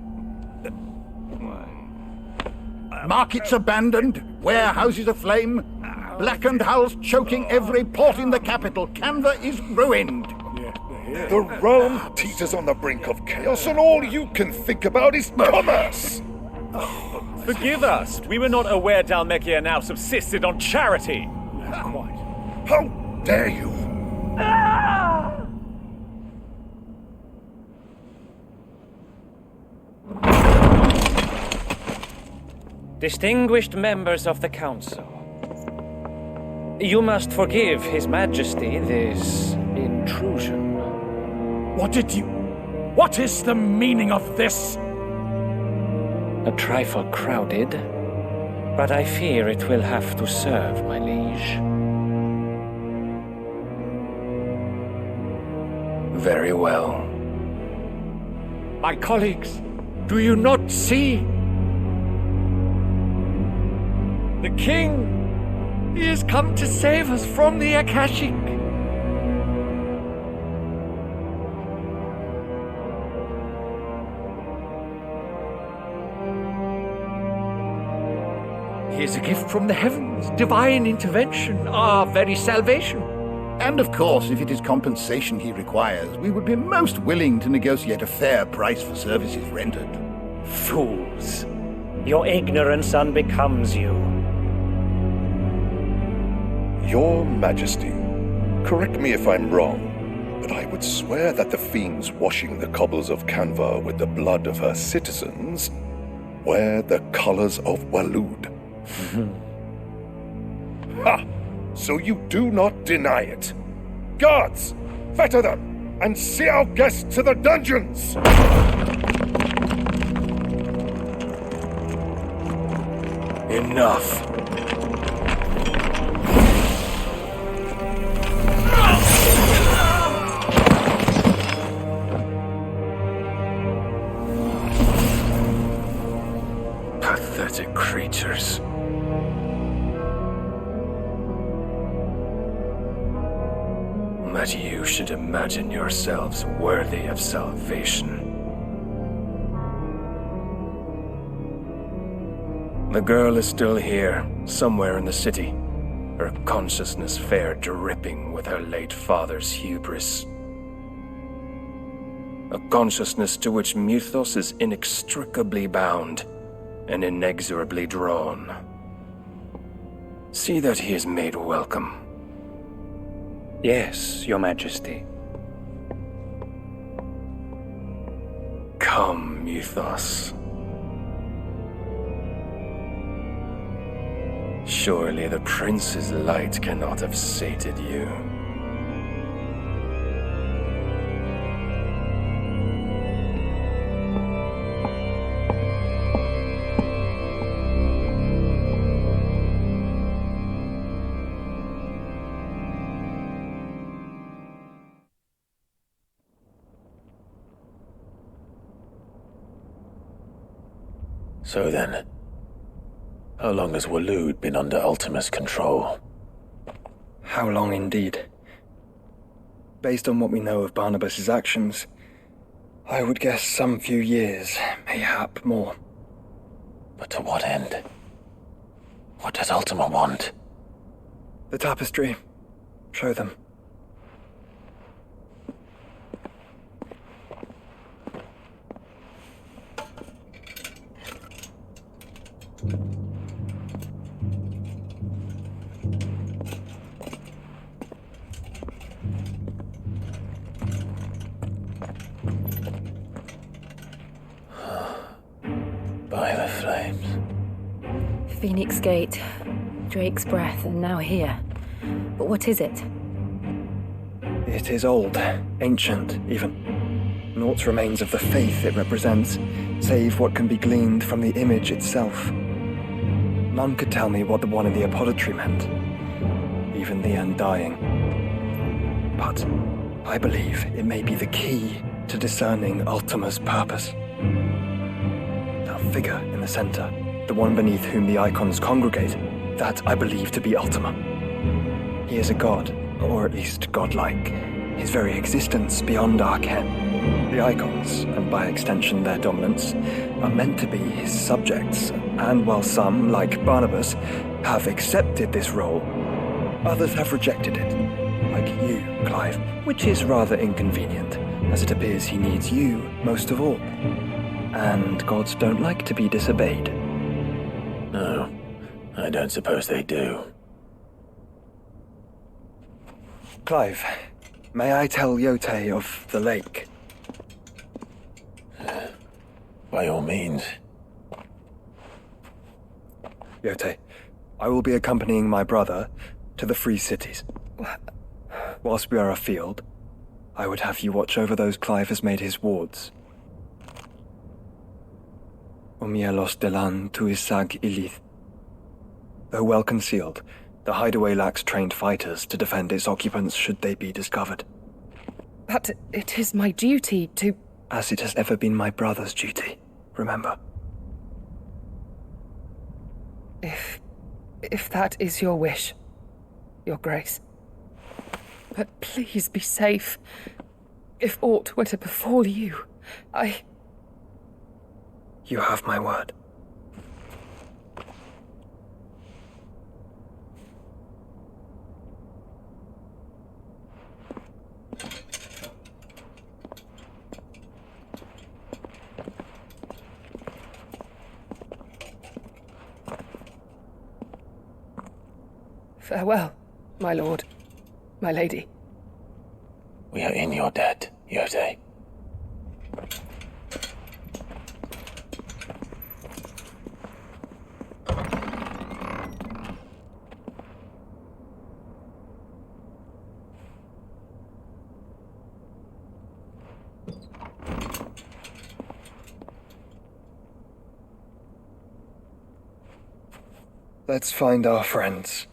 Markets abandoned, warehouses aflame, blackened hulls choking every port in the capital. Canva is ruined. The realm teeters on the brink of chaos, and all you can think about is commerce! Forgive us. We were not aware Dhalmekia now subsisted on charity. How dare you? Distinguished members of the Council, you must forgive His Majesty this intrusion. What is the meaning of this? A trifle crowded, but I fear it will have to serve, my liege. Very well. My colleagues, do you not see? The King! He has come to save us from the Akashic! He is a gift from the heavens, divine intervention, our very salvation. And of course, if it is compensation he requires, we would be most willing to negotiate a fair price for services rendered. Fools! Your ignorance unbecomes you. Your Majesty, correct me if I'm wrong, but I would swear that the fiends washing the cobbles of Canva with the blood of her citizens wear the colors of Waloed. Ha! So you do not deny it. Guards, fetter them, and see our guests to the dungeons! Enough. Pathetic creatures. That you should imagine yourselves worthy of salvation. The girl is still here, somewhere in the city, her consciousness fair dripping with her late father's hubris. A consciousness to which Mythos is inextricably bound and inexorably drawn. See that he is made welcome. Yes, Your Majesty. Come, Mythos. Surely the prince's light cannot have sated you. So then, how long has Waloed been under Ultima's control? How long indeed? Based on what we know of Barnabas's actions, I would guess some few years, mayhap more. But to what end? What does Ultima want? The tapestry. Show them. By the flames. Phoenix Gate, Drake's Breath, and now here. But what is it? It is old, ancient, even. Naught remains of the faith it represents, save what can be gleaned from the image itself. None could tell me what the one in the apothecary meant, even the Undying. But I believe it may be the key to discerning Ultima's purpose. That figure in the center, the one beneath whom the icons congregate, that I believe to be Ultima. He is a god, or at least godlike, his very existence beyond our ken. The icons, and by extension their dominance, are meant to be his subjects, and while some, like Barnabas, have accepted this role, others have rejected it, like you, Clive, which is rather inconvenient, as it appears he needs you most of all. And gods don't like to be disobeyed. No, I don't suppose they do. Clive, may I tell Yote of the lake? By all means. Yote, I will be accompanying my brother to the Free Cities. Whilst we are afield, I would have you watch over those Clive has made his wards. Umielos delan tuisag ilith. Though well concealed, the hideaway lacks trained fighters to defend its occupants should they be discovered. But it is my duty to... As it has ever been my brother's duty, remember. If that is your wish, Your Grace. But please be safe. If aught were to befall you, You have my word. Farewell, my lord, my lady. We are in your debt, Yote. Let's find our friends.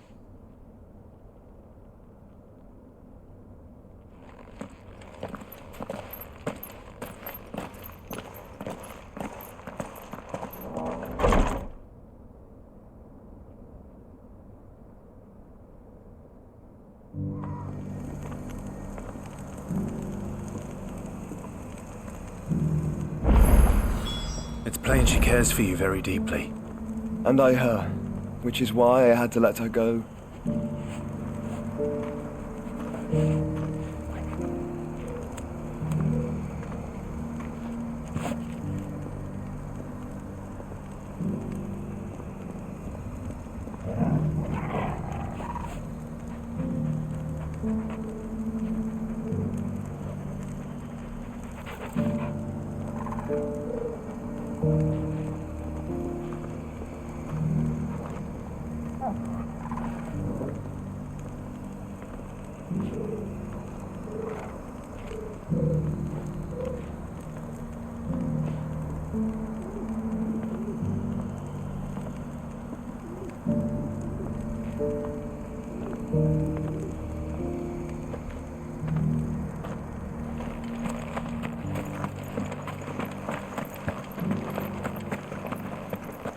It's plain she cares for you very deeply. And I her, which is why I had to let her go.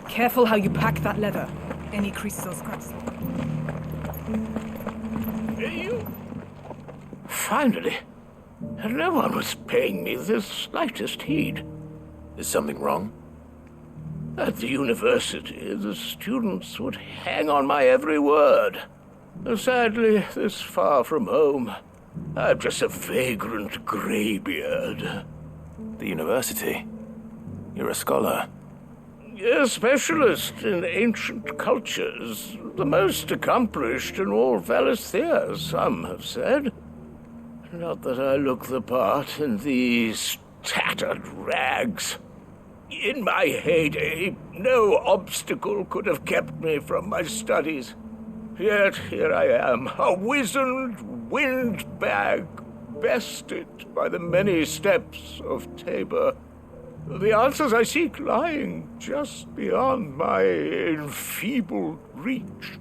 Careful how you pack that leather. Any creases or scratches. You? Finally. And no one was paying me the slightest heed. Is something wrong? At the university, the students would hang on my every word. Sadly, this far from home, I'm just a vagrant greybeard. The university? You're a scholar. A specialist in ancient cultures, the most accomplished in all Valisthea, some have said. Not that I look the part in these tattered rags. In my heyday, no obstacle could have kept me from my studies. Yet here I am, a wizened windbag, bested by the many steps of Tabor. The answers I seek lying just beyond my enfeebled reach.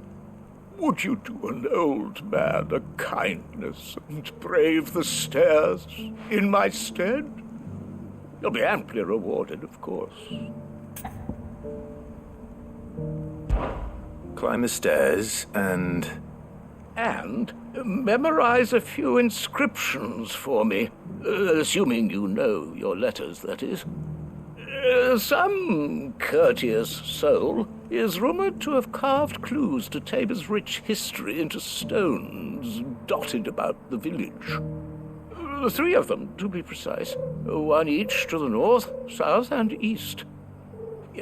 Would you do an old man a kindness and brave the stairs in my stead? You'll be amply rewarded, of course. Climb the stairs and memorize a few inscriptions for me, assuming you know your letters, that is. Some courteous soul is rumored to have carved clues to Tabor's rich history into stones dotted about the village. 3 of them, to be precise. 1 each to the north, south, and east.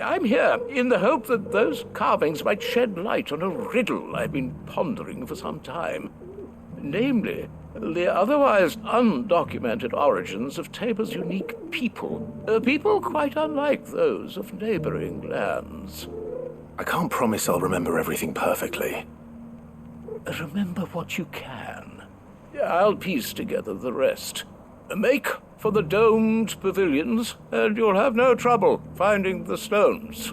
I'm here in the hope that those carvings might shed light on a riddle I've been pondering for some time. Namely, the otherwise undocumented origins of Tabor's unique people. People quite unlike those of neighboring lands. I can't promise I'll remember everything perfectly. Remember what you can. I'll piece together the rest. Make for the domed pavilions, and you'll have no trouble finding the stones.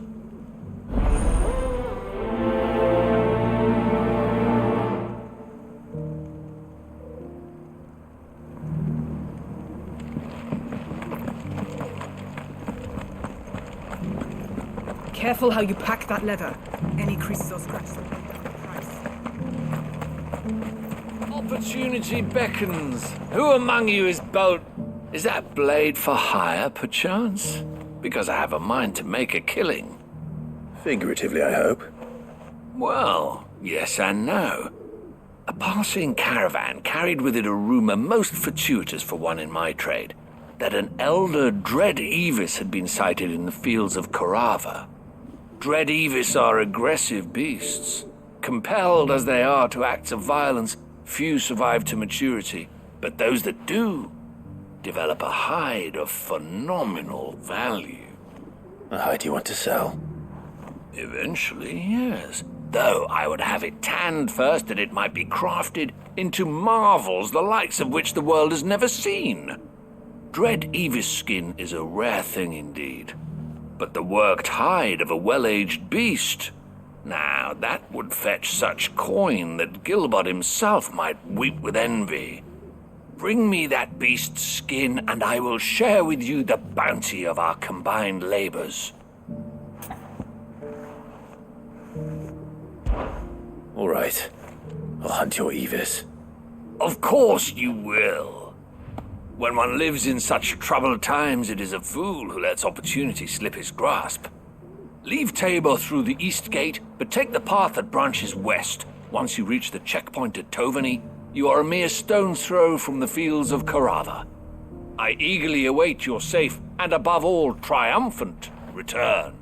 Careful how you pack that leather. Any creases or scratches. Opportunity beckons. Who among you is bold? Is that blade for hire, perchance? Because I have a mind to make a killing. Figuratively, I hope. Well, yes and no. A passing caravan carried with it a rumor most fortuitous for one in my trade, that an elder Dread Evis had been sighted in the fields of Korava. Dread Evis are aggressive beasts. Compelled as they are to acts of violence, few survive to maturity, but those that do develop a hide of phenomenal value. A hide you want to sell? Eventually, yes. Though I would have it tanned first that it might be crafted into marvels the likes of which the world has never seen. Dread Evis skin is a rare thing indeed. But the worked hide of a well-aged beast, now that would fetch such coin that Gilbert himself might weep with envy. Bring me that beast's skin, and I will share with you the bounty of our combined labors. All right. I'll hunt your Evis. Of course you will. When one lives in such troubled times, it is a fool who lets opportunity slip his grasp. Leave Tabor through the east gate, but take the path that branches west. Once you reach the checkpoint at Tovany, you are a mere stone's throw from the fields of Caratha. I eagerly await your safe, and above all, triumphant return.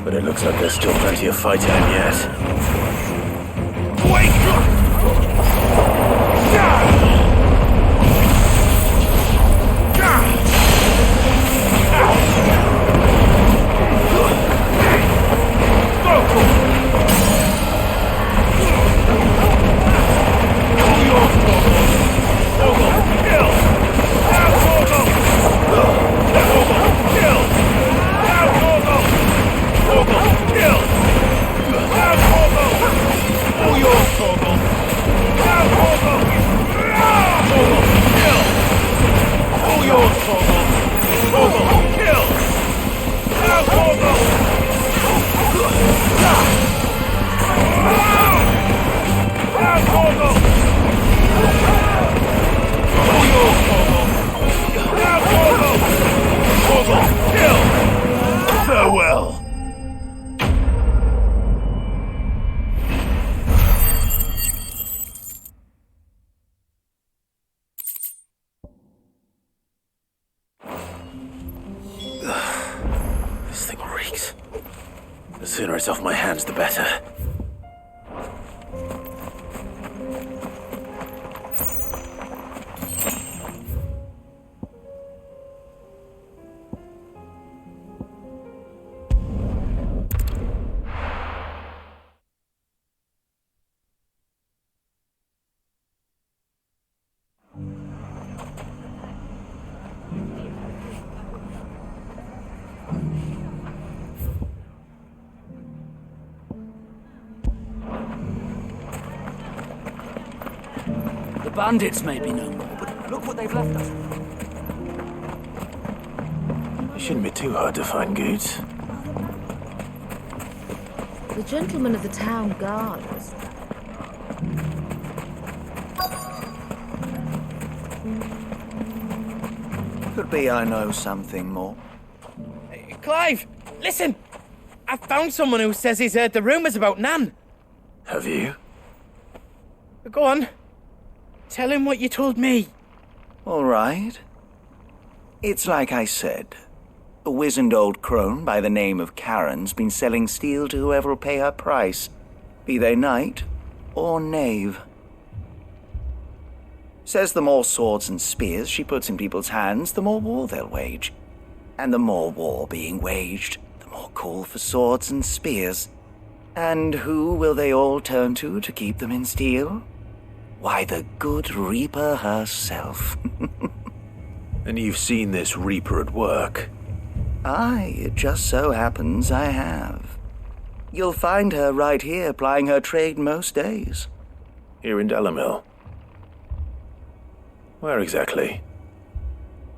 But it looks like there's still plenty of fight in him yet. Wait! Farewell. This thing reeks. The sooner it's off my hands, the better. The bandits may be no more, but look what they've left us. It shouldn't be too hard to find goods. The gentleman of the town guards. Could be I know something more. Clive, listen! I found someone who says he's heard the rumours about Nan. Have you? Go on. Tell him what you told me. All right. It's like I said. A wizened old crone by the name of Karen's been selling steel to whoever'll pay her price, be they knight or knave. Says the more swords and spears she puts in people's hands, the more war they'll wage. And the more war being waged, the more call for swords and spears. And who will they all turn to keep them in steel? Why, the good Reaper herself. And you've seen this Reaper at work? Aye, it just so happens I have. You'll find her right here plying her trade most days. Here in Delamil? Where exactly?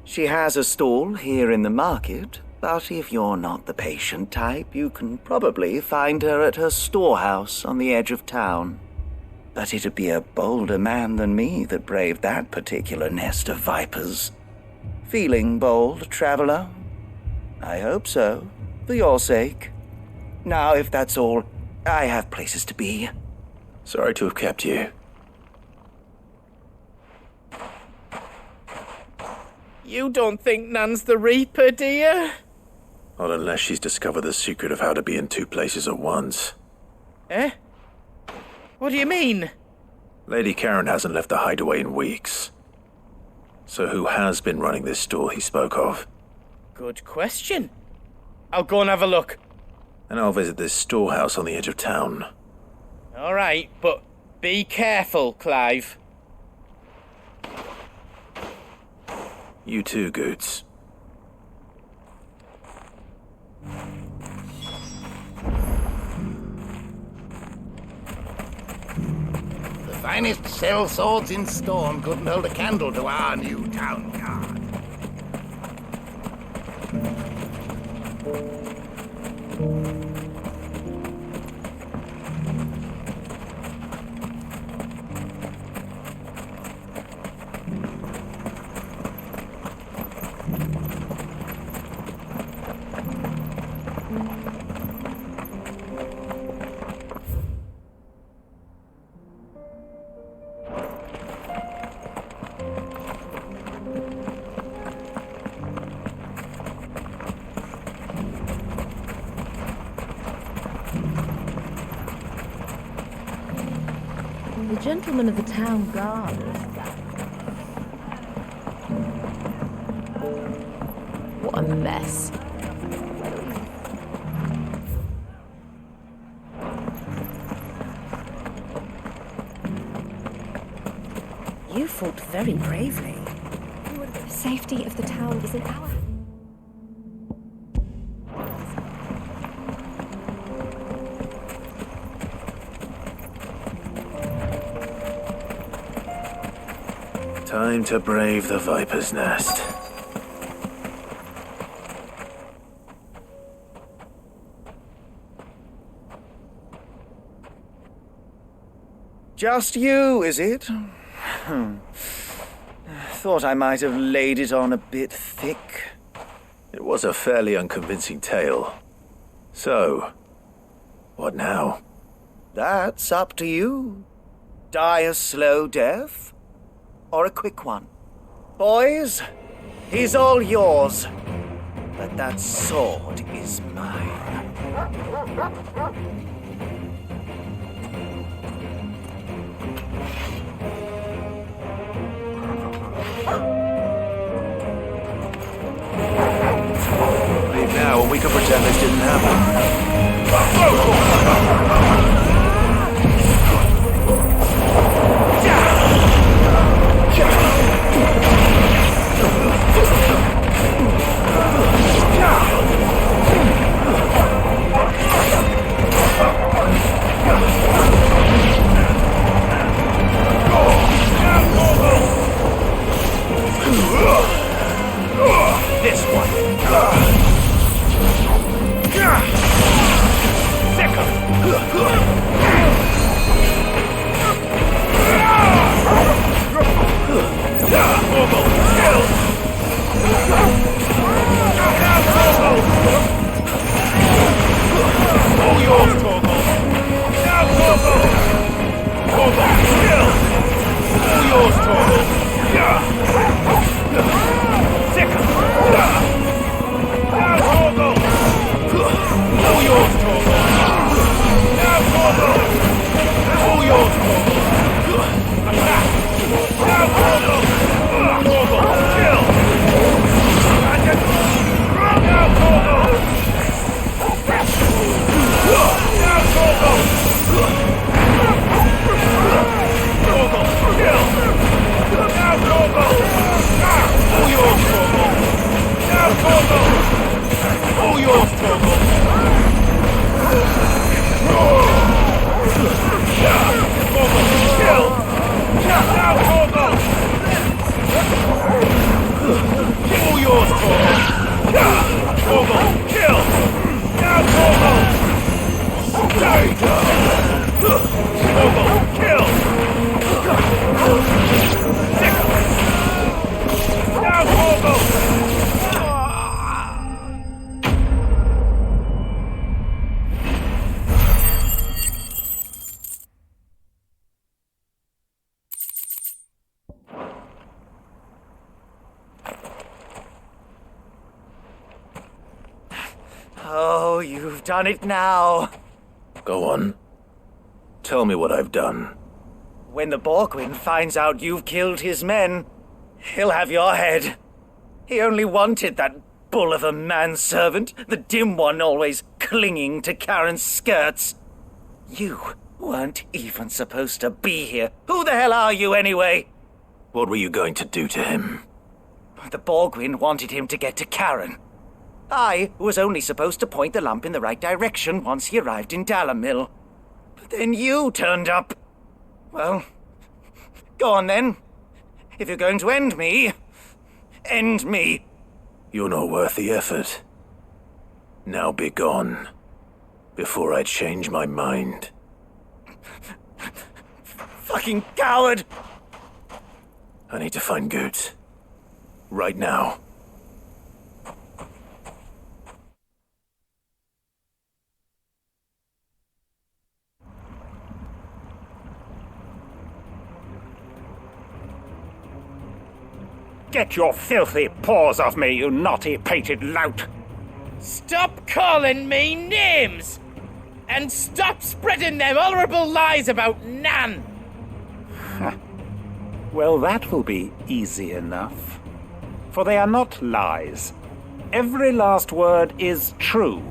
She has a stall here in the market, but if you're not the patient type, you can probably find her at her storehouse on the edge of town. But it'd be a bolder man than me that braved that particular nest of vipers. Feeling bold, traveler? I hope so, for your sake. Now, if that's all, I have places to be. Sorry to have kept you. You don't think Nan's the Reaper, do you? Not unless she's discovered the secret of how to be in two places at once. Eh? What do you mean? Lady Karen hasn't left the hideaway in weeks. So who has been running this stall he spoke of? Good question. I'll go and have a look. And I'll visit this storehouse on the edge of town. All right, but be careful, Clive. You too, Goots. The finest shell swords in Storm couldn't hold a candle to our new town guard. The gentleman of the town guard is back. What a mess. You fought very bravely. The safety of the town is in our... Time to brave the Viper's Nest. Just you, is it? Thought I might have laid it on a bit thick. It was a fairly unconvincing tale. So, what now? That's up to you. Die a slow death, or a quick one. Boys, he's all yours. But that sword is mine. Leave now, and we can pretend this didn't happen. This one. All yours, Torgal. Now, Torgal. Torgal, kill. All yours, Torgal. Sick. Oh, you've done it now. Go on. Tell me what I've done. When the Borgwyn finds out you've killed his men, he'll have your head. He only wanted that bull of a manservant, the dim one always clinging to Karen's skirts. You weren't even supposed to be here. Who the hell are you anyway? What were you going to do to him? The Borgwyn wanted him to get to Karen. I was only supposed to point the lamp in the right direction once he arrived in Dalamil. But then you turned up. Well, go on then. If you're going to end me, end me. You're not worth the effort. Now be gone, before I change my mind. Fucking coward! I need to find Goots. Right now. Get your filthy paws off me, you naughty-pated lout! Stop calling me names! And stop spreading them horrible lies about Nan! Well, that will be easy enough. For they are not lies. Every last word is true.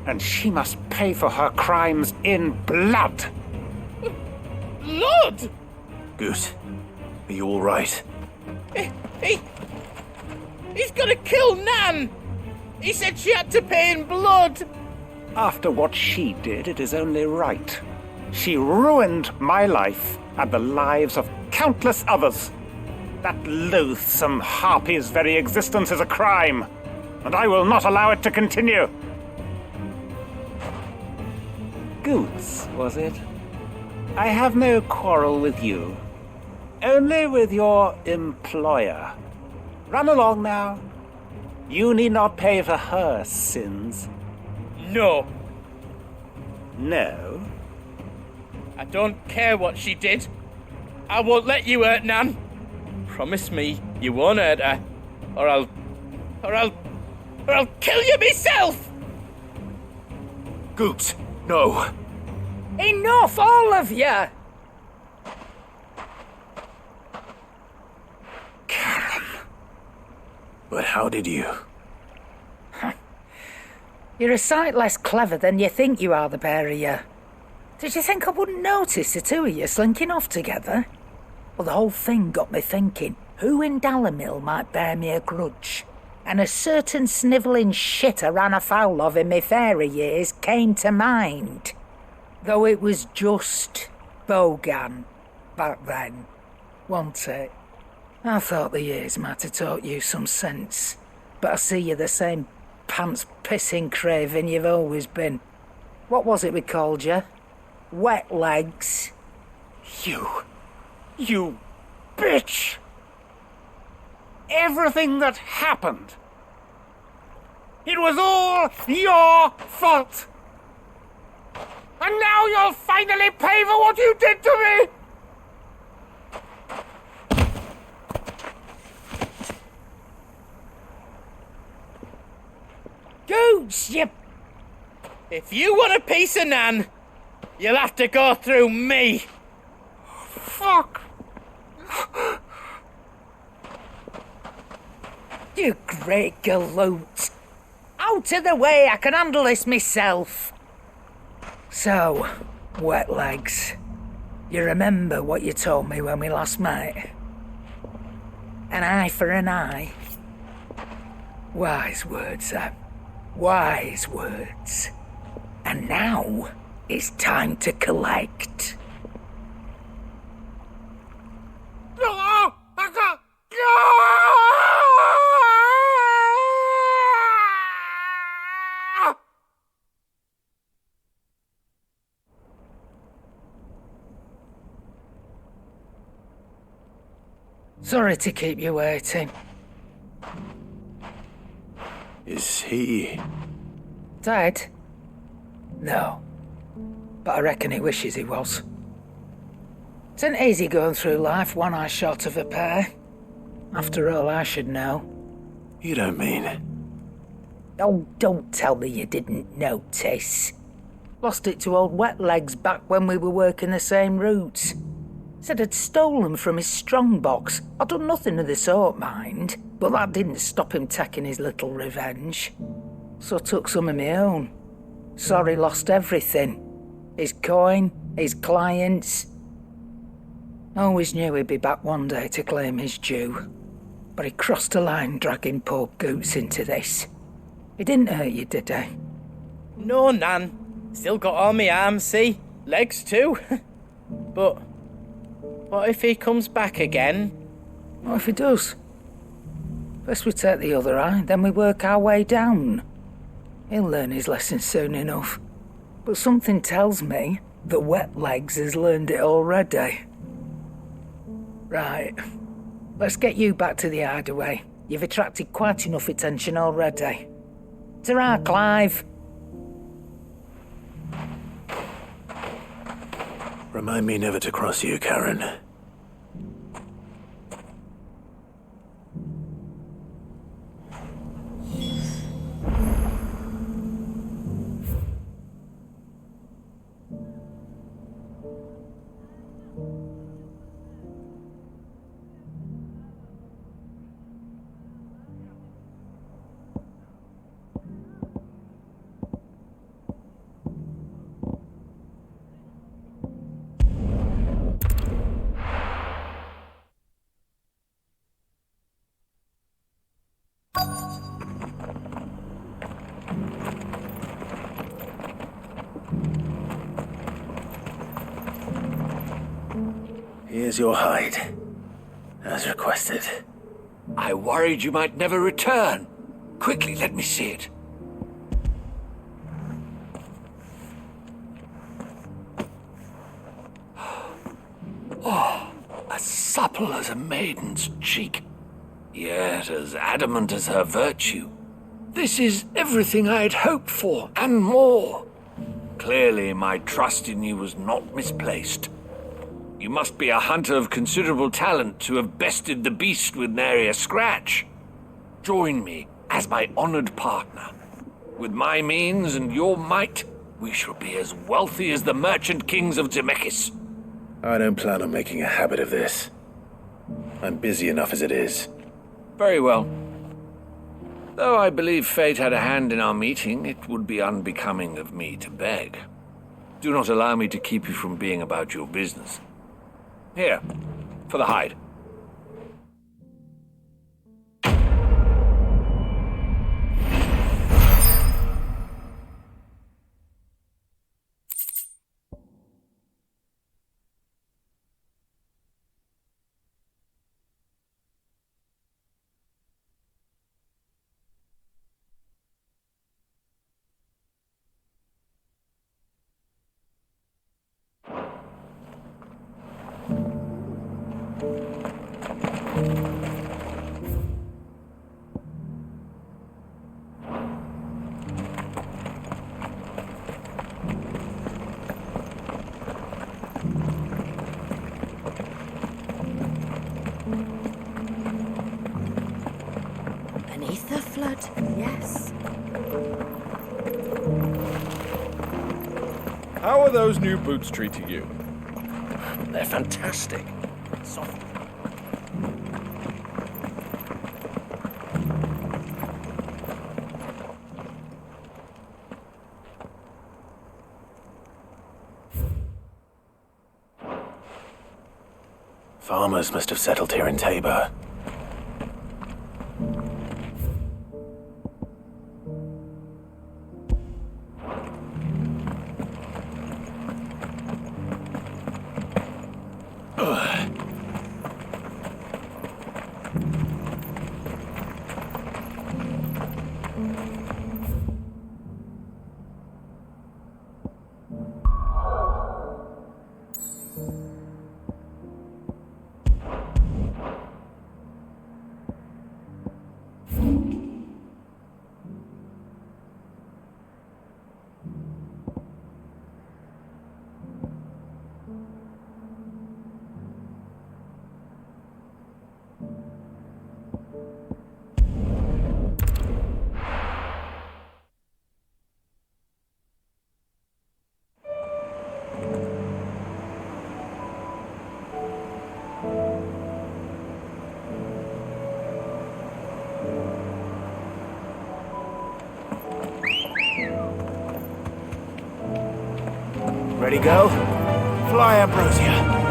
And she must pay for her crimes in blood. Blood? Goot, are you all right? He's gonna kill Nan! He said she had to pay in blood! After what she did, it is only right. She ruined my life and the lives of countless others. That loathsome harpy's very existence is a crime, and I will not allow it to continue. Goots, was it? I have no quarrel with you. Only with your employer. Run along now. You need not pay for her sins. No. No? I don't care what she did. I won't let you hurt Nan. Promise me you won't hurt her, or I'll kill you myself! Goots, no. Enough, all of you! Karen. But how did you? You're a sight less clever than you think you are, the pair of you. Did you think I wouldn't notice the two of you slinking off together? Well, the whole thing got me thinking, who in Dalamil might bear me a grudge? And a certain snivelling shit I ran afoul of in my fairy years came to mind. Though it was just Bogan back then, wasn't it? I thought the years might have taught you some sense, but I see you're the same pants-pissing craven you've always been. What was it we called you? Wet legs? You bitch! Everything that happened, it was all your fault! And now you'll finally pay for what you did to me! Goots, you... If you want a piece of Nan, you'll have to go through me. Fuck! You great galoot. Out of the way, I can handle this myself. So, wet legs, you remember what you told me when we last met? An eye for an eye. Wise words, Sam. Wise words. And now, it's time to collect. Sorry to keep you waiting. Is he... Dead? No. But I reckon he wishes he was. It ain't easy going through life one eye short of a pair. After all, I should know. You don't mean... Oh, don't tell me you didn't notice. Lost it to old Wet Legs back when we were working the same routes. Said I'd stolen from his strongbox. I'd done nothing of the sort, mind, but that didn't stop him taking his little revenge. So I took some of my own. Sorry, lost everything. His coin, his clients. Always knew he'd be back one day to claim his due. But he crossed a line dragging poor Goots into this. He didn't hurt you, did he? No, Nan. Still got all my arms, see? Legs too. But what if he comes back again? What if he does? First we take the other eye, then we work our way down. He'll learn his lesson soon enough. But something tells me that Wet Legs has learned it already. Right. Let's get you back to the hideaway. You've attracted quite enough attention already. Ta-ra, Clive. Remind me never to cross you, Karen. Here's your hide, as requested. I worried you might never return. Quickly, let me see it. Oh, as supple as a maiden's cheek, yet as adamant as her virtue. This is everything I had hoped for, and more. Clearly, my trust in you was not misplaced. You must be a hunter of considerable talent to have bested the beast with nary a scratch. Join me as my honored partner. With my means and your might, we shall be as wealthy as the merchant kings of Zemeckis. I don't plan on making a habit of this. I'm busy enough as it is. Very well. Though I believe fate had a hand in our meeting, it would be unbecoming of me to beg. Do not allow me to keep you from being about your business. Here, for the hide. Beneath the flood, yes. How are those new boots treating you? They're fantastic. Soft. Farmers must have settled here in Tabor. Ready, go? Fly, Ambrosia.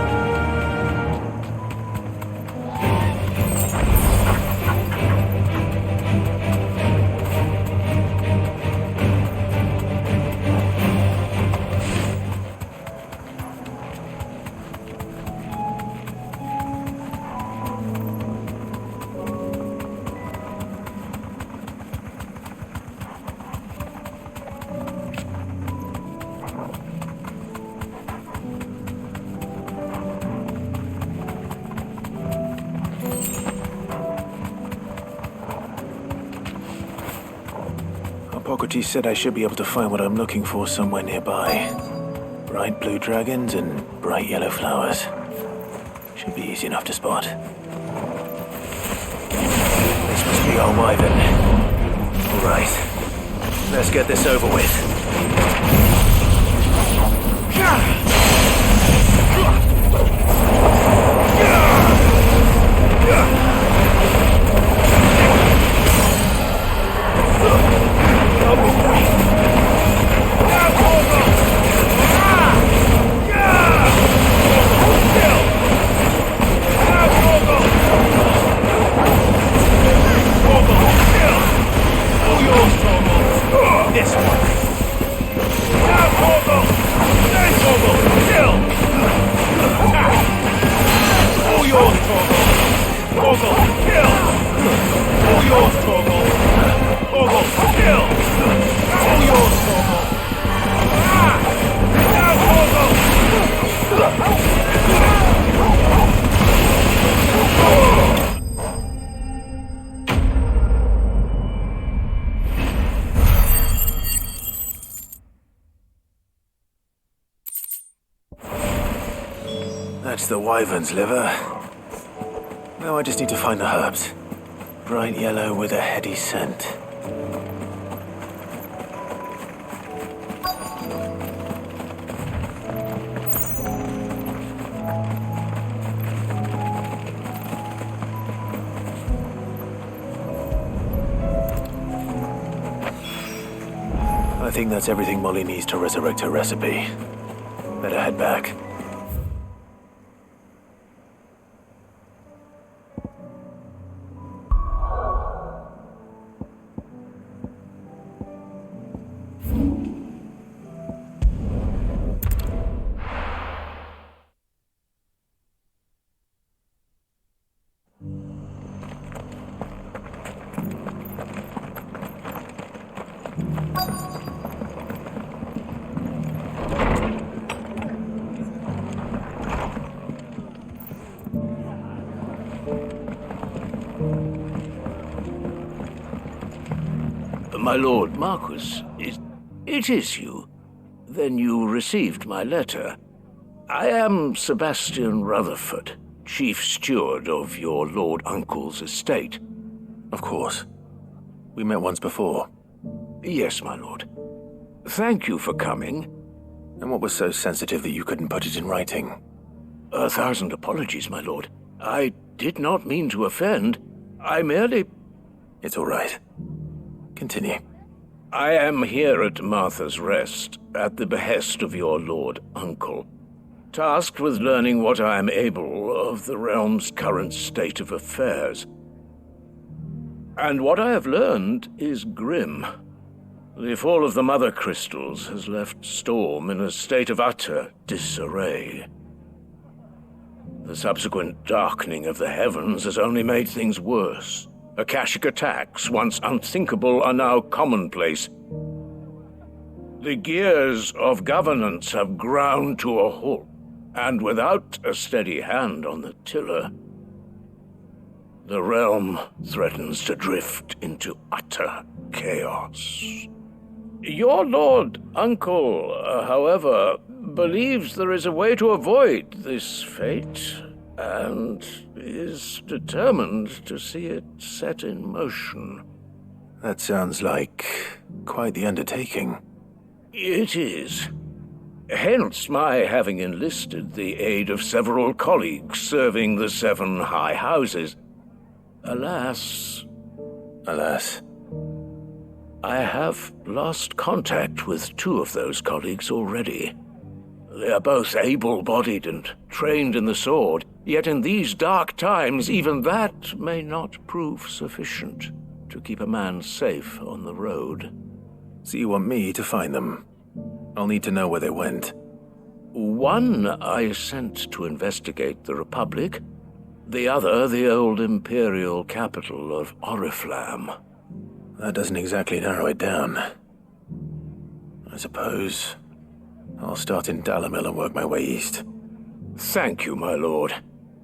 Hippocrates said I should be able to find what I'm looking for somewhere nearby. Bright blue dragons and bright yellow flowers. Should be easy enough to spot. This must be our wyvern. All right. Let's get this over with. This one. Now, Torgal! Stay, Torgal! Kill! Attack! All yours, Torgal! Torgal, kill! All yours, Torgal! Torgal, kill! All yours, Torgal! Ah! Now, Torgal! That's the wyvern's liver. Now I just need to find the herbs. Bright yellow with a heady scent. I think that's everything Molly needs to resurrect her recipe. Better head back. My lord Marquis, it is you. Then you received my letter. I am Sebastian Rutherford, chief steward of your lord uncle's estate. Of course. We met once before. Yes, my lord. Thank you for coming. And what was so sensitive that you couldn't put it in writing? 1,000 apologies, my lord. I did not mean to offend. I merely... It's all right. Continue. I am here at Martha's Rest, at the behest of your lord uncle, tasked with learning what I am able of the realm's current state of affairs. And what I have learned is grim. The fall of the Mother Crystals has left Storm in a state of utter disarray. The subsequent darkening of the heavens has only made things worse. Akashic attacks, once unthinkable, are now commonplace. The gears of governance have ground to a halt, and without a steady hand on the tiller, the realm threatens to drift into utter chaos. Your lord uncle, however, believes there is a way to avoid this fate, and is determined to see it set in motion. That sounds like quite the undertaking. It is. Hence my having enlisted the aid of several colleagues serving the 7 high houses. Alas, I have lost contact with 2 of those colleagues already. They are both able-bodied and trained in the sword, yet in these dark times even that may not prove sufficient to keep a man safe on the road. So you want me to find them? I'll need to know where they went. One I sent to investigate the Republic, the other the old Imperial capital of Oriflamme. That doesn't exactly narrow it down. I suppose I'll start in Dalamil and work my way east. Thank you, my lord.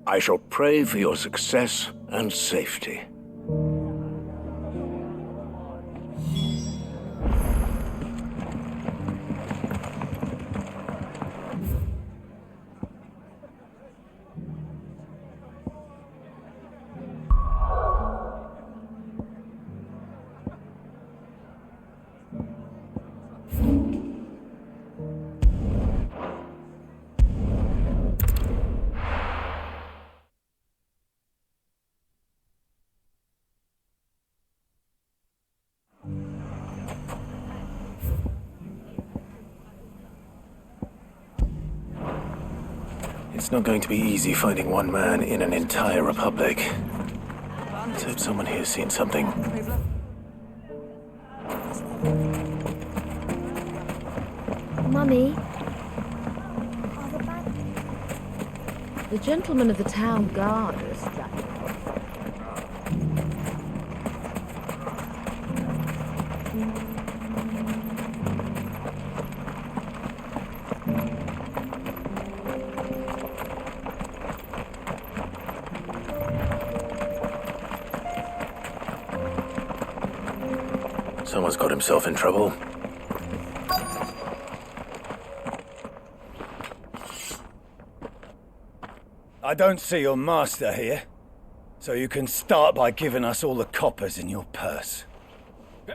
I shall pray for your success and safety. It's not going to be easy finding one man in an entire republic. Let's hope someone here's seen something. Mummy? The gentleman of the town guard is Someone's got himself in trouble. I don't see your master here, so you can start by giving us all the coppers in your purse.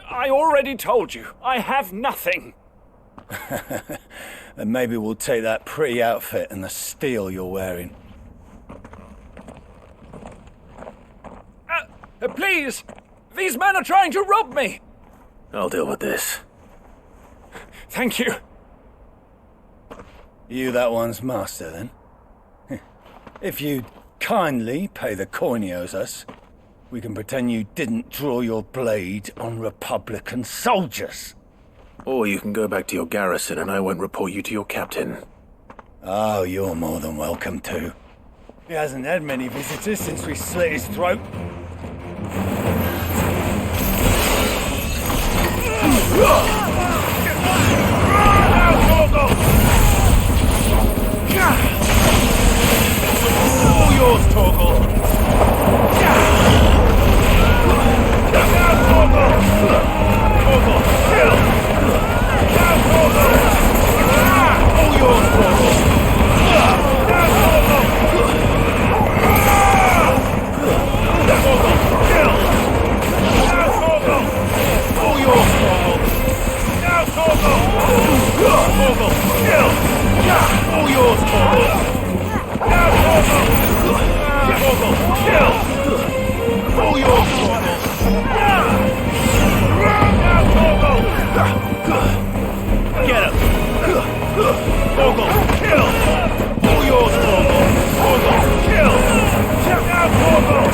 I already told you, I have nothing. And maybe we'll take that pretty outfit and the steel you're wearing. Please! These men are trying to rob me! I'll deal with this. Thank you. You that one's master, then? If you'd kindly pay the coin he owes us, we can pretend you didn't draw your blade on Republican soldiers. Or you can go back to your garrison and I won't report you to your captain. Oh, you're more than welcome to. He hasn't had many visitors since we slit his throat. All yours, Torgal! Now, Torgal! Torgal, kill! Now, Torgal! All yours, Torgal! Now, Torgal! Torgal, kill! Now, Torgal! All yours, Torgal! Now, Torgal! Torgal, kill! All yours, Torgal! Now, Torgal! Torgal, kill! All yours, Torgal! Now, Torgal! Get him! Torgal, kill! All yours, Torgal! Torgal, kill! Now, Torgal!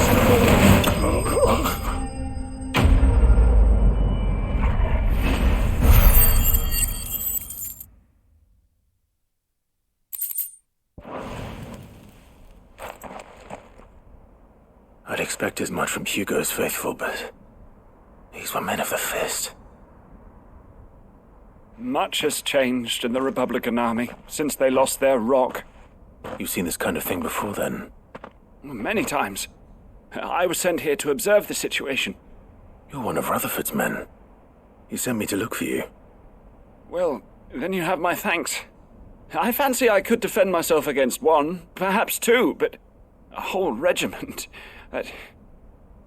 I'd expect as much from Hugo's faithful, but these were men of the fist. Much has changed in the Republican army since they lost their rock. You've seen this kind of thing before, then? Many times. I was sent here to observe the situation. You're one of Rutherford's men. He sent me to look for you. Well, then you have my thanks. I fancy I could defend myself against one, perhaps two, but a whole regiment.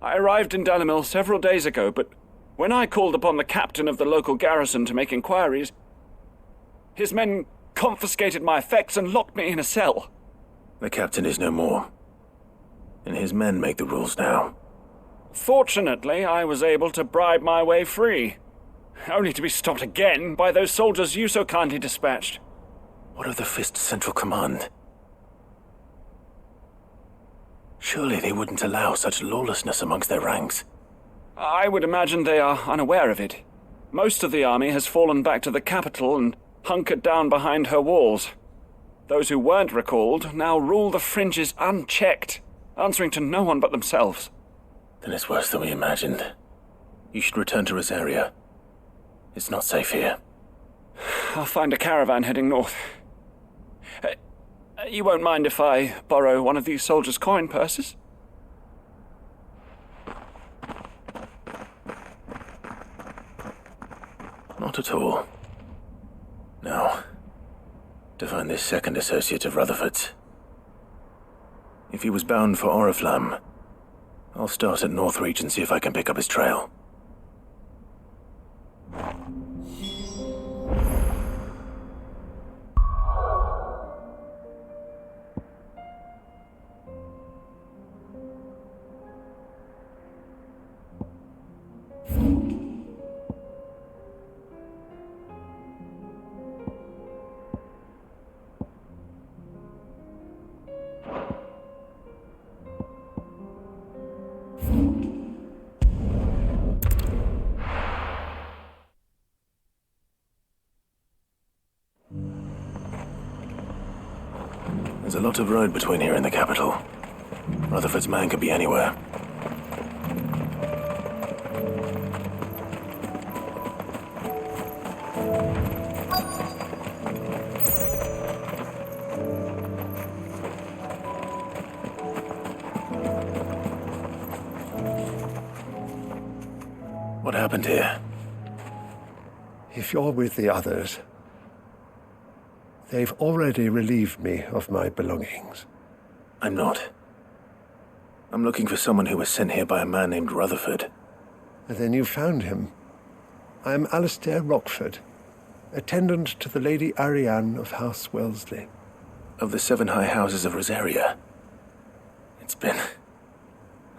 I arrived in Dalamil several days ago, but when I called upon the captain of the local garrison to make inquiries, his men confiscated my effects and locked me in a cell. The captain is no more, and his men make the rules now. Fortunately, I was able to bribe my way free, only to be stopped again by those soldiers you so kindly dispatched. What of the Fist's Central Command? Surely they wouldn't allow such lawlessness amongst their ranks. I would imagine they are unaware of it. Most of the army has fallen back to the capital and hunkered down behind her walls. Those who weren't recalled now rule the fringes unchecked, answering to no one but themselves. Then it's worse than we imagined. You should return to Rosaria. It's not safe here. I'll find a caravan heading north. You won't mind if I borrow one of these soldiers' coin purses? Not at all. Now, to find this second associate of Rutherford's. If he was bound for Oriflamme, I'll start at Northreach and see if I can pick up his trail. There's a lot of road between here and the capital. Rutherford's man could be anywhere. What happened here? If you're with the others, they've already relieved me of my belongings. I'm not. I'm looking for someone who was sent here by a man named Rutherford. Then you found him. I am Alistair Rockford, attendant to the Lady Ariane of House Wellesley. Of the 7 high houses of Rosaria. It's been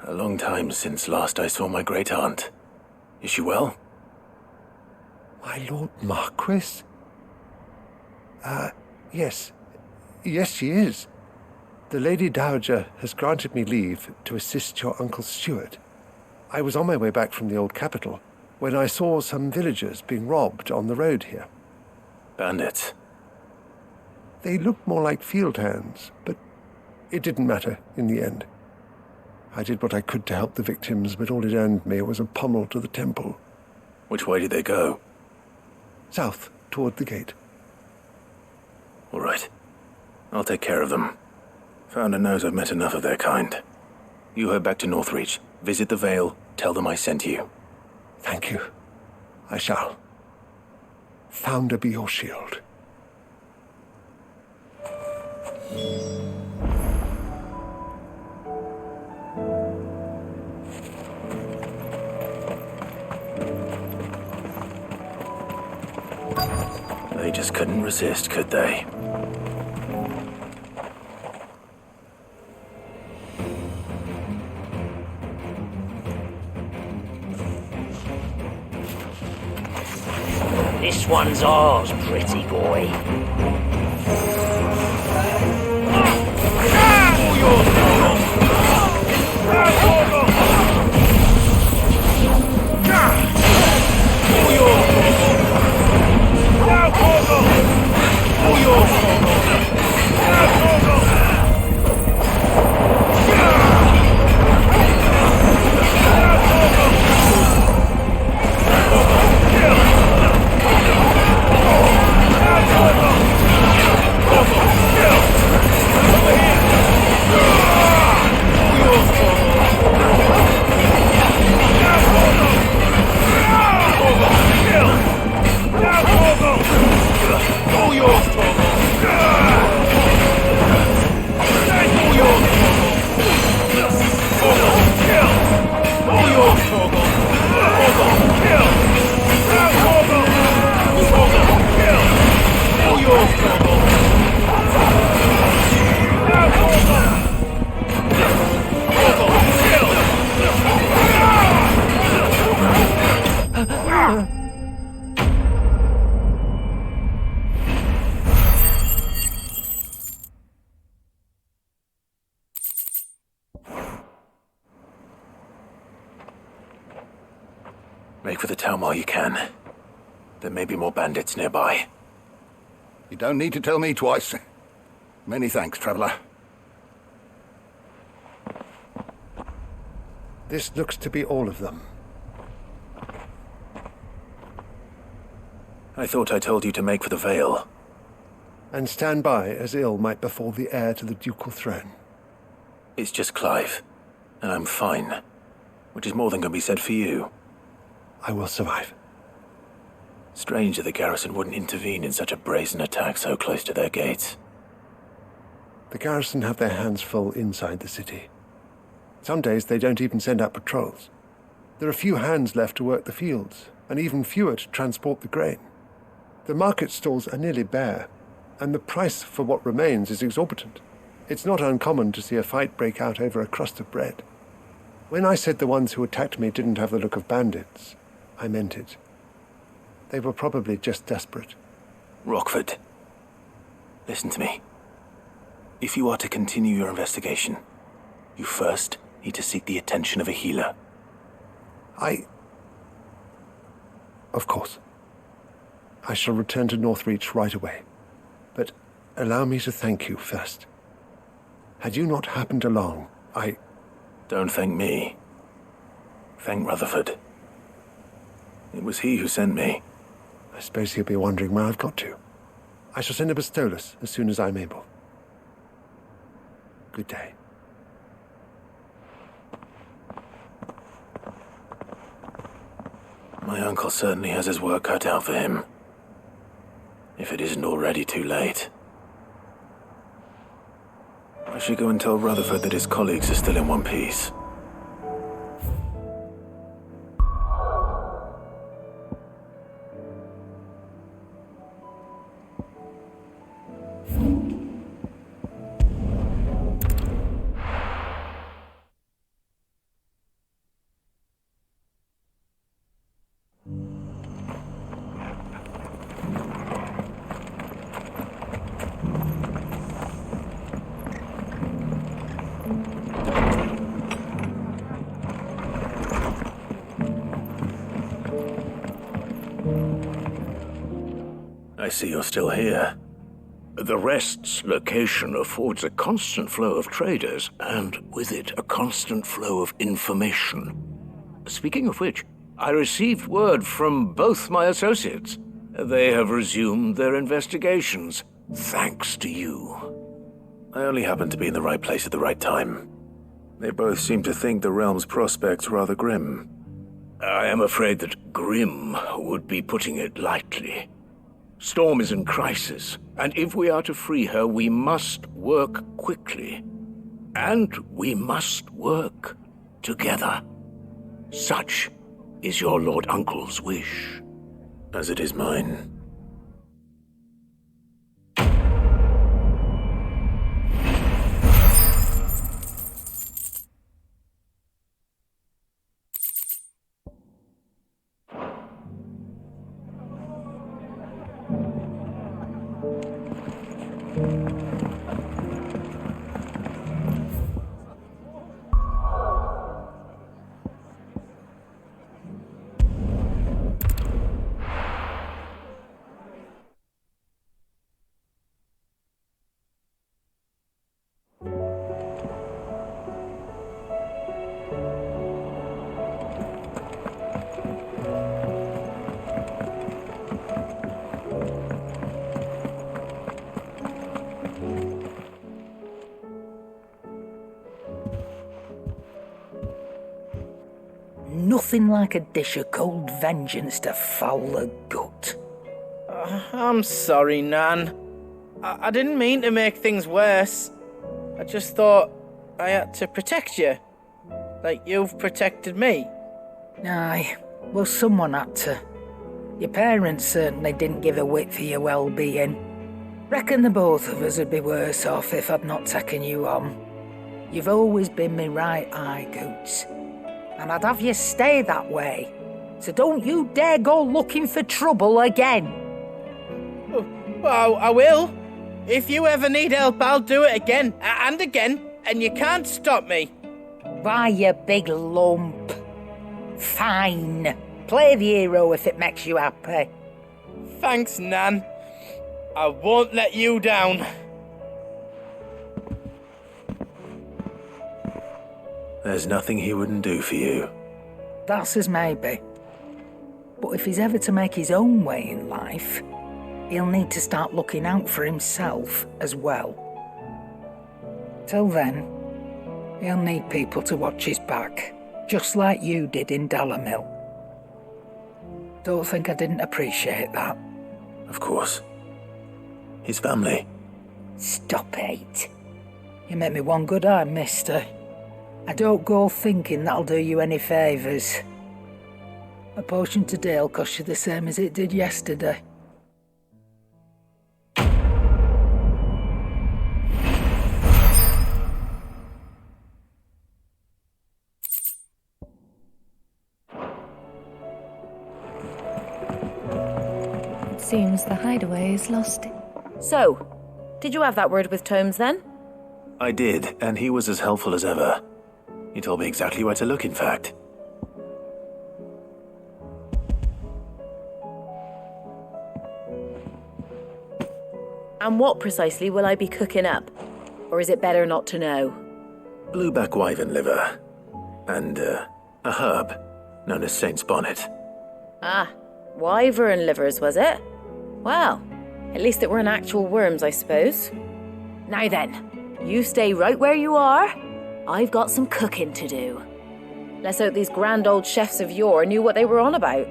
a long time since last I saw my great-aunt. Is she well? My Lord Marquis? Yes. Yes, she is. The Lady Dowager has granted me leave to assist your Uncle Stuart. I was on my way back from the old capital when I saw some villagers being robbed on the road here. Bandits? They looked more like field hands, but it didn't matter in the end. I did what I could to help the victims, but all it earned me was a pommel to the temple. Which way did they go? South, toward the gate. All right. I'll take care of them. Founder knows I've met enough of their kind. You head back to Northreach, visit the Vale, tell them I sent you. Thank you. I shall. Founder be your shield. They just couldn't resist, could they? This one's ours, pretty boy. Make for the town while you can. There may be more bandits nearby. You don't need to tell me twice. Many thanks, traveler. This looks to be all of them. I thought I told you to make for the Vale. And stand by as ill might befall the heir to the ducal throne. It's just Clive, and I'm fine. Which is more than can be said for you. I will survive. Strange that the garrison wouldn't intervene in such a brazen attack so close to their gates. The garrison have their hands full inside the city. Some days they don't even send out patrols. There are few hands left to work the fields, and even fewer to transport the grain. The market stalls are nearly bare, and the price for what remains is exorbitant. It's not uncommon to see a fight break out over a crust of bread. When I said the ones who attacked me didn't have the look of bandits, I meant it. They were probably just desperate. Rockford, listen to me. If you are to continue your investigation, you first need to seek the attention of a healer. Of course. I shall return to Northreach right away. But allow me to thank you first. Had you not happened along, Don't thank me. Thank Rutherford. It was he who sent me. I suppose he'll be wondering where I've got to. I shall send a Bastolus as soon as I'm able. Good day. My uncle certainly has his work cut out for him. If it isn't already too late. I should go and tell Rutherford that his colleagues are still in one piece. I see you're still here. The Rest's location affords a constant flow of traders, and with it, a constant flow of information. Speaking of which, I received word from both my associates. They have resumed their investigations, thanks to you. I only happened to be in the right place at the right time. They both seem to think the realm's prospects rather grim. I am afraid that grim would be putting it lightly. Storm is in crisis, and if we are to free her, we must work quickly. And we must work together. Such is your Lord Uncle's wish. As it is mine. Nothing like a dish of cold vengeance to foul the gut. I'm sorry, Nan. I didn't mean to make things worse. I just thought I had to protect you. Like you've protected me. Aye, well, someone had to. Your parents certainly didn't give a whit for your well-being. Reckon the both of us would be worse off if I'd not taken you on. You've always been me right eye, Goots. And I'd have you stay that way. So don't you dare go looking for trouble again. Well, I will. If you ever need help, I'll do it again and again, and you can't stop me. Why, you big lump. Fine. play the hero if it makes you happy. Thanks, Nan. I won't let you down. There's nothing he wouldn't do for you. That's as maybe. But if he's ever to make his own way in life, he'll need to start looking out for himself as well. Till then, he'll need people to watch his back, just like you did in Dalamil. Don't think I didn't appreciate that. Of course. His family. Stop it. You make me one good eye, mister. I don't go thinking that'll do you any favours. A potion today'll cost you the same as it did yesterday. It seems the hideaway is lost. So, did you have that word with Tomes then? I did, and he was as helpful as ever. He told me exactly where to look, in fact. And what precisely will I be cooking up? Or is it better not to know? Blueback wyvern liver. And, a herb known as Saint's Bonnet. Ah, wyvern livers, was it? Well, at least it weren't actual worms, I suppose. Now then, you stay right where you are. I've got some cooking to do. Let's hope these grand old chefs of yore knew what they were on about.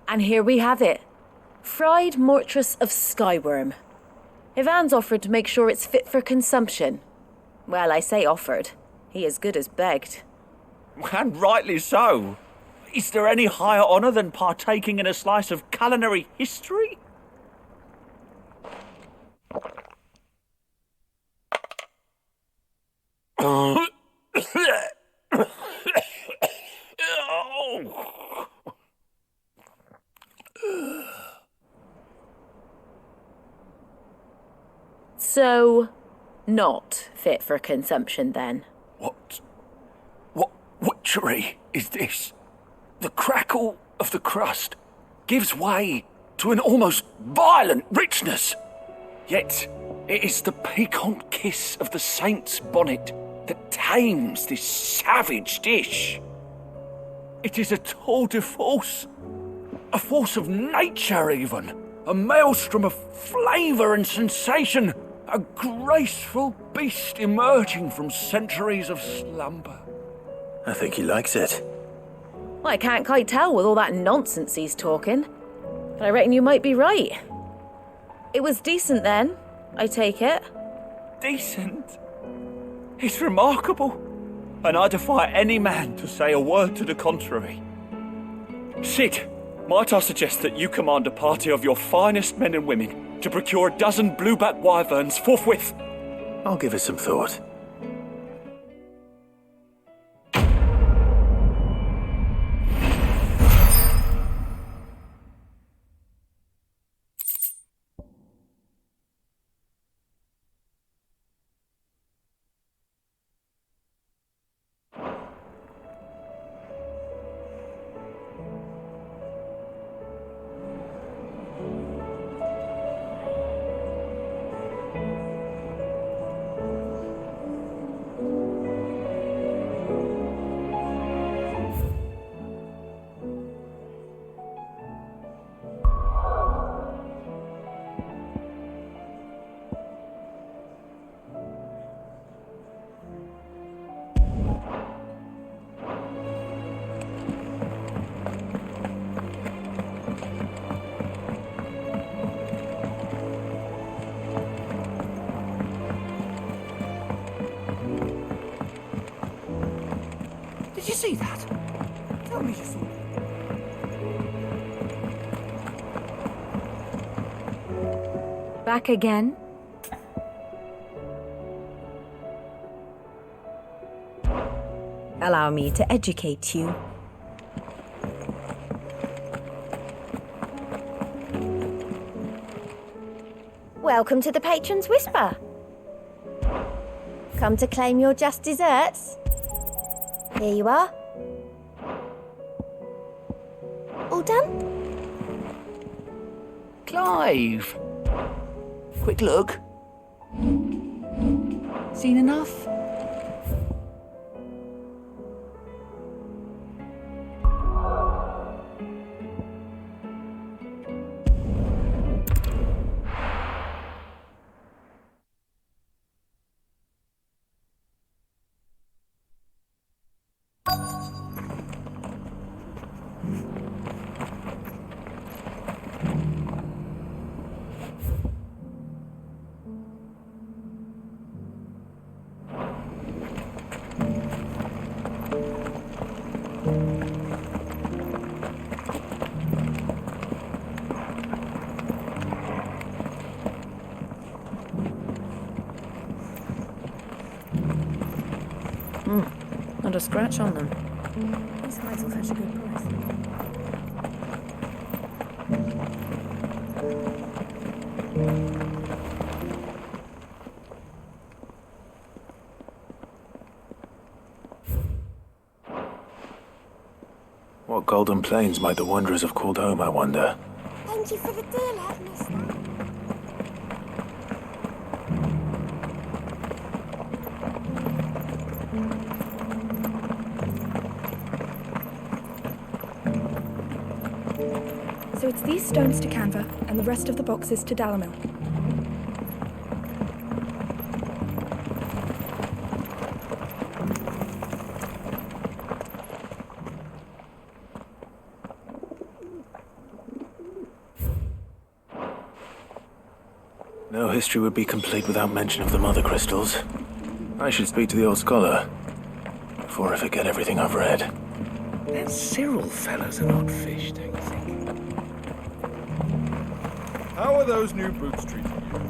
And here we have it. Fried mortress of skyworm. Ivan's offered to make sure it's fit for consumption. Well, I say offered. He as good as begged. And rightly so. Is there any higher honour than partaking in a slice of culinary history? So, not fit for consumption then? What witchery is this? The crackle of the crust gives way to an almost violent richness. Yet, it is the piquant kiss of the saint's bonnet that tames this savage dish. It is a tour de force, a force of nature even, a maelstrom of flavour and sensation, a graceful beast emerging from centuries of slumber. I think he likes it. Well, I can't quite tell with all that nonsense he's talking, but I reckon you might be right. It was decent then, I take it. Decent? It's remarkable, and I defy any man to say a word to the contrary. Sid, might I suggest that you command a party of your finest men and women to procure a dozen blueback wyverns forthwith? I'll give it some thought. Did you see that? Tell me you saw it. Back again? Allow me to educate you. Welcome to the Patron's Whisper. Come to claim your just desserts? Here you are. All done? Clive! Quick look. Seen enough? Not a scratch on them. These hides will fetch a good price. What golden plains might the wanderers have called home, I wonder? Thank you for the deal, Headmaster. So it's these stones to Canva, and the rest of the boxes to Dalamil. No history would be complete without mention of the mother crystals. I should speak to the old scholar before I forget everything I've read. That Cyril fella's an odd fish, don't you think? How are those new boots treating you?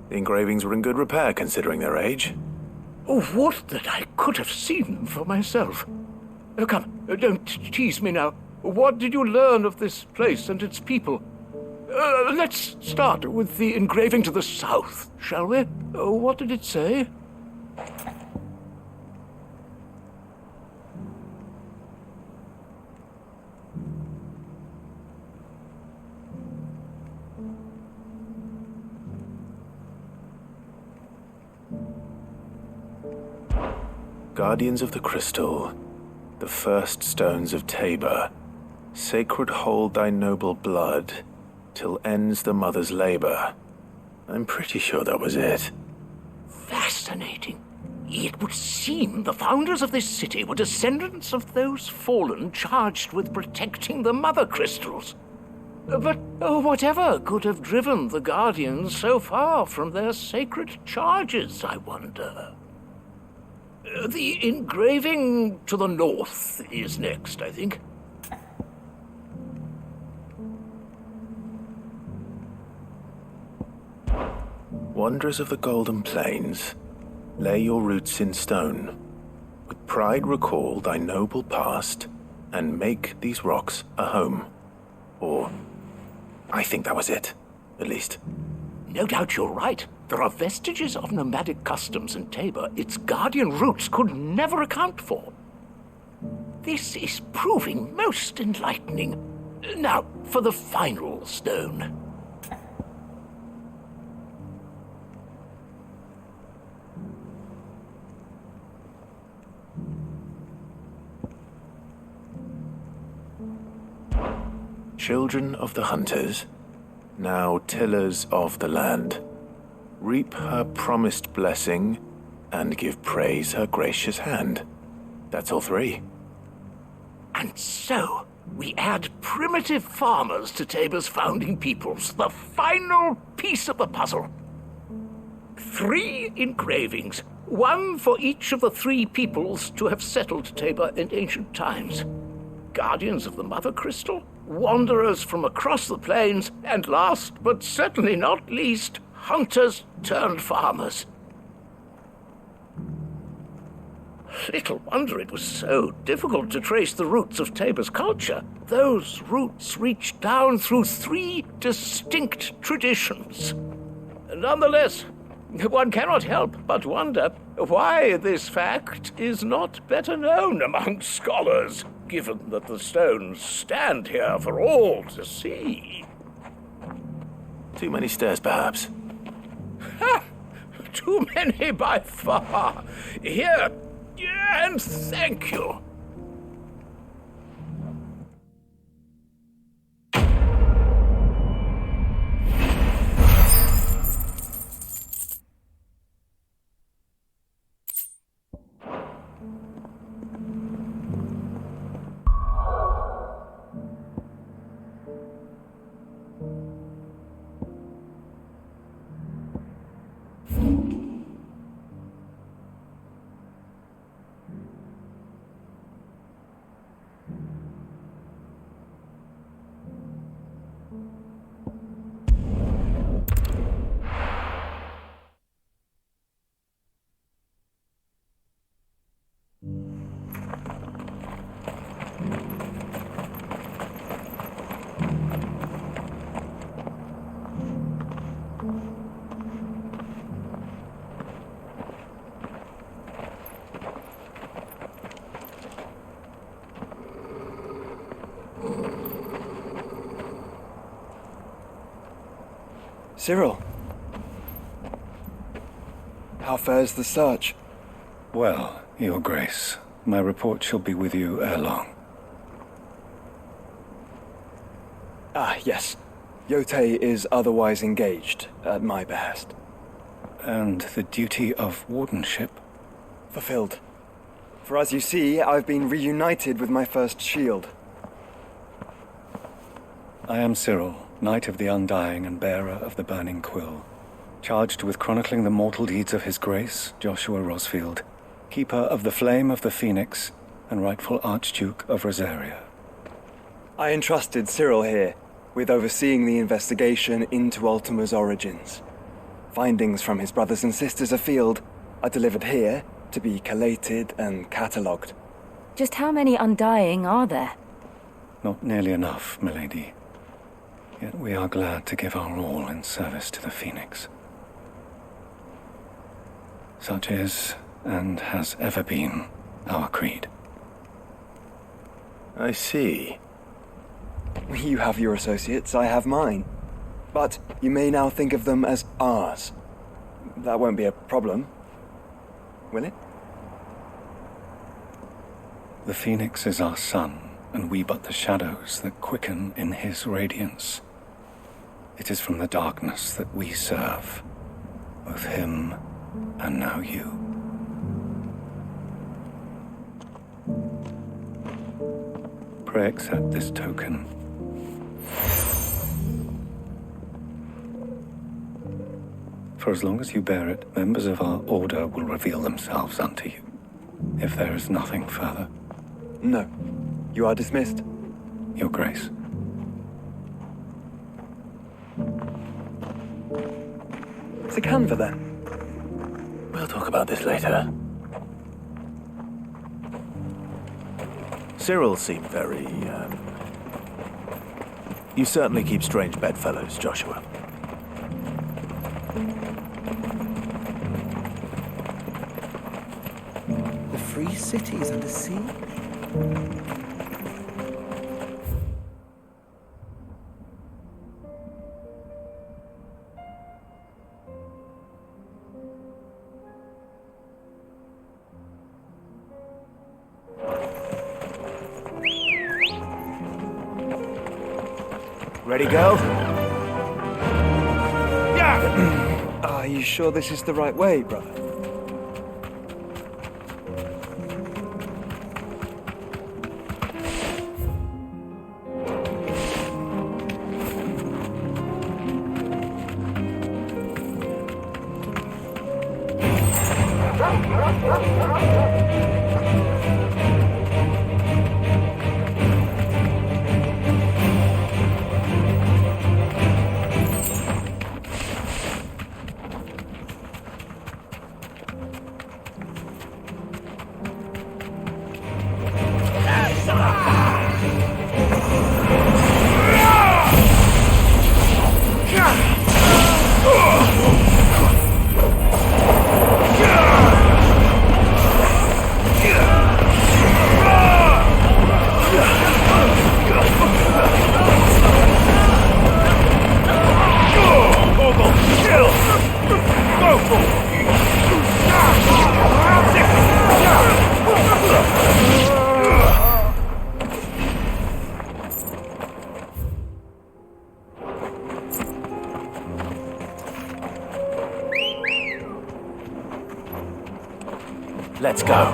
The engravings were in good repair considering their age. Oh, what that I could have seen for myself. Come, don't tease me now. What did you learn of this place and its people? Let's start with the engraving to the south, shall we? What did it say? Guardians of the Crystal, the first stones of Tabor, sacred hold thy noble blood, till ends the mother's labor. I'm pretty sure that was it. Fascinating. It would seem the founders of this city were descendants of those fallen charged with protecting the mother crystals. But whatever could have driven the Guardians so far from their sacred charges, I wonder? The engraving to the north is next, I think. Wanderers of the Golden Plains, lay your roots in stone. With pride recall thy noble past, and make these rocks a home. Or, I think that was it, at least. No doubt you're right. There are vestiges of nomadic customs in Tabor its guardian roots could never account for. This is proving most enlightening. Now, for the final stone. Children of the hunters, now tillers of the land, reap her promised blessing and give praise her gracious hand. That's all three. And so, we add primitive farmers to Tabor's founding peoples, the final piece of the puzzle. 3 engravings, one for each of the 3 peoples to have settled Tabor in ancient times. Guardians of the Mother Crystal, wanderers from across the plains, and last but certainly not least, hunters turned farmers. Little wonder it was so difficult to trace the roots of Tabor's culture. Those roots reach down through 3 distinct traditions. Nonetheless, one cannot help but wonder why this fact is not better known among scholars, given that the stones stand here for all to see. Too many stairs, perhaps. Ha! Too many by far. Here, and thank you. Cyril, how fares the search? Well, Your Grace, my report shall be with you ere long. Ah, yes. Yotei is otherwise engaged, at my behest. And the duty of wardenship? Fulfilled. For as you see, I've been reunited with my first shield. I am Cyril, Knight of the Undying and bearer of the Burning Quill, charged with chronicling the mortal deeds of His Grace, Joshua Rosfield, Keeper of the Flame of the Phoenix, and rightful Archduke of Rosaria. I entrusted Cyril here with overseeing the investigation into Ultima's origins. Findings from his brothers and sisters afield are delivered here to be collated and catalogued. Just how many Undying are there? Not nearly enough, milady. Yet we are glad to give our all in service to the Phoenix. Such is, and has ever been, our creed. I see. You have your associates, I have mine. But you may now think of them as ours. That won't be a problem, will it? The Phoenix is our sun, and we but the shadows that quicken in his radiance. It is from the darkness that we serve, both him and now you. Pray accept this token. For as long as you bear it, members of our order will reveal themselves unto you, if there is nothing further. No. You are dismissed. Your Grace. To Canva, then. We'll talk about this later. Cyril seemed very, You certainly keep strange bedfellows, Joshua. The free cities under sea? Ready, go? Yeah! Are you sure this is the right way, brother? Let's go.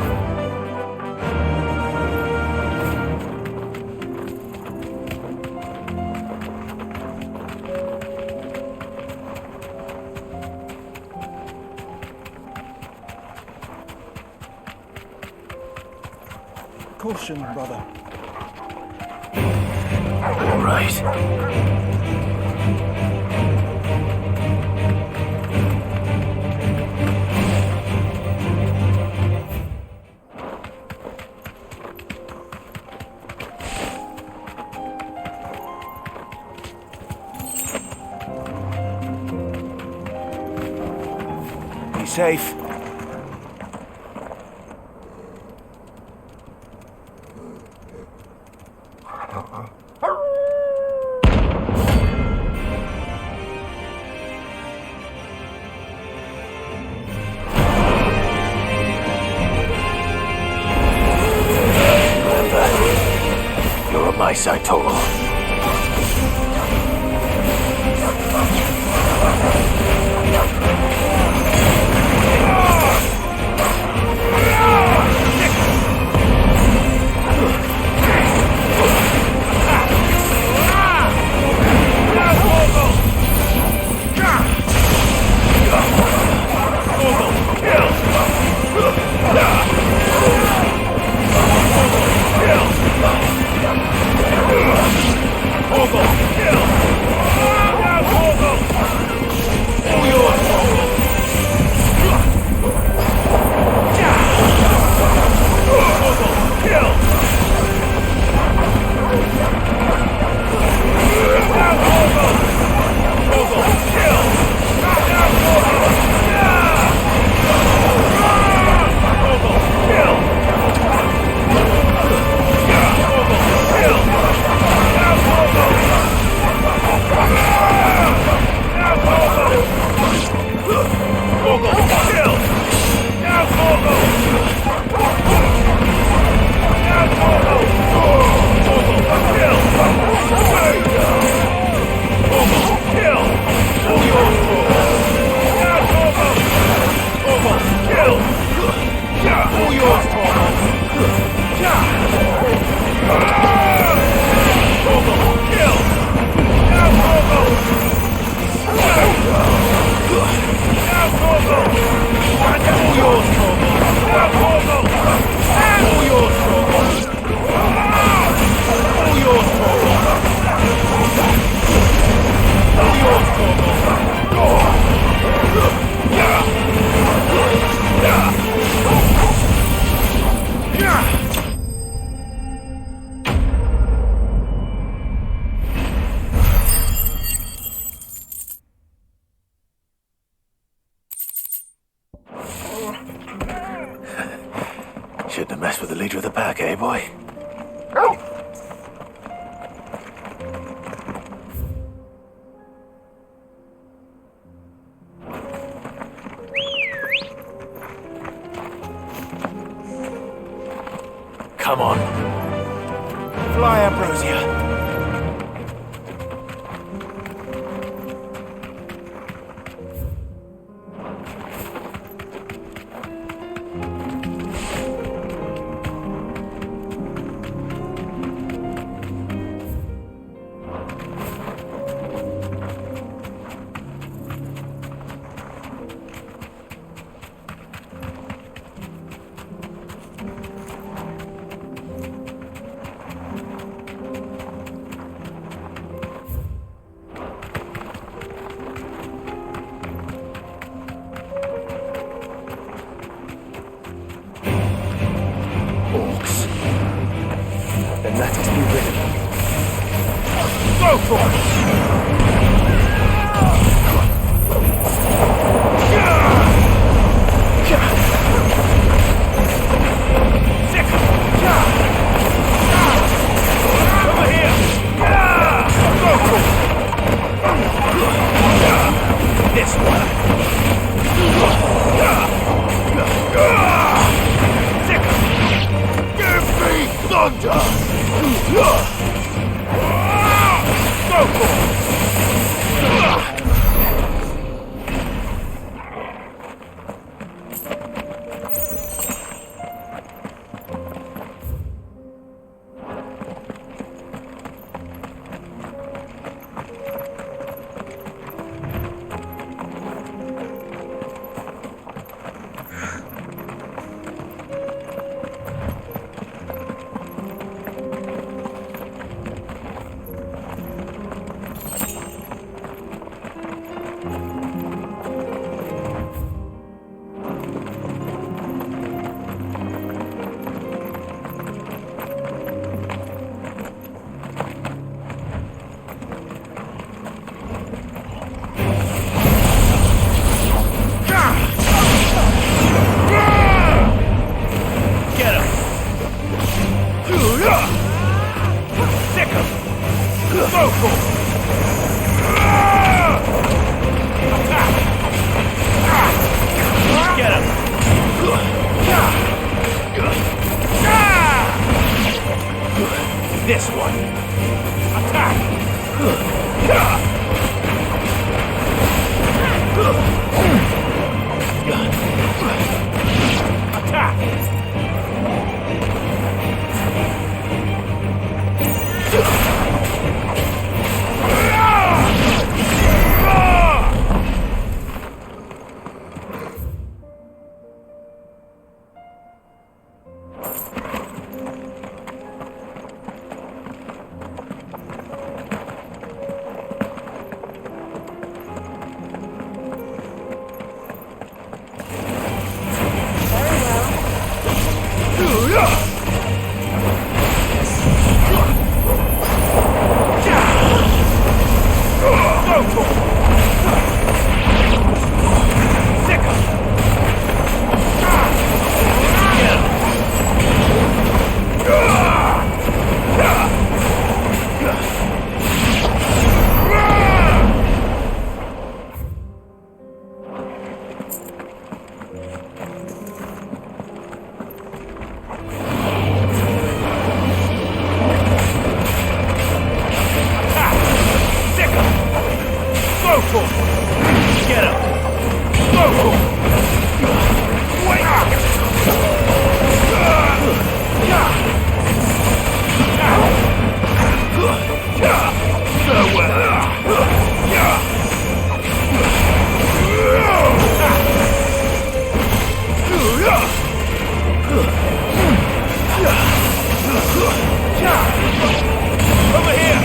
Caution, brother. All right. Be safe. You're on my side, Total. Shouldn't have messed with the leader of the pack, eh, boy? Come on. Fly, Ambrosia. Then let us be rid of them. Go for it! Over here! Go for it! This Give me thunder! Go for it! Go for it! Get up! Go for it! Wait up! Over here!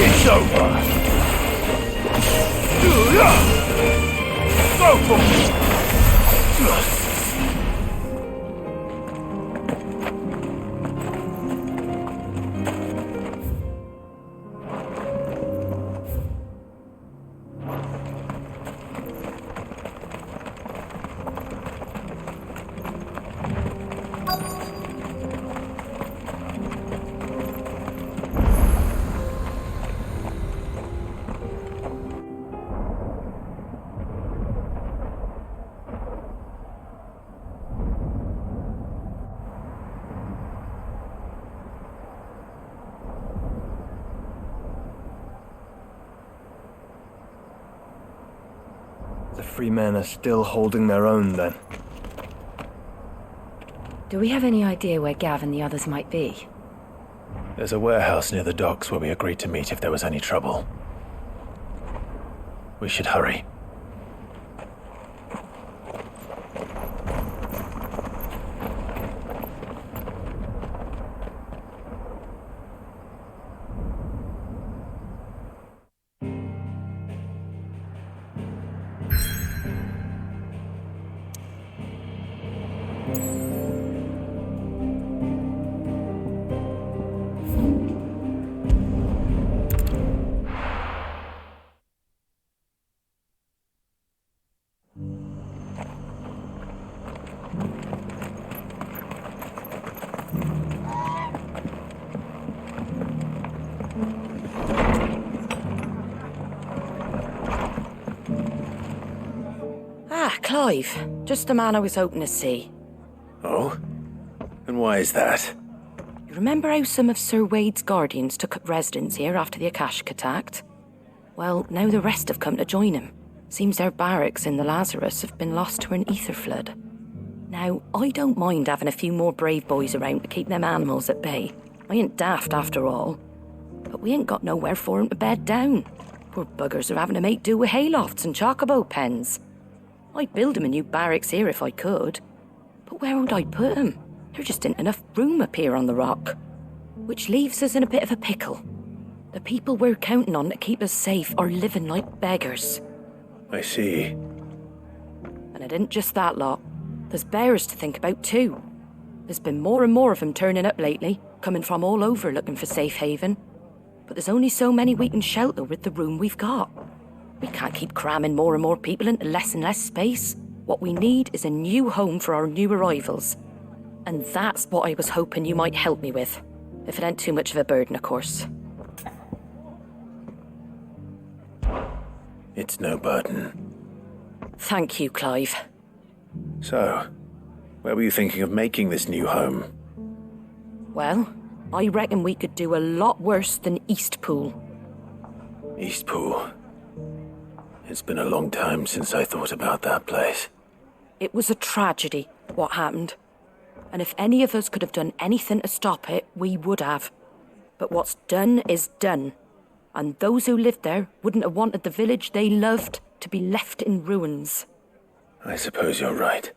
It's over. Go for it. The free men are still holding their own, then. Do we have any idea where Gav and the others might be? There's a warehouse near the docks where we agreed to meet if there was any trouble. We should hurry. Clive, just the man I was hoping to see. Oh? And why is that? You remember how some of Sir Wade's guardians took up residence here after the Akashic attacked? Well, now the rest have come to join him. Seems their barracks in the Lazarus have been lost to an ether flood. Now, I don't mind having a few more brave boys around to keep them animals at bay. I ain't daft after all. But we ain't got nowhere for 'em to bed down. Poor buggers are having to make do with haylofts and chocobo pens. I'd build 'em a new barracks here if I could. But where would I put 'em? There just ain't enough room up here on the rock. Which leaves us in a bit of a pickle. The people we're counting on to keep us safe are living like beggars. I see. And it isn't just that lot. There's bears to think about too. There's been more and more of them turning up lately, coming from all over looking for safe haven. But there's only so many we can shelter with the room we've got. We can't keep cramming more and more people into less and less space. What we need is a new home for our new arrivals. And that's what I was hoping you might help me with. If it ain't too much of a burden, of course. It's no burden. Thank you, Clive. So, where were you thinking of making this new home? Well, I reckon we could do a lot worse than Eastpool. Eastpool? It's been a long time since I thought about that place. It was a tragedy, what happened. And if any of us could have done anything to stop it, we would have. But what's done is done. And those who lived there wouldn't have wanted the village they loved to be left in ruins. I suppose you're right.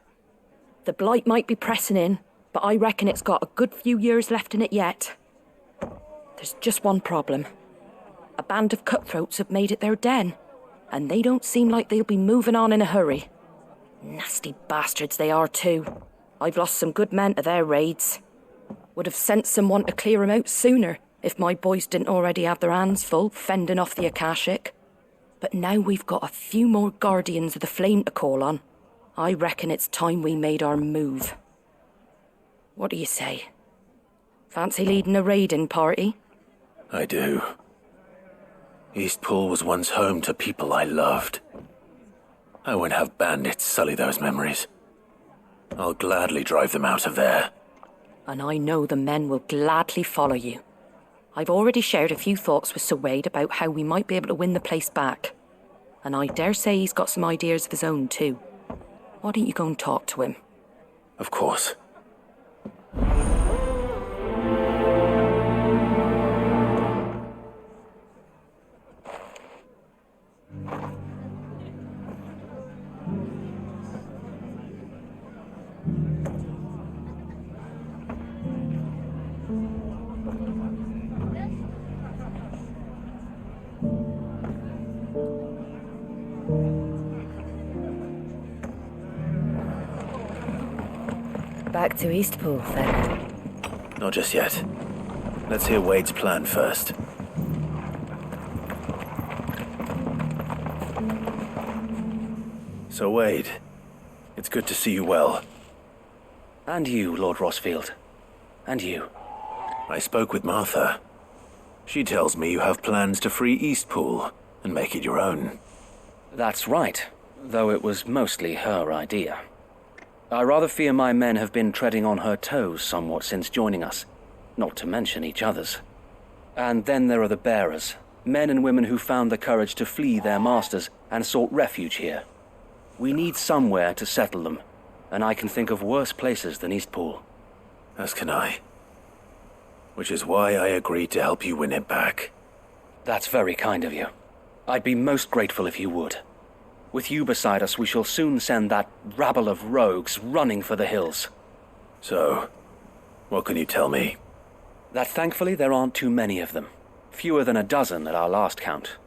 The blight might be pressing in, but I reckon it's got a good few years left in it yet. There's just one problem. A band of cutthroats have made it their den, and they don't seem like they'll be moving on in a hurry. Nasty bastards they are too. I've lost some good men to their raids. Would have sent someone to clear 'em out sooner if my boys didn't already have their hands full fending off the Akashic. But now we've got a few more Guardians of the Flame to call on. I reckon it's time we made our move. What do you say? Fancy leading a raiding party? I do. Eastpool was once home to people I loved. I won't have bandits sully those memories. I'll gladly drive them out of there. And I know the men will gladly follow you. I've already shared a few thoughts with Sir Wade about how we might be able to win the place back. And I dare say he's got some ideas of his own too. Why don't you go and talk to him? Of course. Back to Eastpool, then. Not just yet. Let's hear Wade's plan first. So, Wade, it's good to see you well. And you, Lord Rossfield. And you. I spoke with Martha. She tells me you have plans to free Eastpool and make it your own. That's right, though it was mostly her idea. I rather fear my men have been treading on her toes somewhat since joining us, not to mention each other's. And then there are the bearers, men and women who found the courage to flee their masters and sought refuge here. We need somewhere to settle them, and I can think of worse places than Eastpool. As can I. Which is why I agreed to help you win it back. That's very kind of you. I'd be most grateful if you would. With you beside us, we shall soon send that rabble of rogues running for the hills. So, what can you tell me? That thankfully there aren't too many of them. Fewer than a dozen at our last count.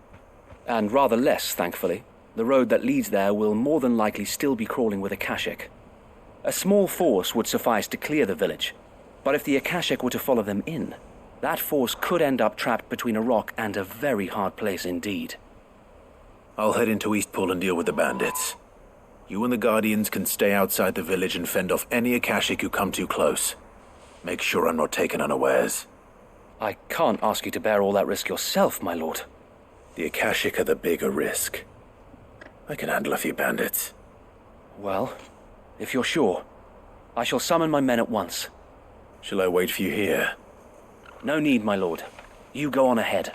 And rather less, thankfully. The road that leads there will more than likely still be crawling with Akashic. A small force would suffice to clear the village, but if the Akashic were to follow them in, that force could end up trapped between a rock and a very hard place indeed. I'll head into Eastpool and deal with the bandits. You and the Guardians can stay outside the village and fend off any Akashic who come too close. Make sure I'm not taken unawares. I can't ask you to bear all that risk yourself, my lord. The Akashic are the bigger risk. I can handle a few bandits. Well, if you're sure, I shall summon my men at once. Shall I wait for you here? No need, my lord. You go on ahead.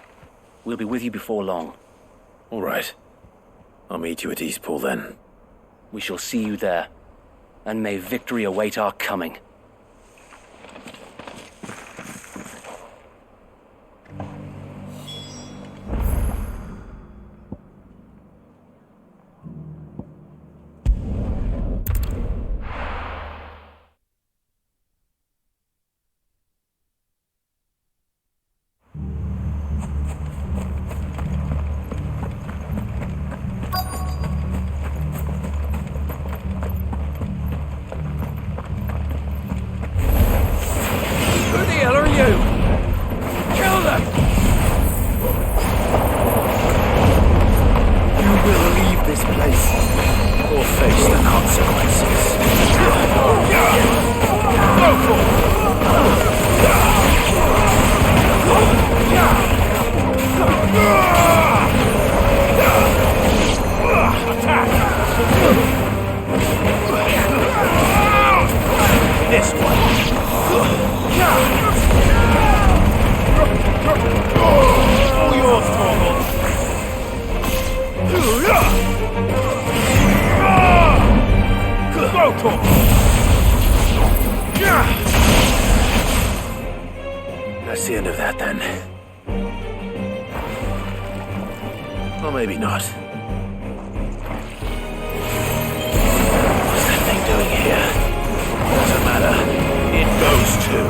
We'll be with you before long. All right. I'll meet you at Eastpool then. We shall see you there, and may victory await our coming. That's the end of that, then. Or maybe not. What's that thing doing here? Doesn't matter. It goes too.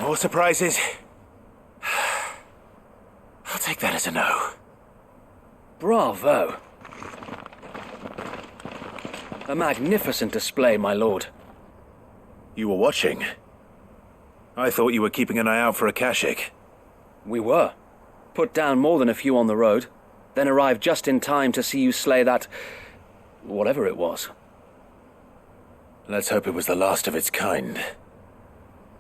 More surprises? I'll take that as a no. Bravo. A magnificent display, my lord. You were watching? I thought you were keeping an eye out for a Kashik. We were. Put down more than a few on the road, then arrived just in time to see you slay that... whatever it was. Let's hope it was the last of its kind.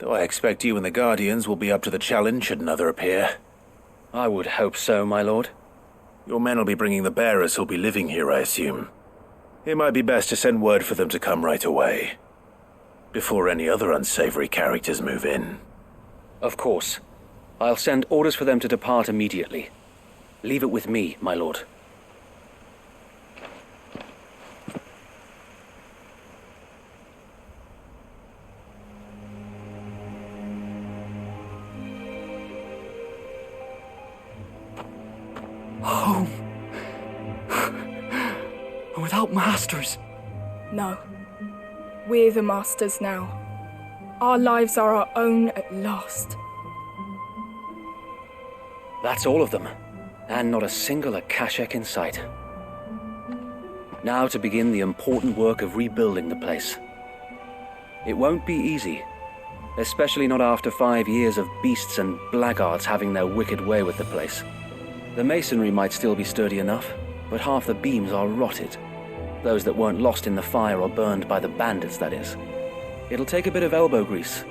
Though I expect you and the Guardians will be up to the challenge should another appear. I would hope so, my lord. Your men will be bringing the bearers who'll be living here, I assume. It might be best to send word for them to come right away, before any other unsavory characters move in. Of course. I'll send orders for them to depart immediately. Leave it with me, my lord. Home. Without masters. No. We're the masters now. Our lives are our own at last. That's all of them, and not a single Akashek in sight. Now to begin the important work of rebuilding the place. It won't be easy, especially not after 5 years of beasts and blackguards having their wicked way with the place. The masonry might still be sturdy enough, but half the beams are rotted. Those that weren't lost in the fire or burned by the bandits, that is. It'll take a bit of elbow grease,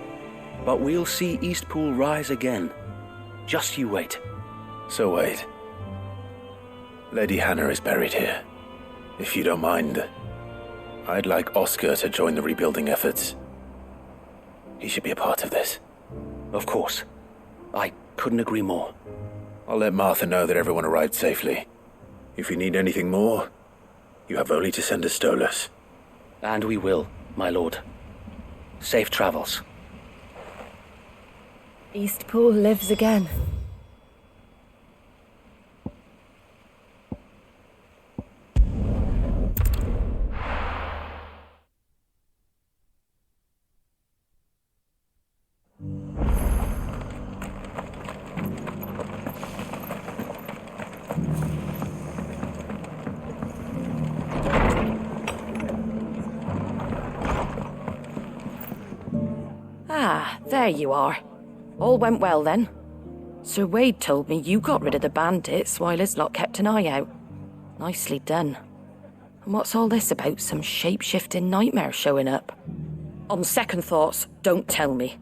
but we'll see Eastpool rise again. Just you wait. So wait. Lady Hannah is buried here. If you don't mind, I'd like Oscar to join the rebuilding efforts. He should be a part of this. Of course. I couldn't agree more. I'll let Martha know that everyone arrived safely. If you need anything more, you have only to send a Stolas. And we will, my lord. Safe travels. Eastpool lives again. Ah, there you are. All went well then. Sir Wade told me you got rid of the bandits while his lot kept an eye out. Nicely done. And what's all this about some shape-shifting nightmare showing up? On second thoughts, don't tell me.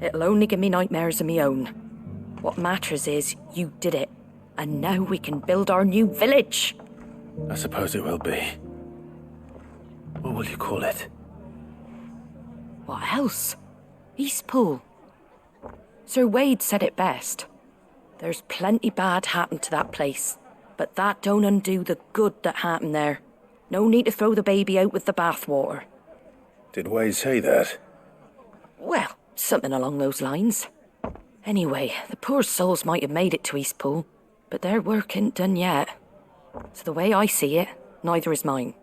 It'll only give me nightmares of me own. What matters is you did it, and now we can build our new village. I suppose it will be. What will you call it? What else? Eastpool. Sir Wade said it best. There's plenty bad happened to that place, but that don't undo the good that happened there. No need to throw the baby out with the bathwater. Did Wade say that? Well, something along those lines. Anyway, the poor souls might have made it to Eastpool, but their work ain't done yet. So the way I see it, neither is mine.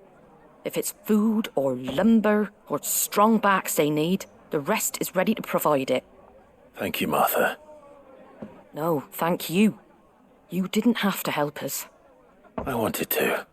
If it's food or lumber or strong backs they need, the rest is ready to provide it. Thank you, Martha. No, thank you. You didn't have to help us. I wanted to.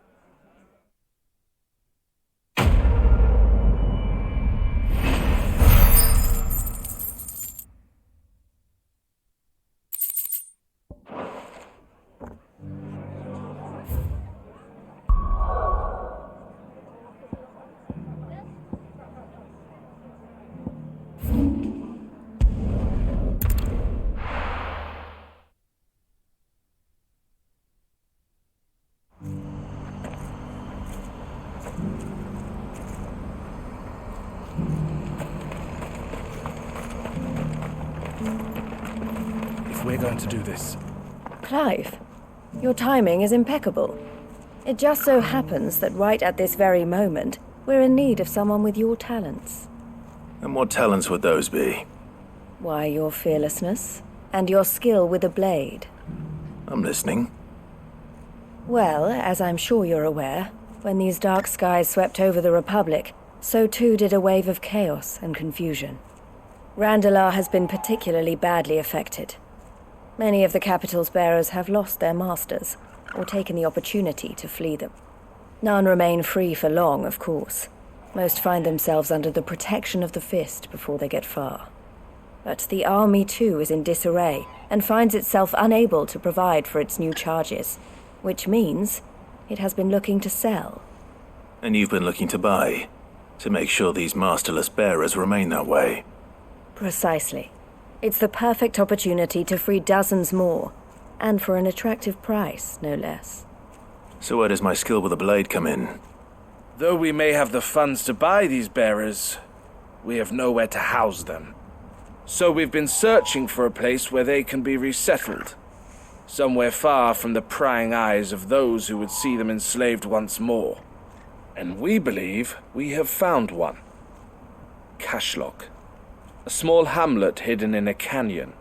We're going to do this. Clive, your timing is impeccable. It just so happens that right at this very moment, we're in need of someone with your talents. And what talents would those be? Why, your fearlessness and your skill with a blade. I'm listening. Well, as I'm sure you're aware, when these dark skies swept over the Republic, so too did a wave of chaos and confusion. Randalar has been particularly badly affected. Many of the capital's bearers have lost their masters, or taken the opportunity to flee them. None remain free for long, of course. Most find themselves under the protection of the Fist before they get far. But the army too is in disarray, and finds itself unable to provide for its new charges, which means it has been looking to sell. And you've been looking to buy, to make sure these masterless bearers remain that way. Precisely. It's the perfect opportunity to free dozens more, and for an attractive price, no less. So where does my skill with a blade come in? Though we may have the funds to buy these bearers, we have nowhere to house them. So we've been searching for a place where they can be resettled. Somewhere far from the prying eyes of those who would see them enslaved once more. And we believe we have found one. Cashlock. A small hamlet hidden in a canyon.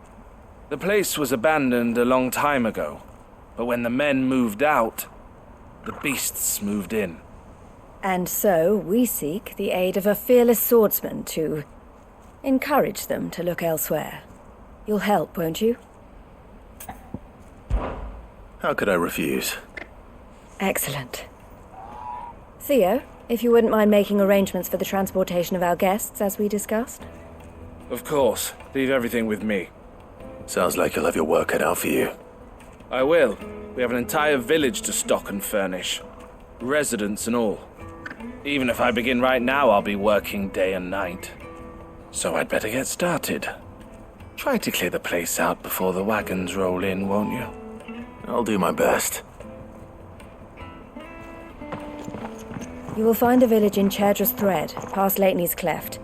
The place was abandoned a long time ago, but when the men moved out, the beasts moved in. And so we seek the aid of a fearless swordsman to encourage them to look elsewhere. You'll help, won't you? How could I refuse? Excellent. Theo, if you wouldn't mind making arrangements for the transportation of our guests, as we discussed. Of course. Leave everything with me. Sounds like you'll have your work cut out for you. I will. We have an entire village to stock and furnish. Residents and all. Even if I begin right now, I'll be working day and night. So I'd better get started. Try to clear the place out before the wagons roll in, won't you? I'll do my best. You will find a village in Chadra's Thread, past Lateney's Cleft.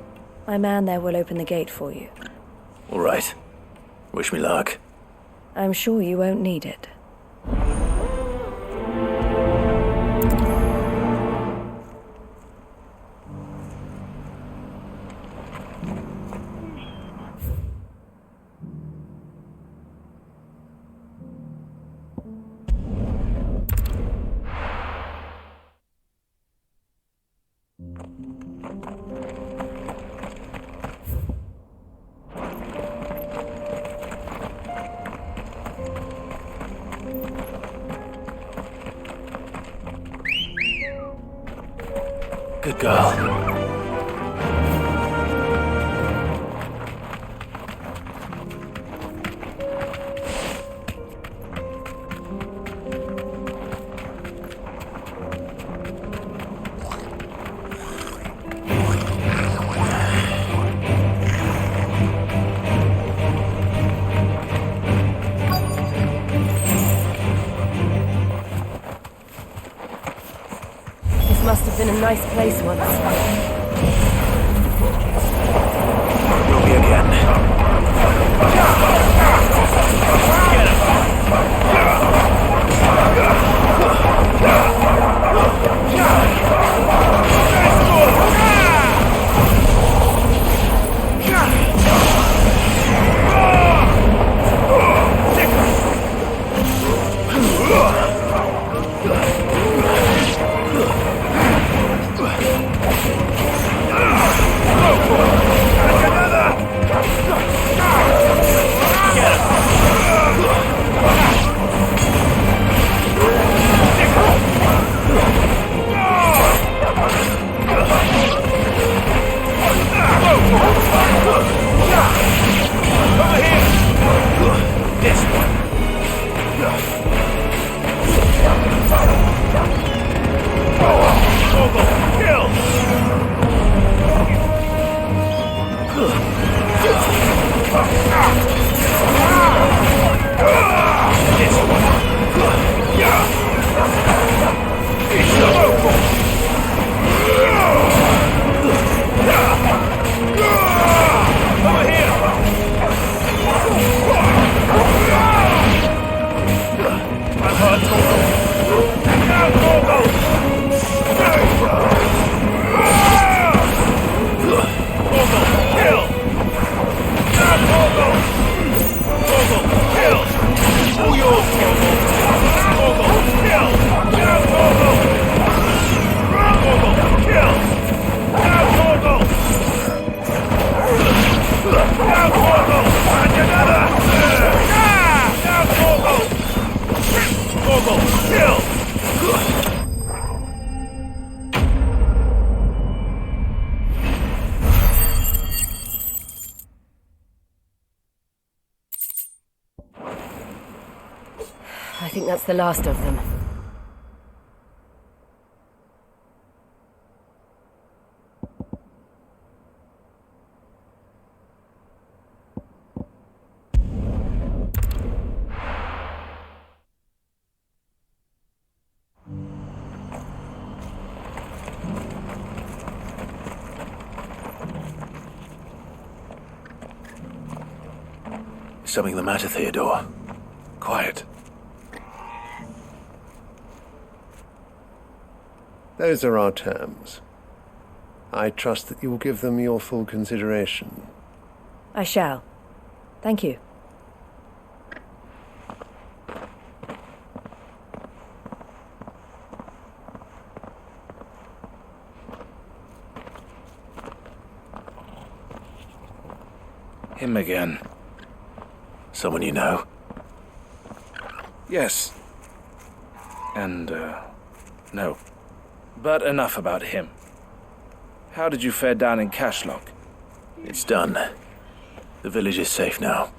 My man there will open the gate for you. All right. Wish me luck. I'm sure you won't need it. Good girl. Must have been a nice place once. You'll be again. Get Kill! I think that's the last of them. Is something the matter, Theodore? Quiet. Those are our terms. I trust that you will give them your full consideration. I shall. Thank you. Him again. Someone you know? Yes. And, no. But enough about him. How did you fare down in Cashlock? It's done. The village is safe now.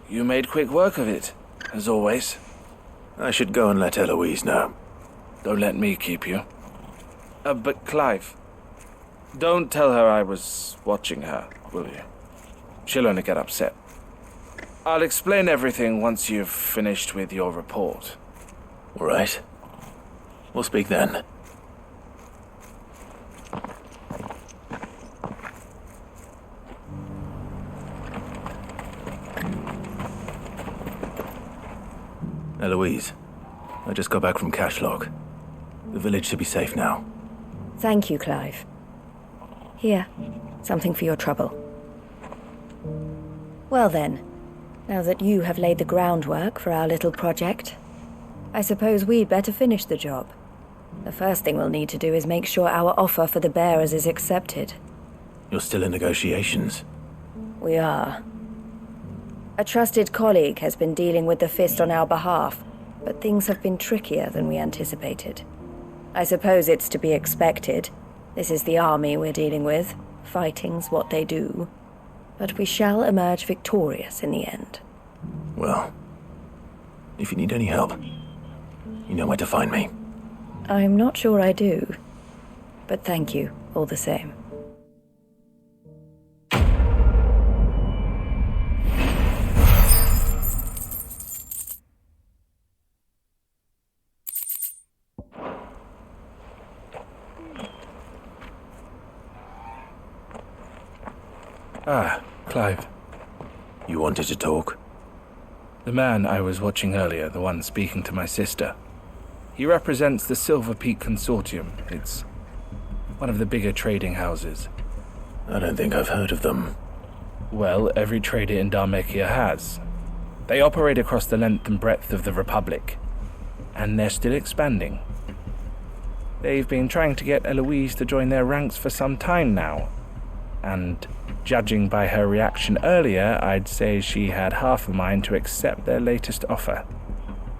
You made quick work of it, as always. I should go and let Eloise know. Don't let me keep you. But Clive, don't tell her I was watching her, will you? She'll only get upset. I'll explain everything once you've finished with your report. All right. We'll speak then. Eloise, I just got back from Cashlock. The village should be safe now. Thank you, Clive. Here, something for your trouble. Well then, now that you have laid the groundwork for our little project, I suppose we'd better finish the job. The first thing we'll need to do is make sure our offer for the bearers is accepted. You're still in negotiations? We are. A trusted colleague has been dealing with the Fist on our behalf, but things have been trickier than we anticipated. I suppose it's to be expected. This is the army we're dealing with. Fighting's what they do. But we shall emerge victorious in the end. Well, if you need any help, you know where to find me. I'm not sure I do, but thank you all the same. Ah, Clive. You wanted to talk? The man I was watching earlier, the one speaking to my sister, he represents the Silver Peak Consortium. It's one of the bigger trading houses. I don't think I've heard of them. Well, every trader in Dharmekia has. They operate across the length and breadth of the Republic, and they're still expanding. They've been trying to get Eloise to join their ranks for some time now, and judging by her reaction earlier, I'd say she had half a mind to accept their latest offer.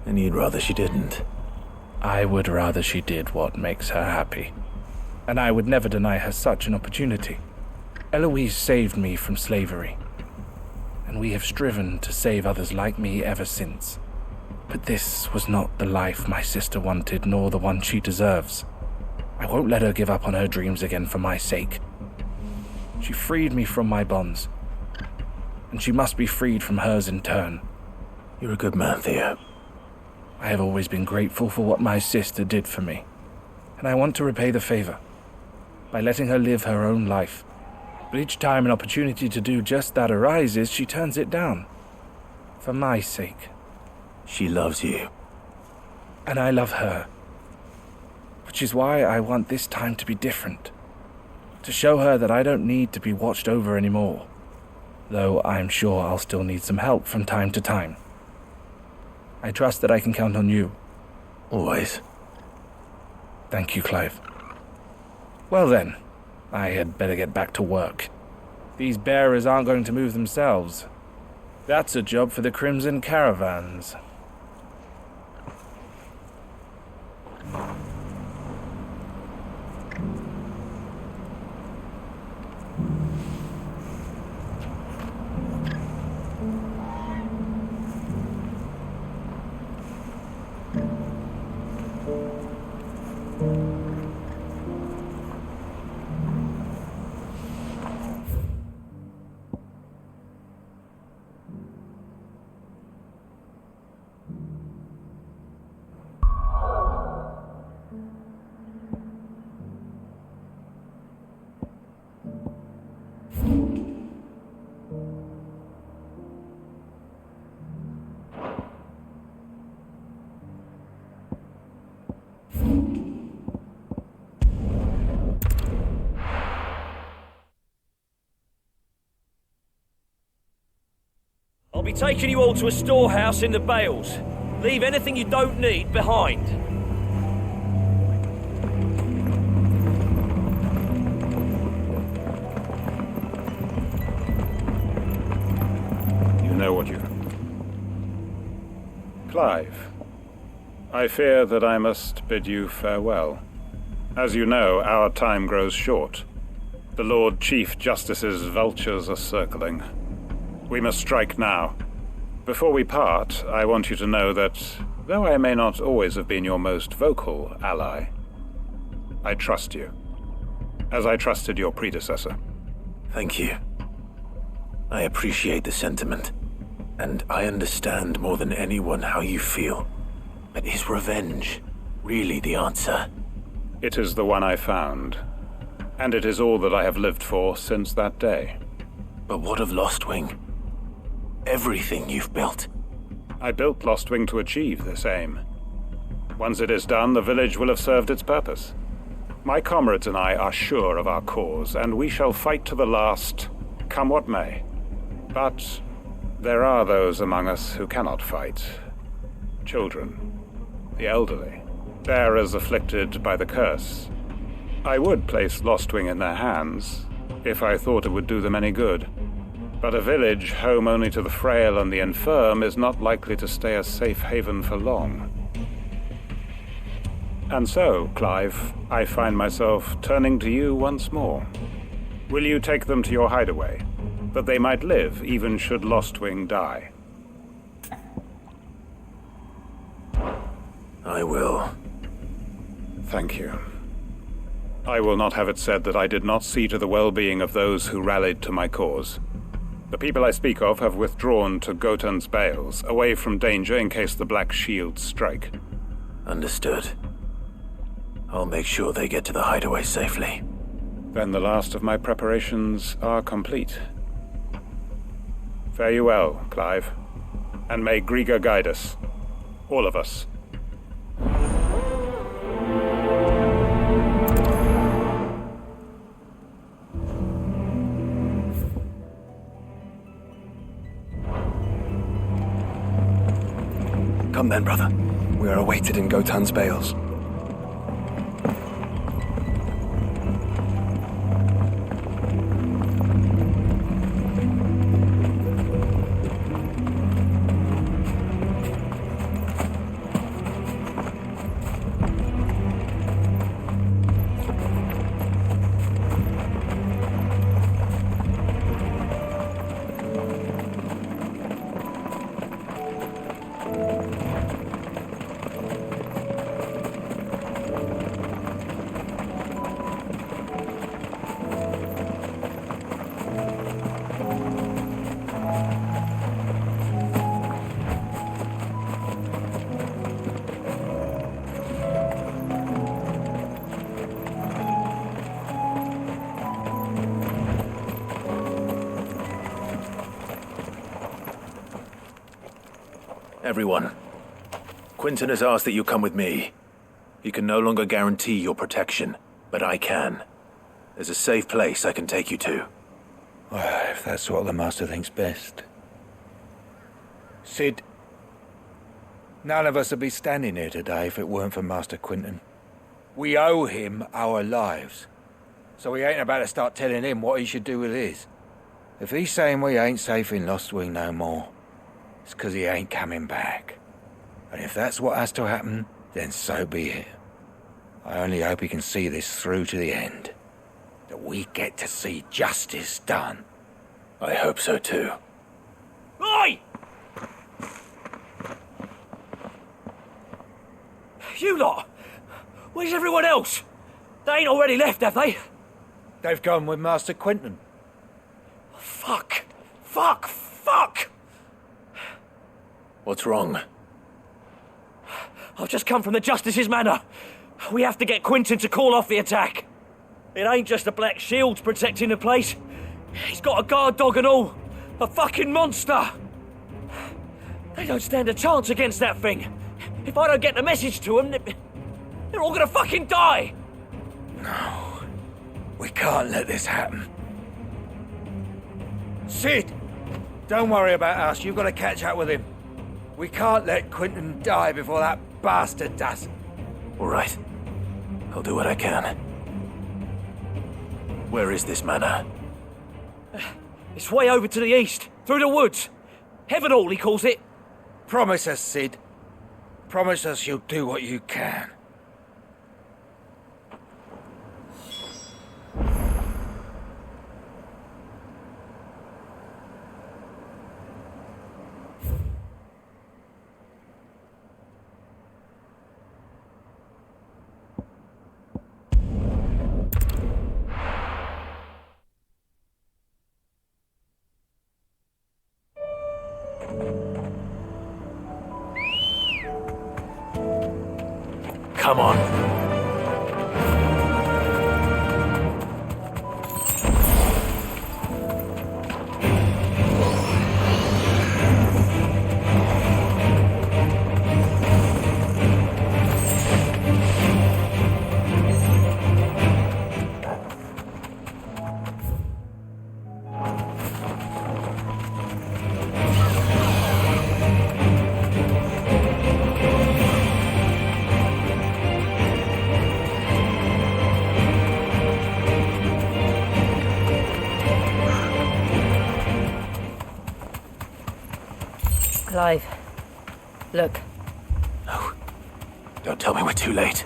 And you'd rather she didn't? I would rather she did what makes her happy. And I would never deny her such an opportunity. Eloise saved me from slavery, and we have striven to save others like me ever since. But this was not the life my sister wanted, nor the one she deserves. I won't let her give up on her dreams again for my sake. She freed me from my bonds, and she must be freed from hers in turn. You're a good man, Theo. I have always been grateful for what my sister did for me, and I want to repay the favor by letting her live her own life. But each time an opportunity to do just that arises, she turns it down. For my sake. She loves you. And I love her. Which is why I want this time to be different. To show her that I don't need to be watched over anymore. Though I'm sure I'll still need some help from time to time. I trust that I can count on you. Always. Thank you, Clive. Well then, I had better get back to work. These bearers aren't going to move themselves. That's a job for the Crimson Caravans. be taking you all to a storehouse in the Bales. Leave anything you don't need behind. You know what you... Clive, I fear that I must bid you farewell. As you know, our time grows short. The Lord Chief Justice's vultures are circling. We must strike now. Before we part, I want you to know that, though I may not always have been your most vocal ally, I trust you, as I trusted your predecessor. Thank you. I appreciate the sentiment, and I understand more than anyone how you feel. But is revenge really the answer? It is the one I found, and it is all that I have lived for since that day. But what of Lostwing? Everything you've built. I built Lostwing to achieve this aim. Once it is done, the village will have served its purpose. My comrades and I are sure of our cause, and we shall fight to the last, come what may. But there are those among us who cannot fight. Children, the elderly, bearers afflicted by the curse. I would place Lostwing in their hands, if I thought it would do them any good. But a village home only to the frail and the infirm is not likely to stay a safe haven for long. And so, Clive, I find myself turning to you once more. Will you take them to your hideaway, that they might live even should Lostwing die? I will. Thank you. I will not have it said that I did not see to the well-being of those who rallied to my cause. The people I speak of have withdrawn to Gotan's Bales, away from danger in case the Black Shields strike. Understood. I'll make sure they get to the hideaway safely. Then the last of my preparations are complete. Fare you well, Clive. And may Griga guide us. All of us. Come then, brother. We are awaited in Gotan's Bales. Everyone, Quinton has asked that you come with me. He can no longer guarantee your protection, but I can. There's a safe place I can take you to. Well, if that's what the Master thinks best. Sid, none of us would be standing here today if it weren't for Master Quinton. We owe him our lives. So we ain't about to start telling him what he should do with his. If he's saying we ain't safe in Lostwing no more, it's 'cause he ain't coming back. And if that's what has to happen, then so be it. I only hope he can see this through to the end. That we get to see justice done. I hope so too. Oi! You lot! Where's everyone else? They ain't already left, have they? They've gone with Master Quinton. Fuck! Fuck! Fuck! What's wrong? I've just come from the Justice's manor. We have to get Quinton to call off the attack. It ain't just the Black Shields protecting the place. He's got a guard dog and all. A fucking monster. They don't stand a chance against that thing. If I don't get the message to them, they're all gonna fucking die. No. We can't let this happen. Sid! Don't worry about us. You've got to catch up with him. We can't let Quentin die before that bastard does. All right. I'll do what I can. Where is this manor? It's way over to the east, through the woods. Heaven Hall, he calls it. Promise us, Sid. Promise us you'll do what you can. Come on. Clive, look. No. Don't tell me we're too late.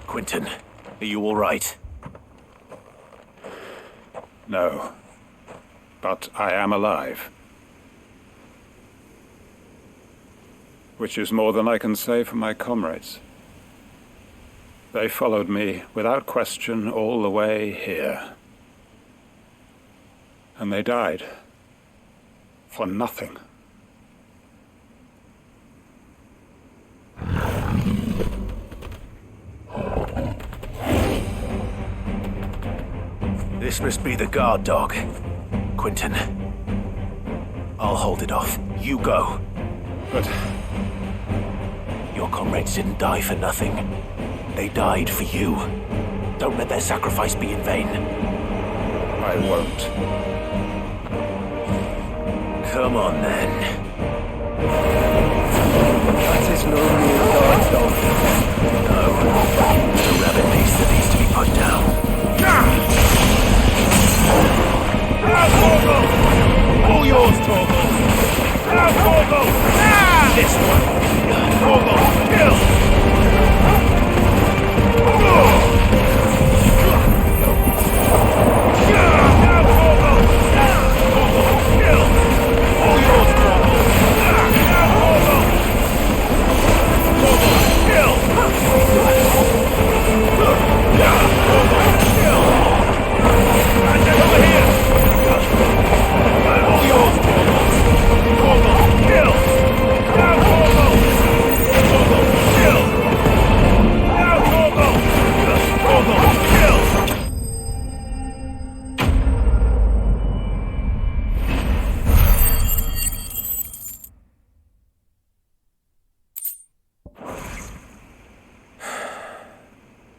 Quentin, are you all right? No. But I am alive. Which is more than I can say for my comrades. They followed me without question all the way here. And they died. For nothing. This must be the guard dog. Quentin. I'll hold it off. You go. But... your comrades didn't die for nothing. They died for you. Don't let their sacrifice be in vain. I won't. Come on, then. That is no real guard dog. No. It's a rabbit beast that needs to be put down. All yours, Torgal! Now, Torgal! This one! Torgal, kill!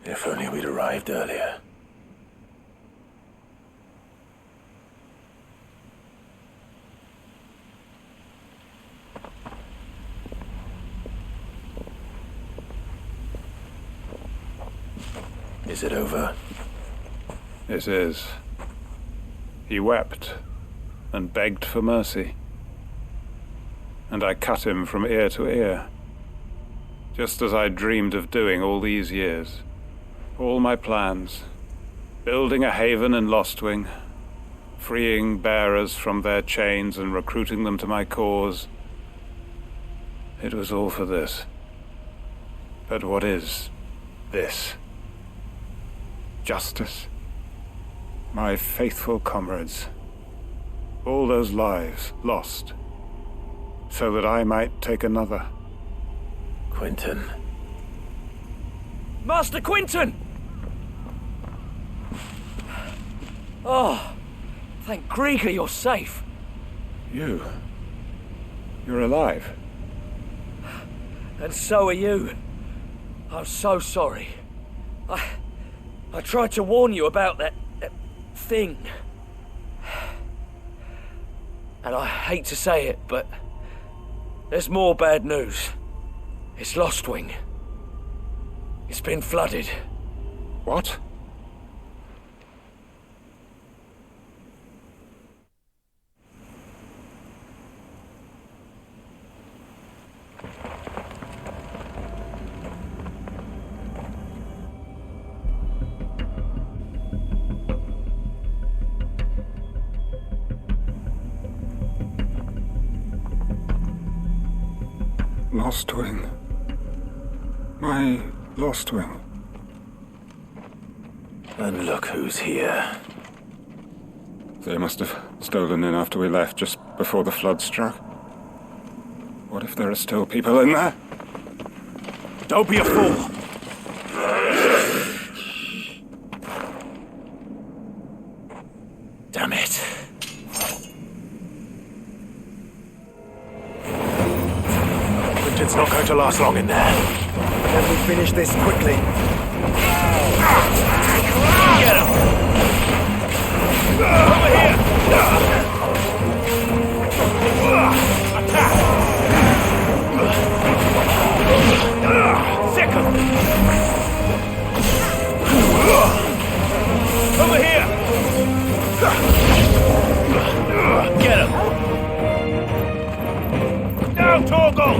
If only we'd arrived earlier. Is it over? It is. He wept and begged for mercy. And I cut him from ear to ear. Just as I dreamed of doing all these years. All my plans. Building a haven in Lostwing. Freeing bearers from their chains and recruiting them to my cause. It was all for this. But what is this? Justice. My faithful comrades. All those lives lost. So that I might take another. Quentin. Master Quentin! Oh, thank Grieger you're safe. You're alive. And so are you. I'm so sorry. I tried to warn you about that thing. And I hate to say it, but there's more bad news. It's Lostwing. It's been flooded. What? Lostwing. My Lostwing. And look who's here. They must have stolen in after we left, just before the flood struck. What if there are still people in there? Don't be a fool! Damn it. Quinton's not going to last long in there. Can we finish this quickly? Get him! Over here! Attack! Sick him! Over here! Get him! Now, Torgal!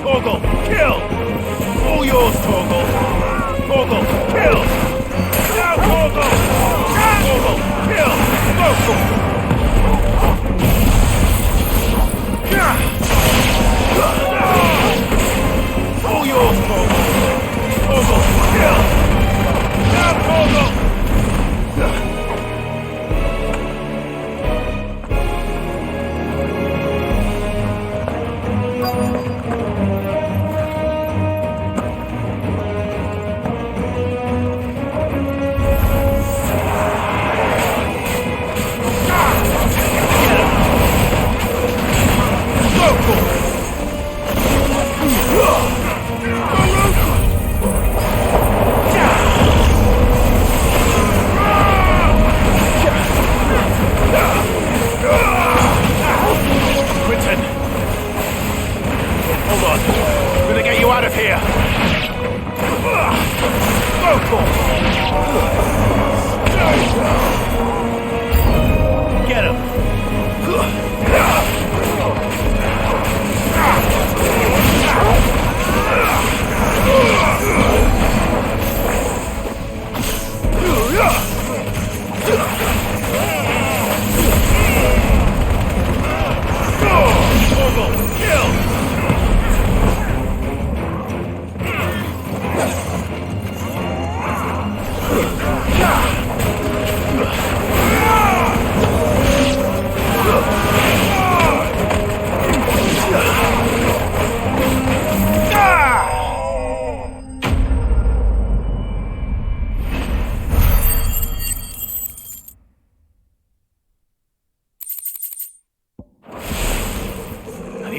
Torgal, kill! All yours, Torgal! Torgal, kill! Now, Torgal! Torgal, kill! Go! All yours, Torgal! Torgal, kill! Now, Torgal!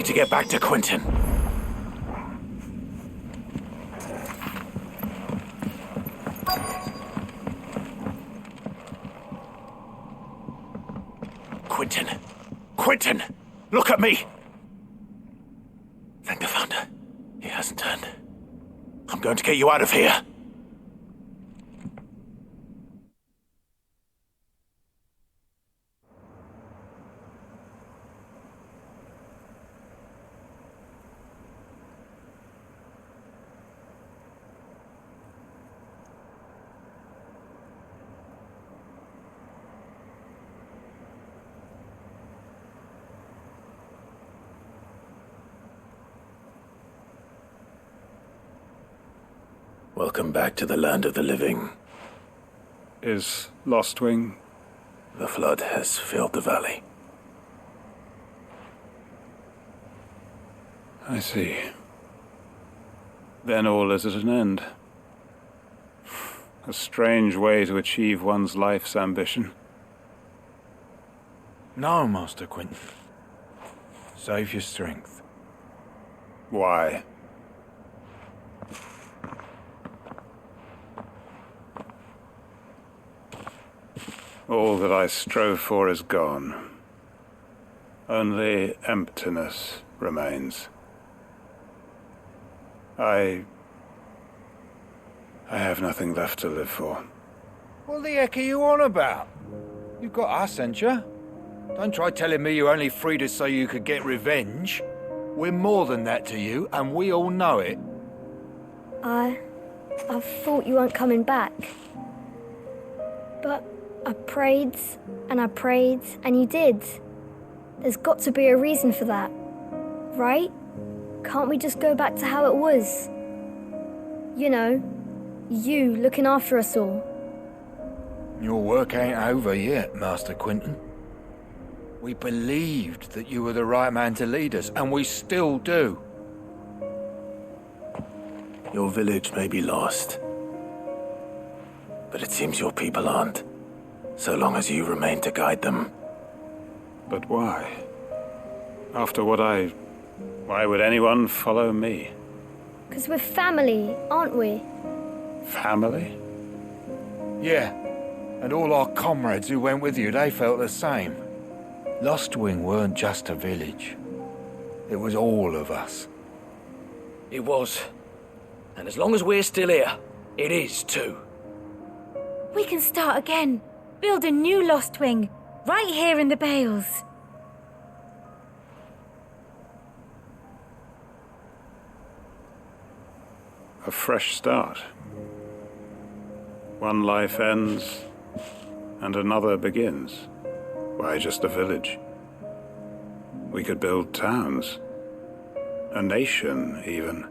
To get back to Quentin. Quentin! Quentin! Look at me! Thank the Founder. He hasn't turned. I'm going to get you out of here. Welcome back to the land of the living. Is Lostwing? The flood has filled the valley. I see. Then all is at an end. A strange way to achieve one's life's ambition. No, Master Quentin. Save your strength. Why? All that I strove for is gone. Only emptiness remains. I have nothing left to live for. What the heck are you on about? You've got us, ain't you? Don't try telling me you only freed us so you could get revenge. We're more than that to you, and we all know it. I thought you weren't coming back. But I prayed, and you did. There's got to be a reason for that, right? Can't we just go back to how it was? You know, you looking after us all. Your work ain't over yet, Master Quinton. We believed that you were the right man to lead us, and we still do. Your village may be lost, but it seems your people aren't, so long as you remain to guide them. But why? After what why would anyone follow me? 'Cause we're family, aren't we? Family? Yeah, and all our comrades who went with you, they felt the same. Lostwing weren't just a village. It was all of us. It was. And as long as we're still here, it is too. We can start again. Build a new Lost Wing, right here in the Bales. A fresh start. One life ends, and another begins. Why just a village? We could build towns. A nation, even.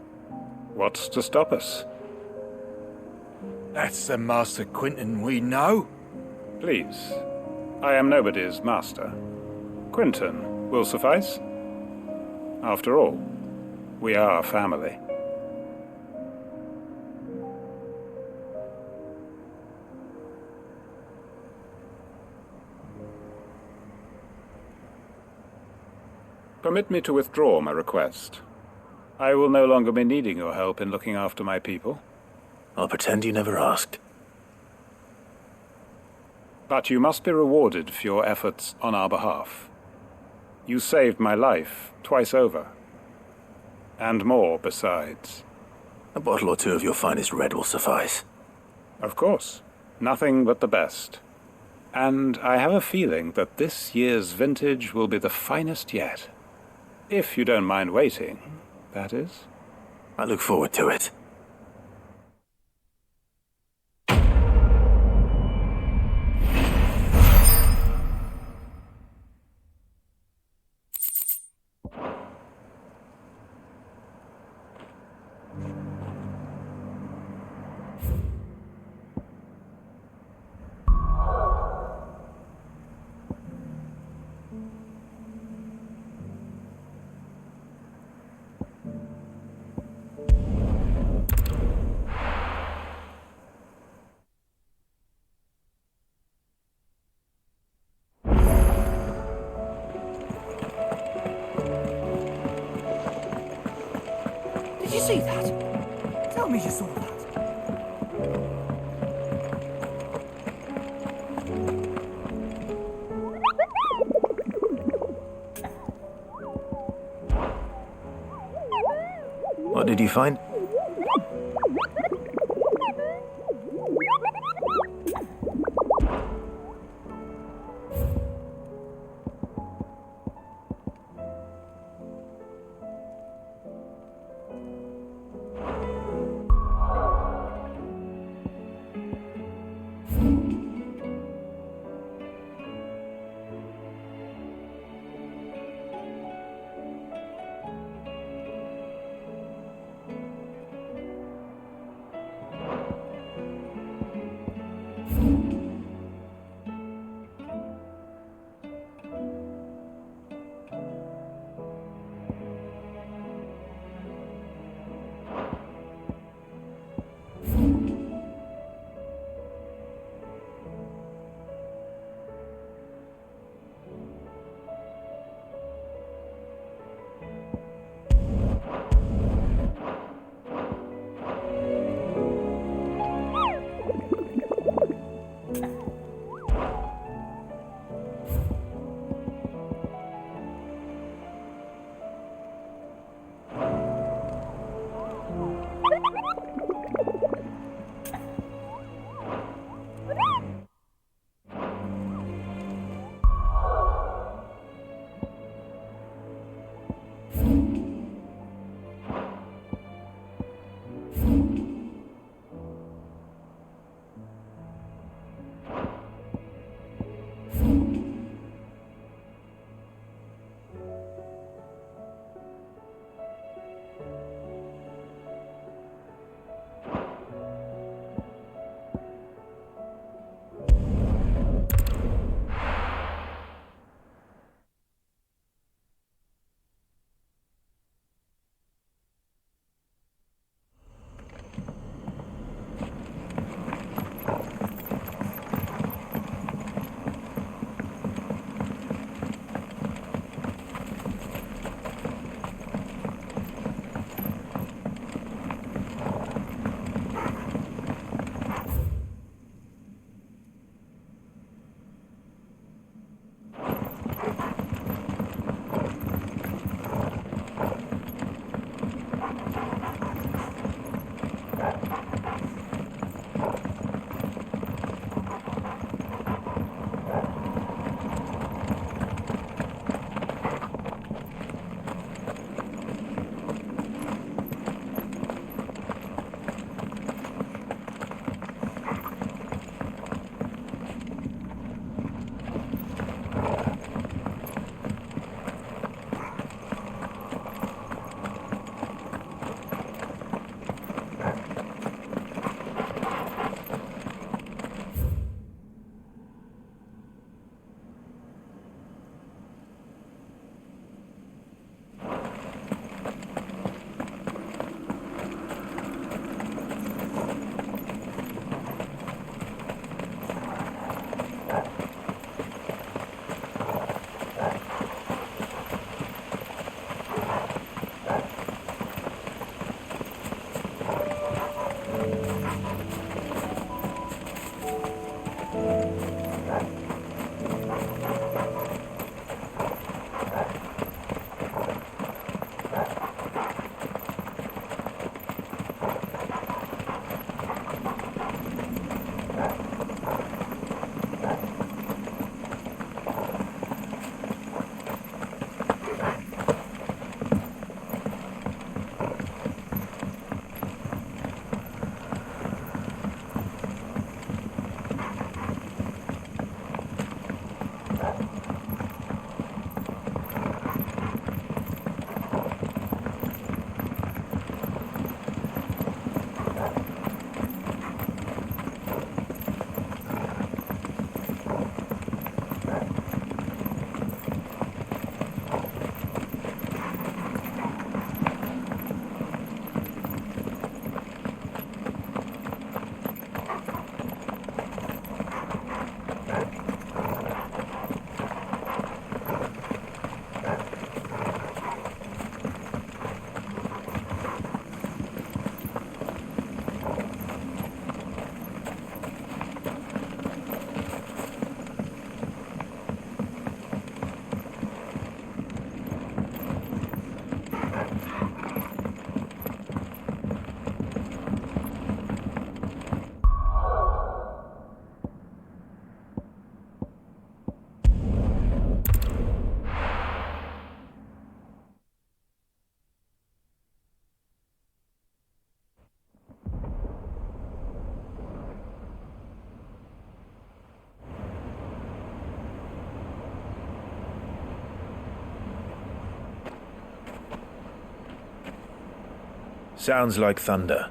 What's to stop us? That's the Master Quinton we know. Please. I am nobody's master. Quinton will suffice. After all, we are family. Permit me to withdraw my request. I will no longer be needing your help in looking after my people. I'll pretend you never asked. But you must be rewarded for your efforts on our behalf. You saved my life twice over. And more besides. A bottle or two of your finest red will suffice. Of course. Nothing but the best. And I have a feeling that this year's vintage will be the finest yet. If you don't mind waiting, that is. I look forward to it. Did you see that? Tell me you saw that. What did you find? Sounds like thunder.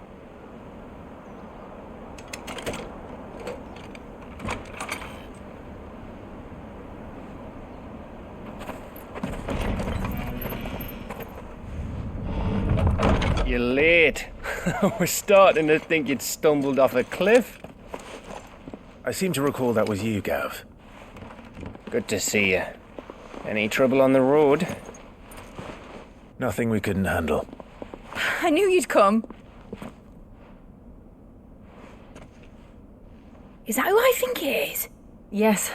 You're late. We're starting to think you'd stumbled off a cliff. I seem to recall that was you, Gav. Good to see you. Any trouble on the road? Nothing we couldn't handle. I knew you'd come. Is that who I think it is? Yes.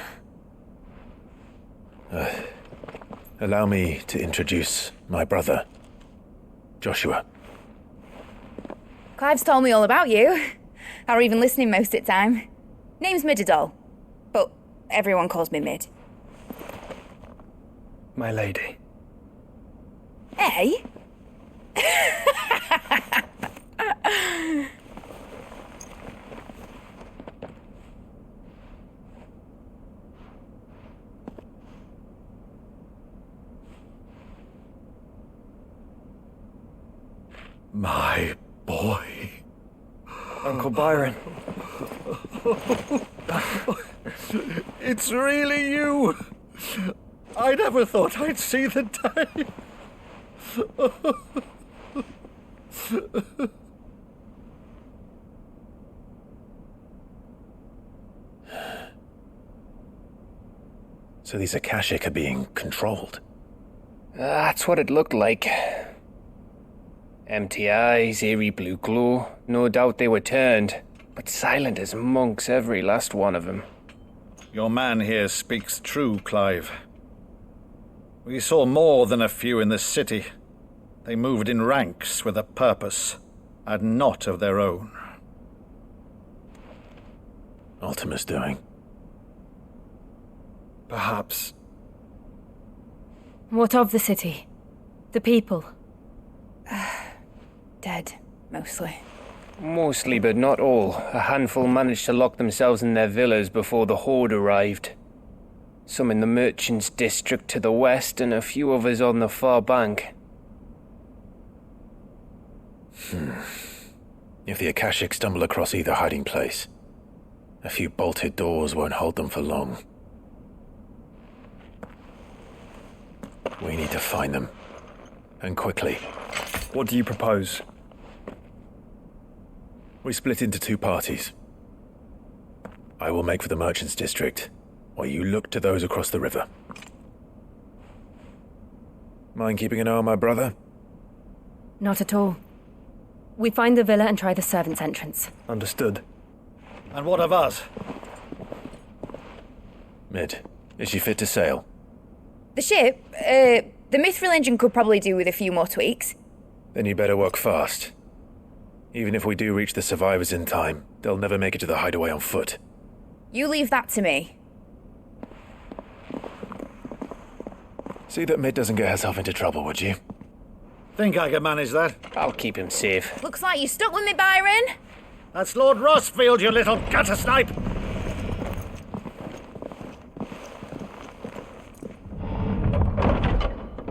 Allow me to introduce my brother, Joshua. Clive's told me all about you. Or even listening most of the time. Name's Midadol, but everyone calls me Mid. My lady. Hey? My boy. Uncle Byron. It's really you. I never thought I'd see the day. So these Akashic are being controlled. That's what it looked like. Empty eyes, eerie blue glow. No doubt they were turned, but silent as monks, every last one of them. Your man here speaks true, Clive. We saw more than a few in this city. They moved in ranks with a purpose, and not of their own. Ultima's doing. Perhaps. What of the city? The people? Dead, mostly. Mostly, but not all. A handful managed to lock themselves in their villas before the horde arrived. Some in the merchants' district to the west, and a few others on the far bank. If the Akashic stumble across either hiding place, a few bolted doors won't hold them for long. We need to find them. And quickly. What do you propose? We split into two parties. I will make for the merchants' district, while you look to those across the river. Mind keeping an eye on my brother? Not at all. We find the villa and try the servants' entrance. Understood. And what of us? Mid, is she fit to sail? The ship, the Mithril engine could probably do with a few more tweaks. Then you better work fast. Even if we do reach the survivors in time, they'll never make it to the hideaway on foot. You leave that to me. See that Mid doesn't get herself into trouble, would you? Think I can manage that? I'll keep him safe. Looks like you stuck with me, Byron. That's Lord Rossfield, you little gutter snipe!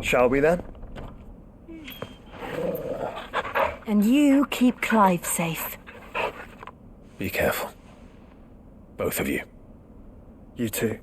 Shall we then? And you keep Clive safe. Be careful. Both of you. You too.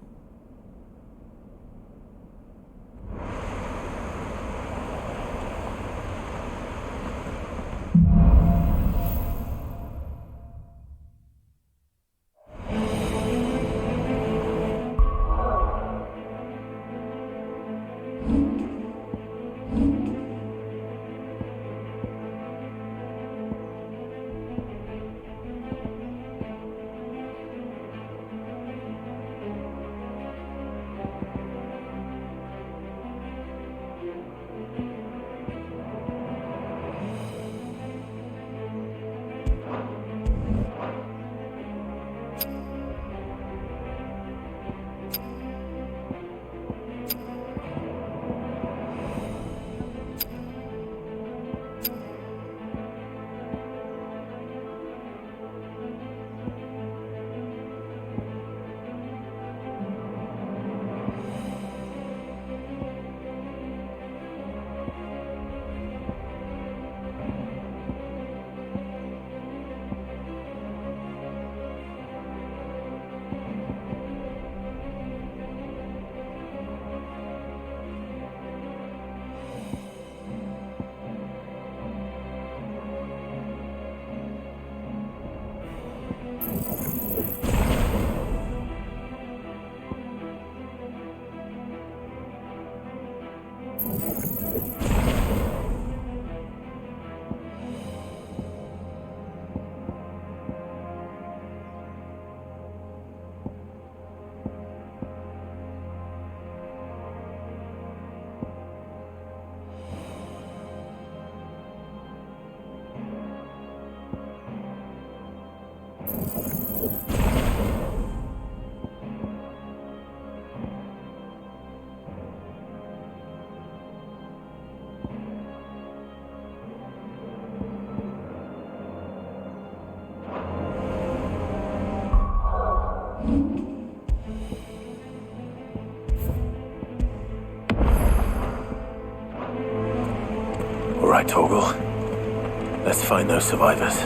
right, Torgal. Let's find those survivors.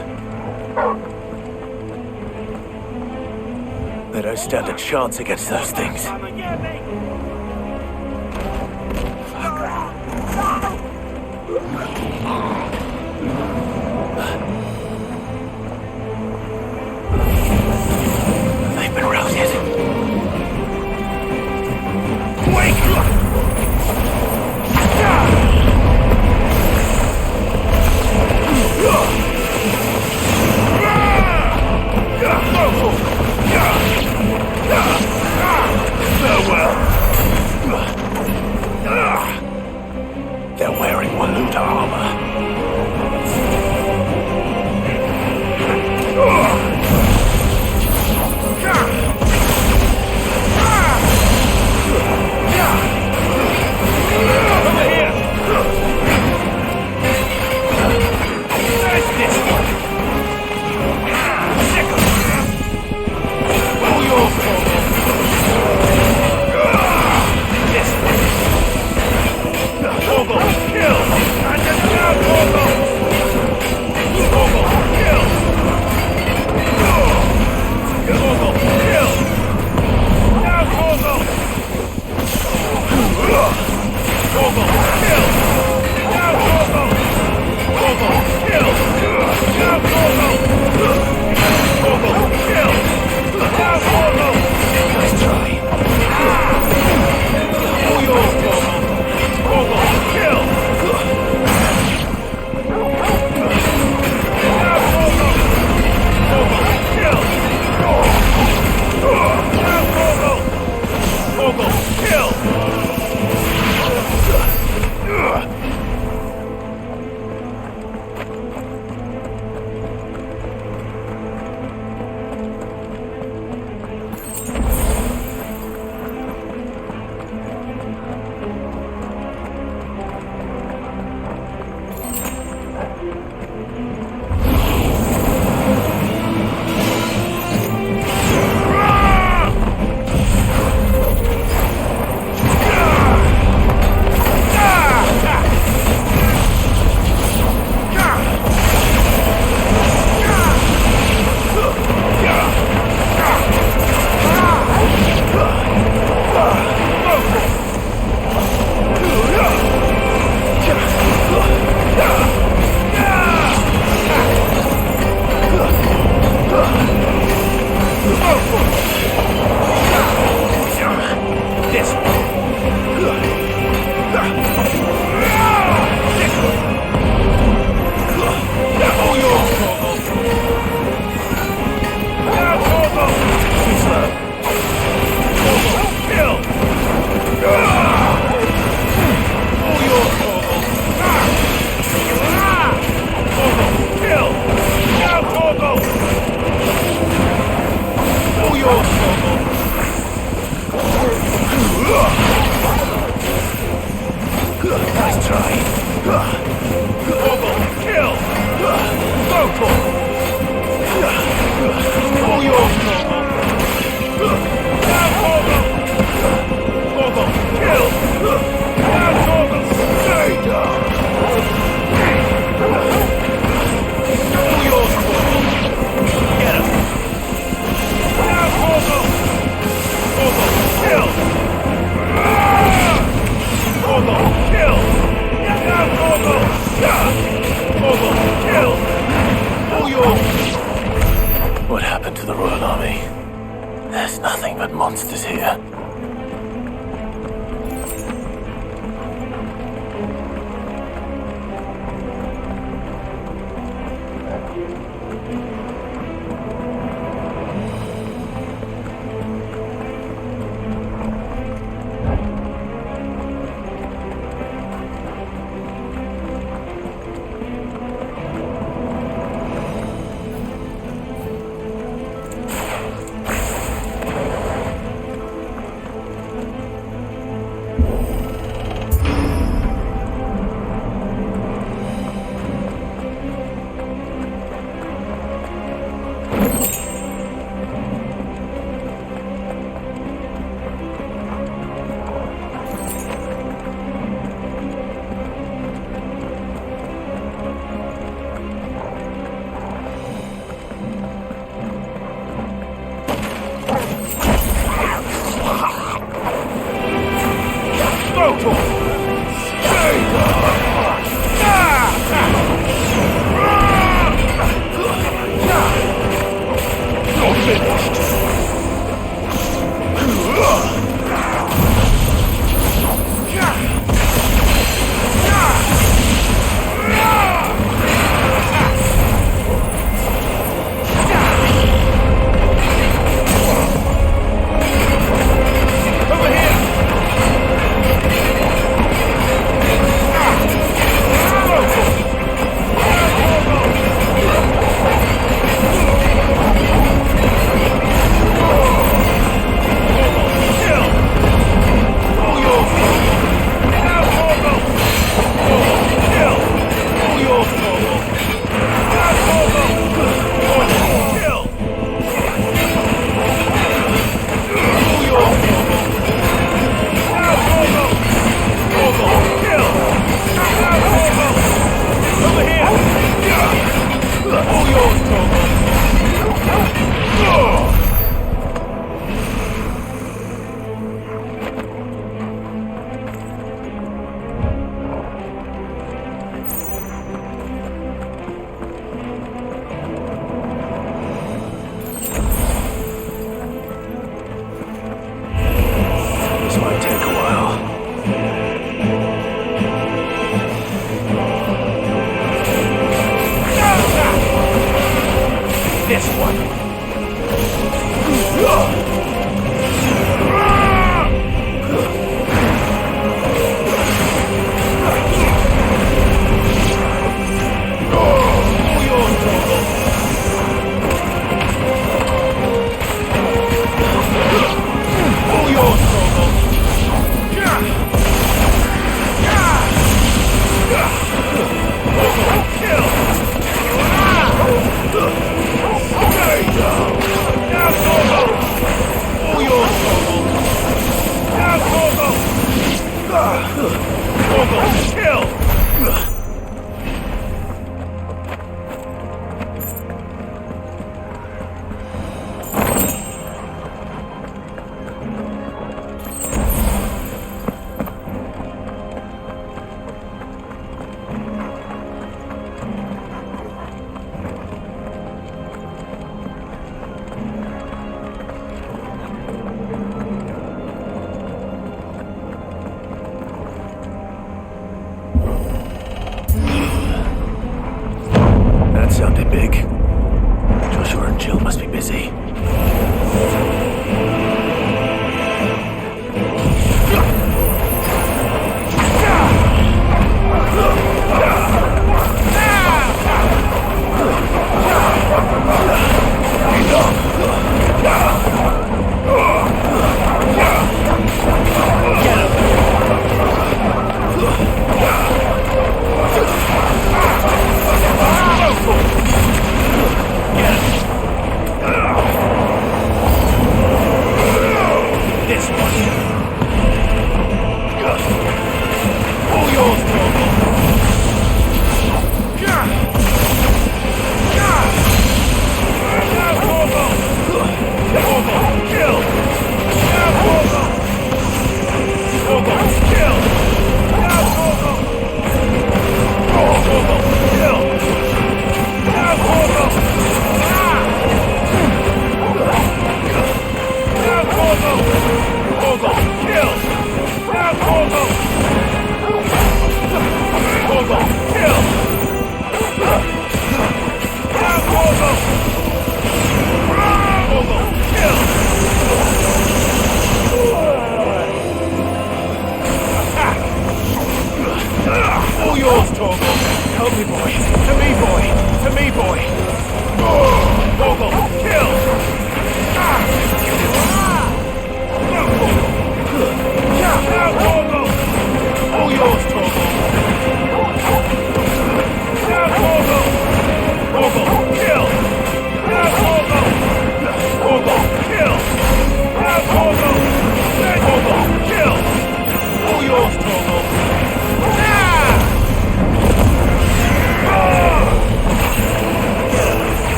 They don't stand a chance against those things. They've been routed. They're wearing Waluta armor. What happened to the Royal Army? There's nothing but monsters here.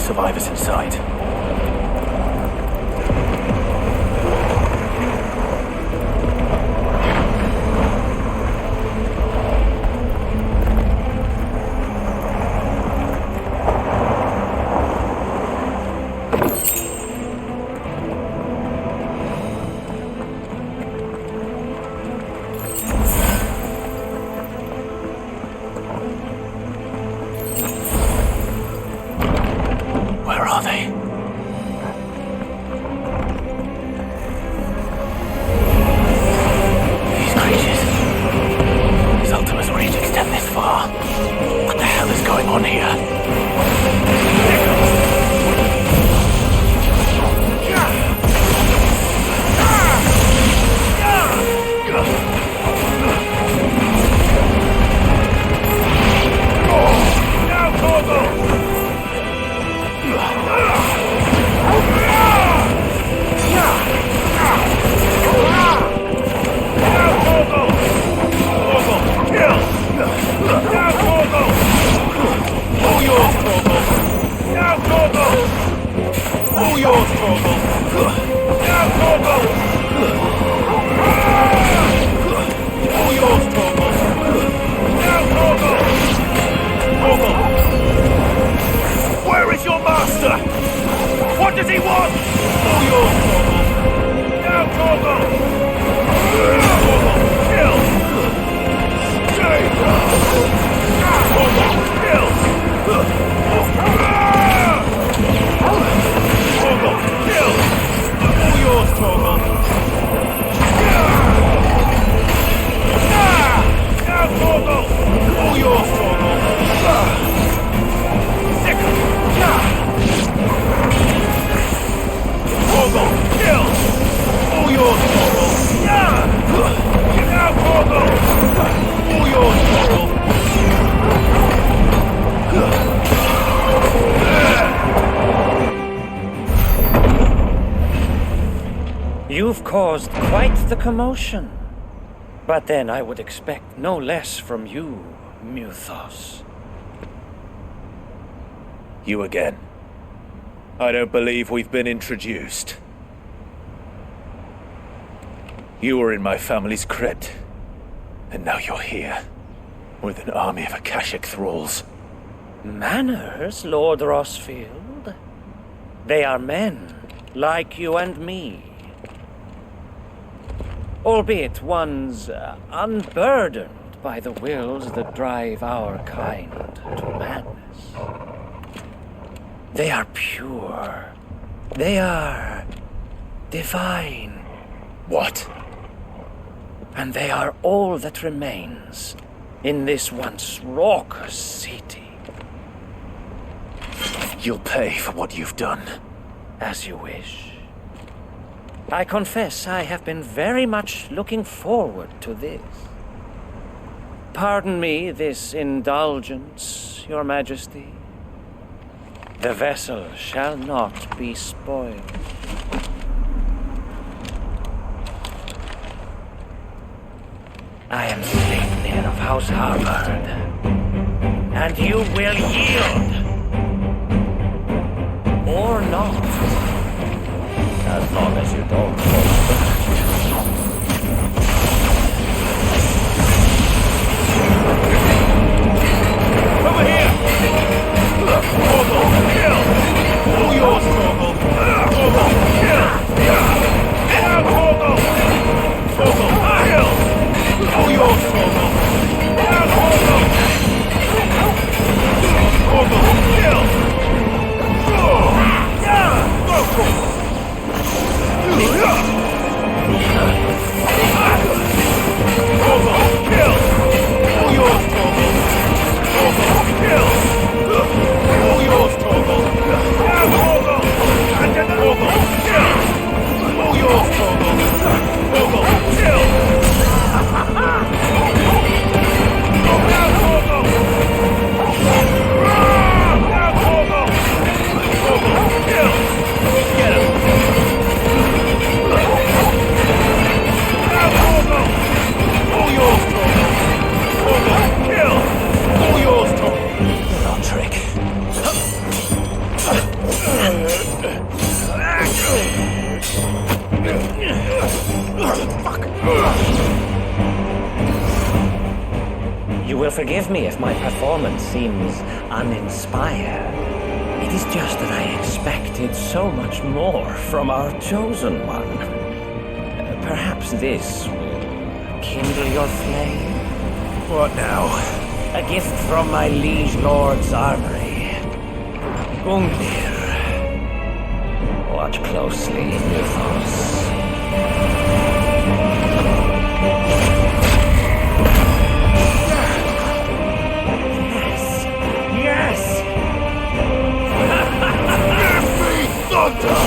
survivors inside. Where are they? These creatures. These Ultima's reach extend this far. What the hell is going on here? Where is your master? What does he want? All yours, Torgal. Now, Torgal. Torgal, kill. Stay. Torgal, kill. Torgal, kill. All yours, Torgal. Now, Torgal. All yours, Torgal. Torgal, kill! All yours, Torgal! Now, Torgal! All yours, Torgal! You've caused quite the commotion. But then I would expect no less from you, Muthos. You again. I don't believe we've been introduced. You were in my family's crypt, and now you're here, with an army of Akashic thralls. Manners, Lord Rossfield? They are men, like you and me. Albeit ones unburdened by the wills that drive our kind to madness. They are pure. They are divine. What? And they are all that remains in this once raucous city. You'll pay for what you've done. As you wish. I confess I have been very much looking forward to this. Pardon me this indulgence, Your Majesty. The vessel shall not be spoiled. I am Sleipnir of House Harvard, and you will yield. Or not. As long as you don't hold back. Over here! Torgal, kill! All yours, Torgal! Torgal, kill! Now, Torgal! Torgal, kill! All yours, Torgal! Now, Torgal! Torgal, kill! You will forgive me if my performance seems uninspired. It is just that I expected so much more from our chosen one. Perhaps this will kindle your flame? What now? A gift from my liege lord's armory. Gungnir. Watch closely, Nilfos. Yes! Give me thunder!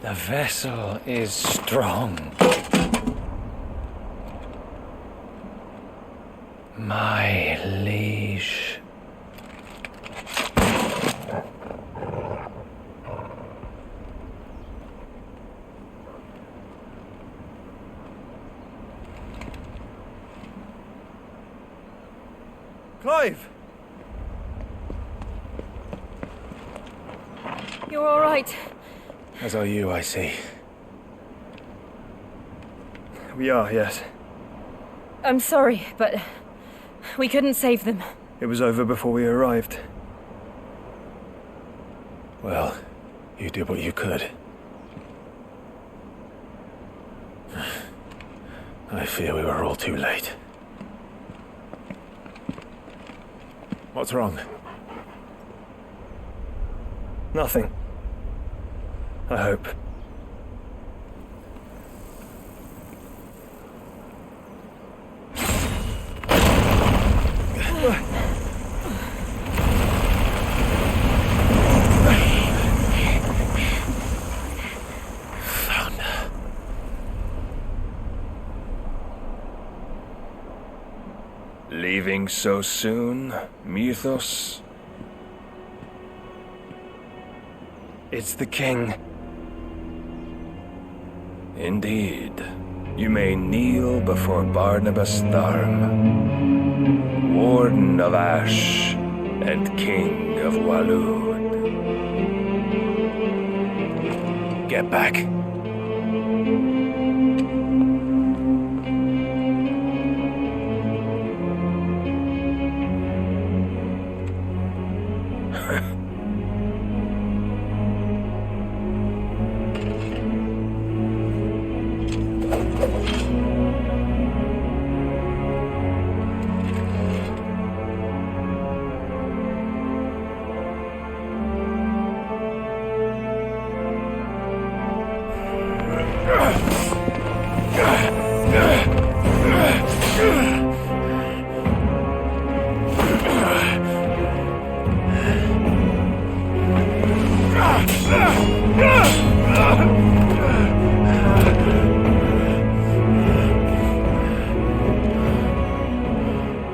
The vessel is strong. My liege. Clive! You're all right. As are you, I see. We are, yes. I'm sorry, but we couldn't save them. It was over before we arrived. Well, you did what you could. I fear we were all too late. What's wrong? Nothing. I hope. Leaving so soon, Mythos? It's the king. Indeed. You may kneel before Barnabas Tharm, Warden of Ash and King of Waloed. Get back.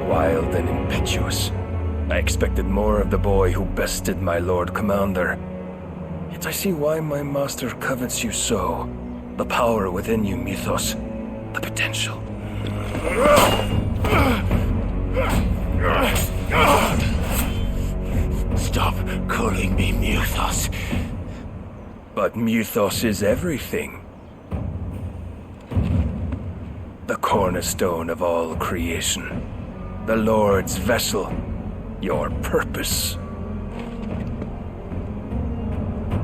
Wild and impetuous. I expected more of the boy who bested my Lord Commander. Yet I see why my master covets you so. The power within you, Mythos. The potential. Stop calling me Mythos. But Mythos is everything. The cornerstone of all creation. The Lord's vessel. Your purpose.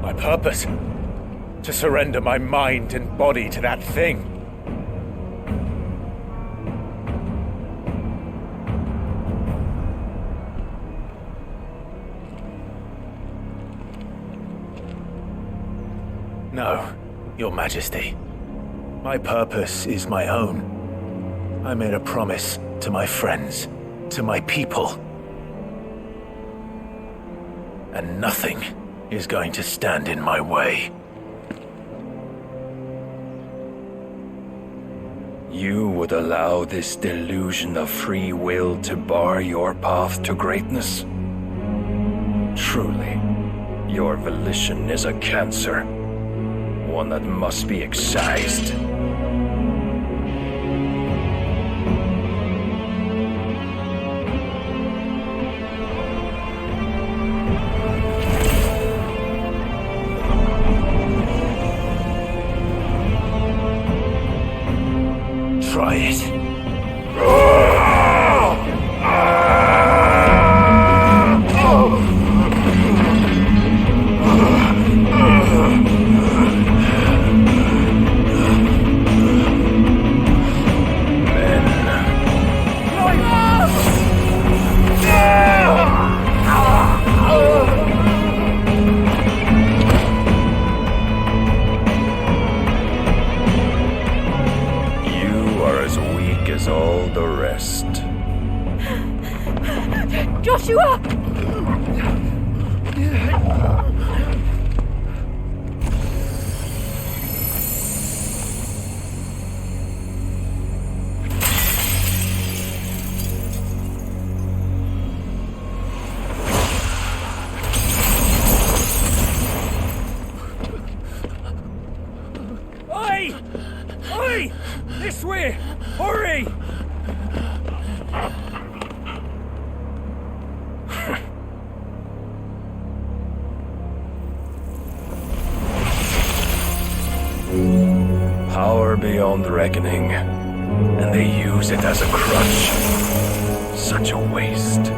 My purpose? To surrender my mind and body to that thing. No, Your Majesty. My purpose is my own. I made a promise to my friends, to my people. And nothing is going to stand in my way. You would allow this delusion of free will to bar your path to greatness? Truly, your volition is a cancer. One that must be excised. Try it. All the rest. Joshua! Oi! Oi! This way! Hurry! Power beyond reckoning, and they use it as a crutch. Such a waste.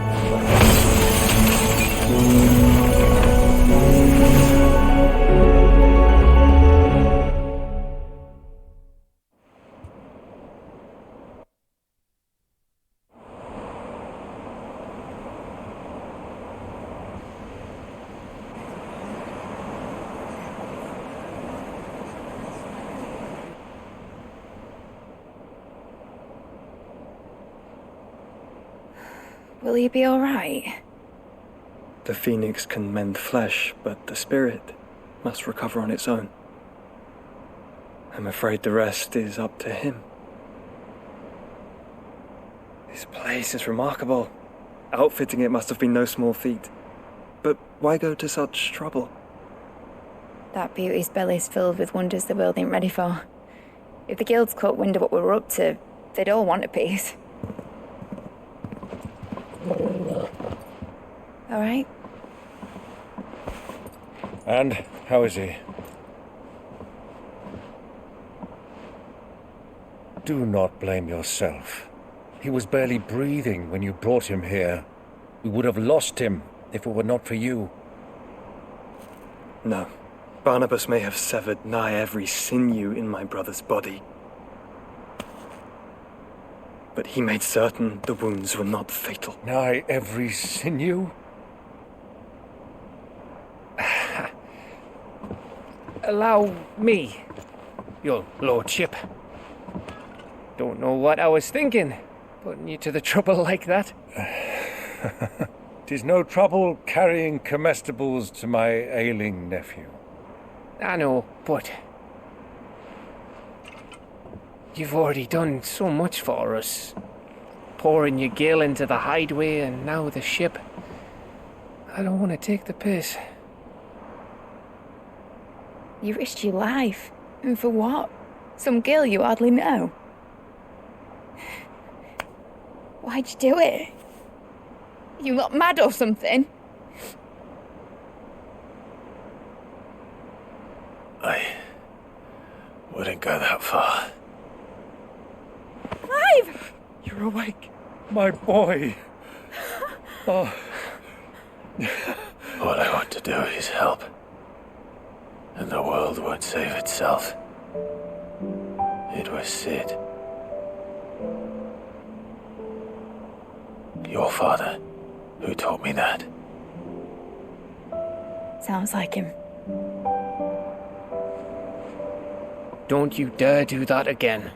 Will you be all right? The phoenix can mend flesh, but the spirit must recover on its own. I'm afraid the rest is up to him. This place is remarkable. Outfitting it must have been no small feat. But why go to such trouble? That beauty's belly's filled with wonders the world ain't ready for. If the guilds caught wind of what we were up to, they'd all want a piece. All right? And how is he? Do not blame yourself. He was barely breathing when you brought him here. We would have lost him if it were not for you. No. Barnabas may have severed nigh every sinew in my brother's body. But he made certain the wounds were not fatal. Nigh every sinew? Allow me, your lordship. Don't know what I was thinking, putting you to the trouble like that. 'Tis no trouble carrying comestibles to my ailing nephew. I know, but you've already done so much for us. Pouring your gil into the hideaway and now the ship. I don't want to take the piss. You risked your life. And for what? Some girl you hardly know. Why'd you do it? You not mad or something? I wouldn't go that far. Clive! You're awake, my boy. Oh. All I want to do is help. And the world won't save itself. It was Sid. Your father, who taught me that. Sounds like him. Don't you dare do that again.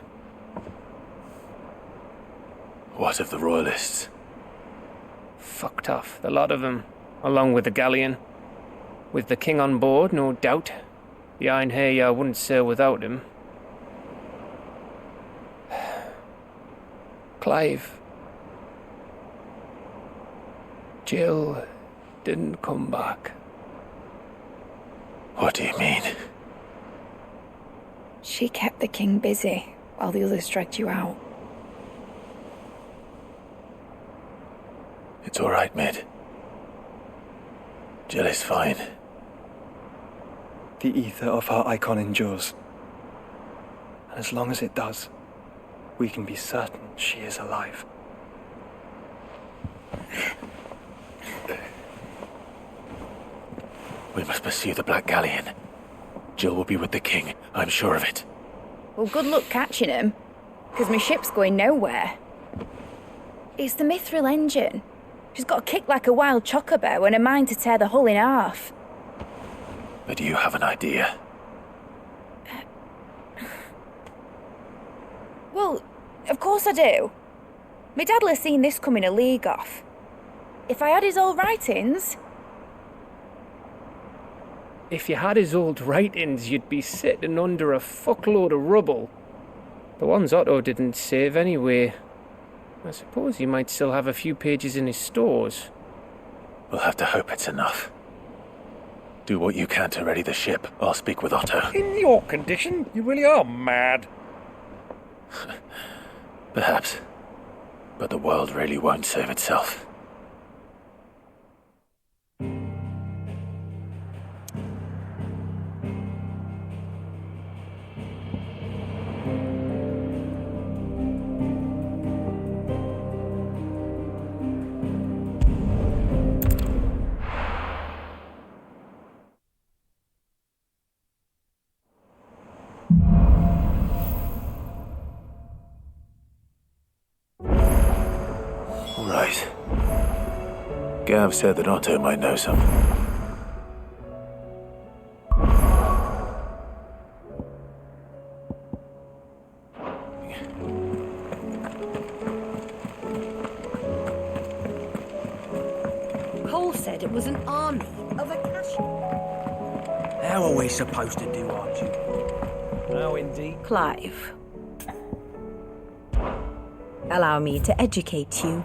What of the Royalists? Fucked off, the lot of them, along with the galleon. With the king on board, no doubt. The Iron Hair wouldn't sail without him. Clive. Jill didn't come back. What do you mean? She kept the king busy while the others dragged you out. It's all right, Mid. Jill is fine. The ether of her icon endures. And as long as it does, we can be certain she is alive. We must pursue the Black Galleon. Jill will be with the king, I'm sure of it. Well, good luck catching him, because my ship's going nowhere. It's the Mithril engine. She's got a kick like a wild chocobo and a mind to tear the hull in half. But you have an idea. Well, of course I do. My dad'll have seen this coming a league off. If I had his old writings... If you had his old writings, you'd be sitting under a fuckload of rubble. The ones Otto didn't save anyway. I suppose he might still have a few pages in his stores. We'll have to hope it's enough. Do what you can to ready the ship. I'll speak with Otto. In your condition, you really are mad. Perhaps. But the world really won't save itself. Right. Gav said that Otto might know something. Cole said it was an army of Akashi. How are we supposed to do our duty? Oh, indeed. Clive. Allow me to educate you.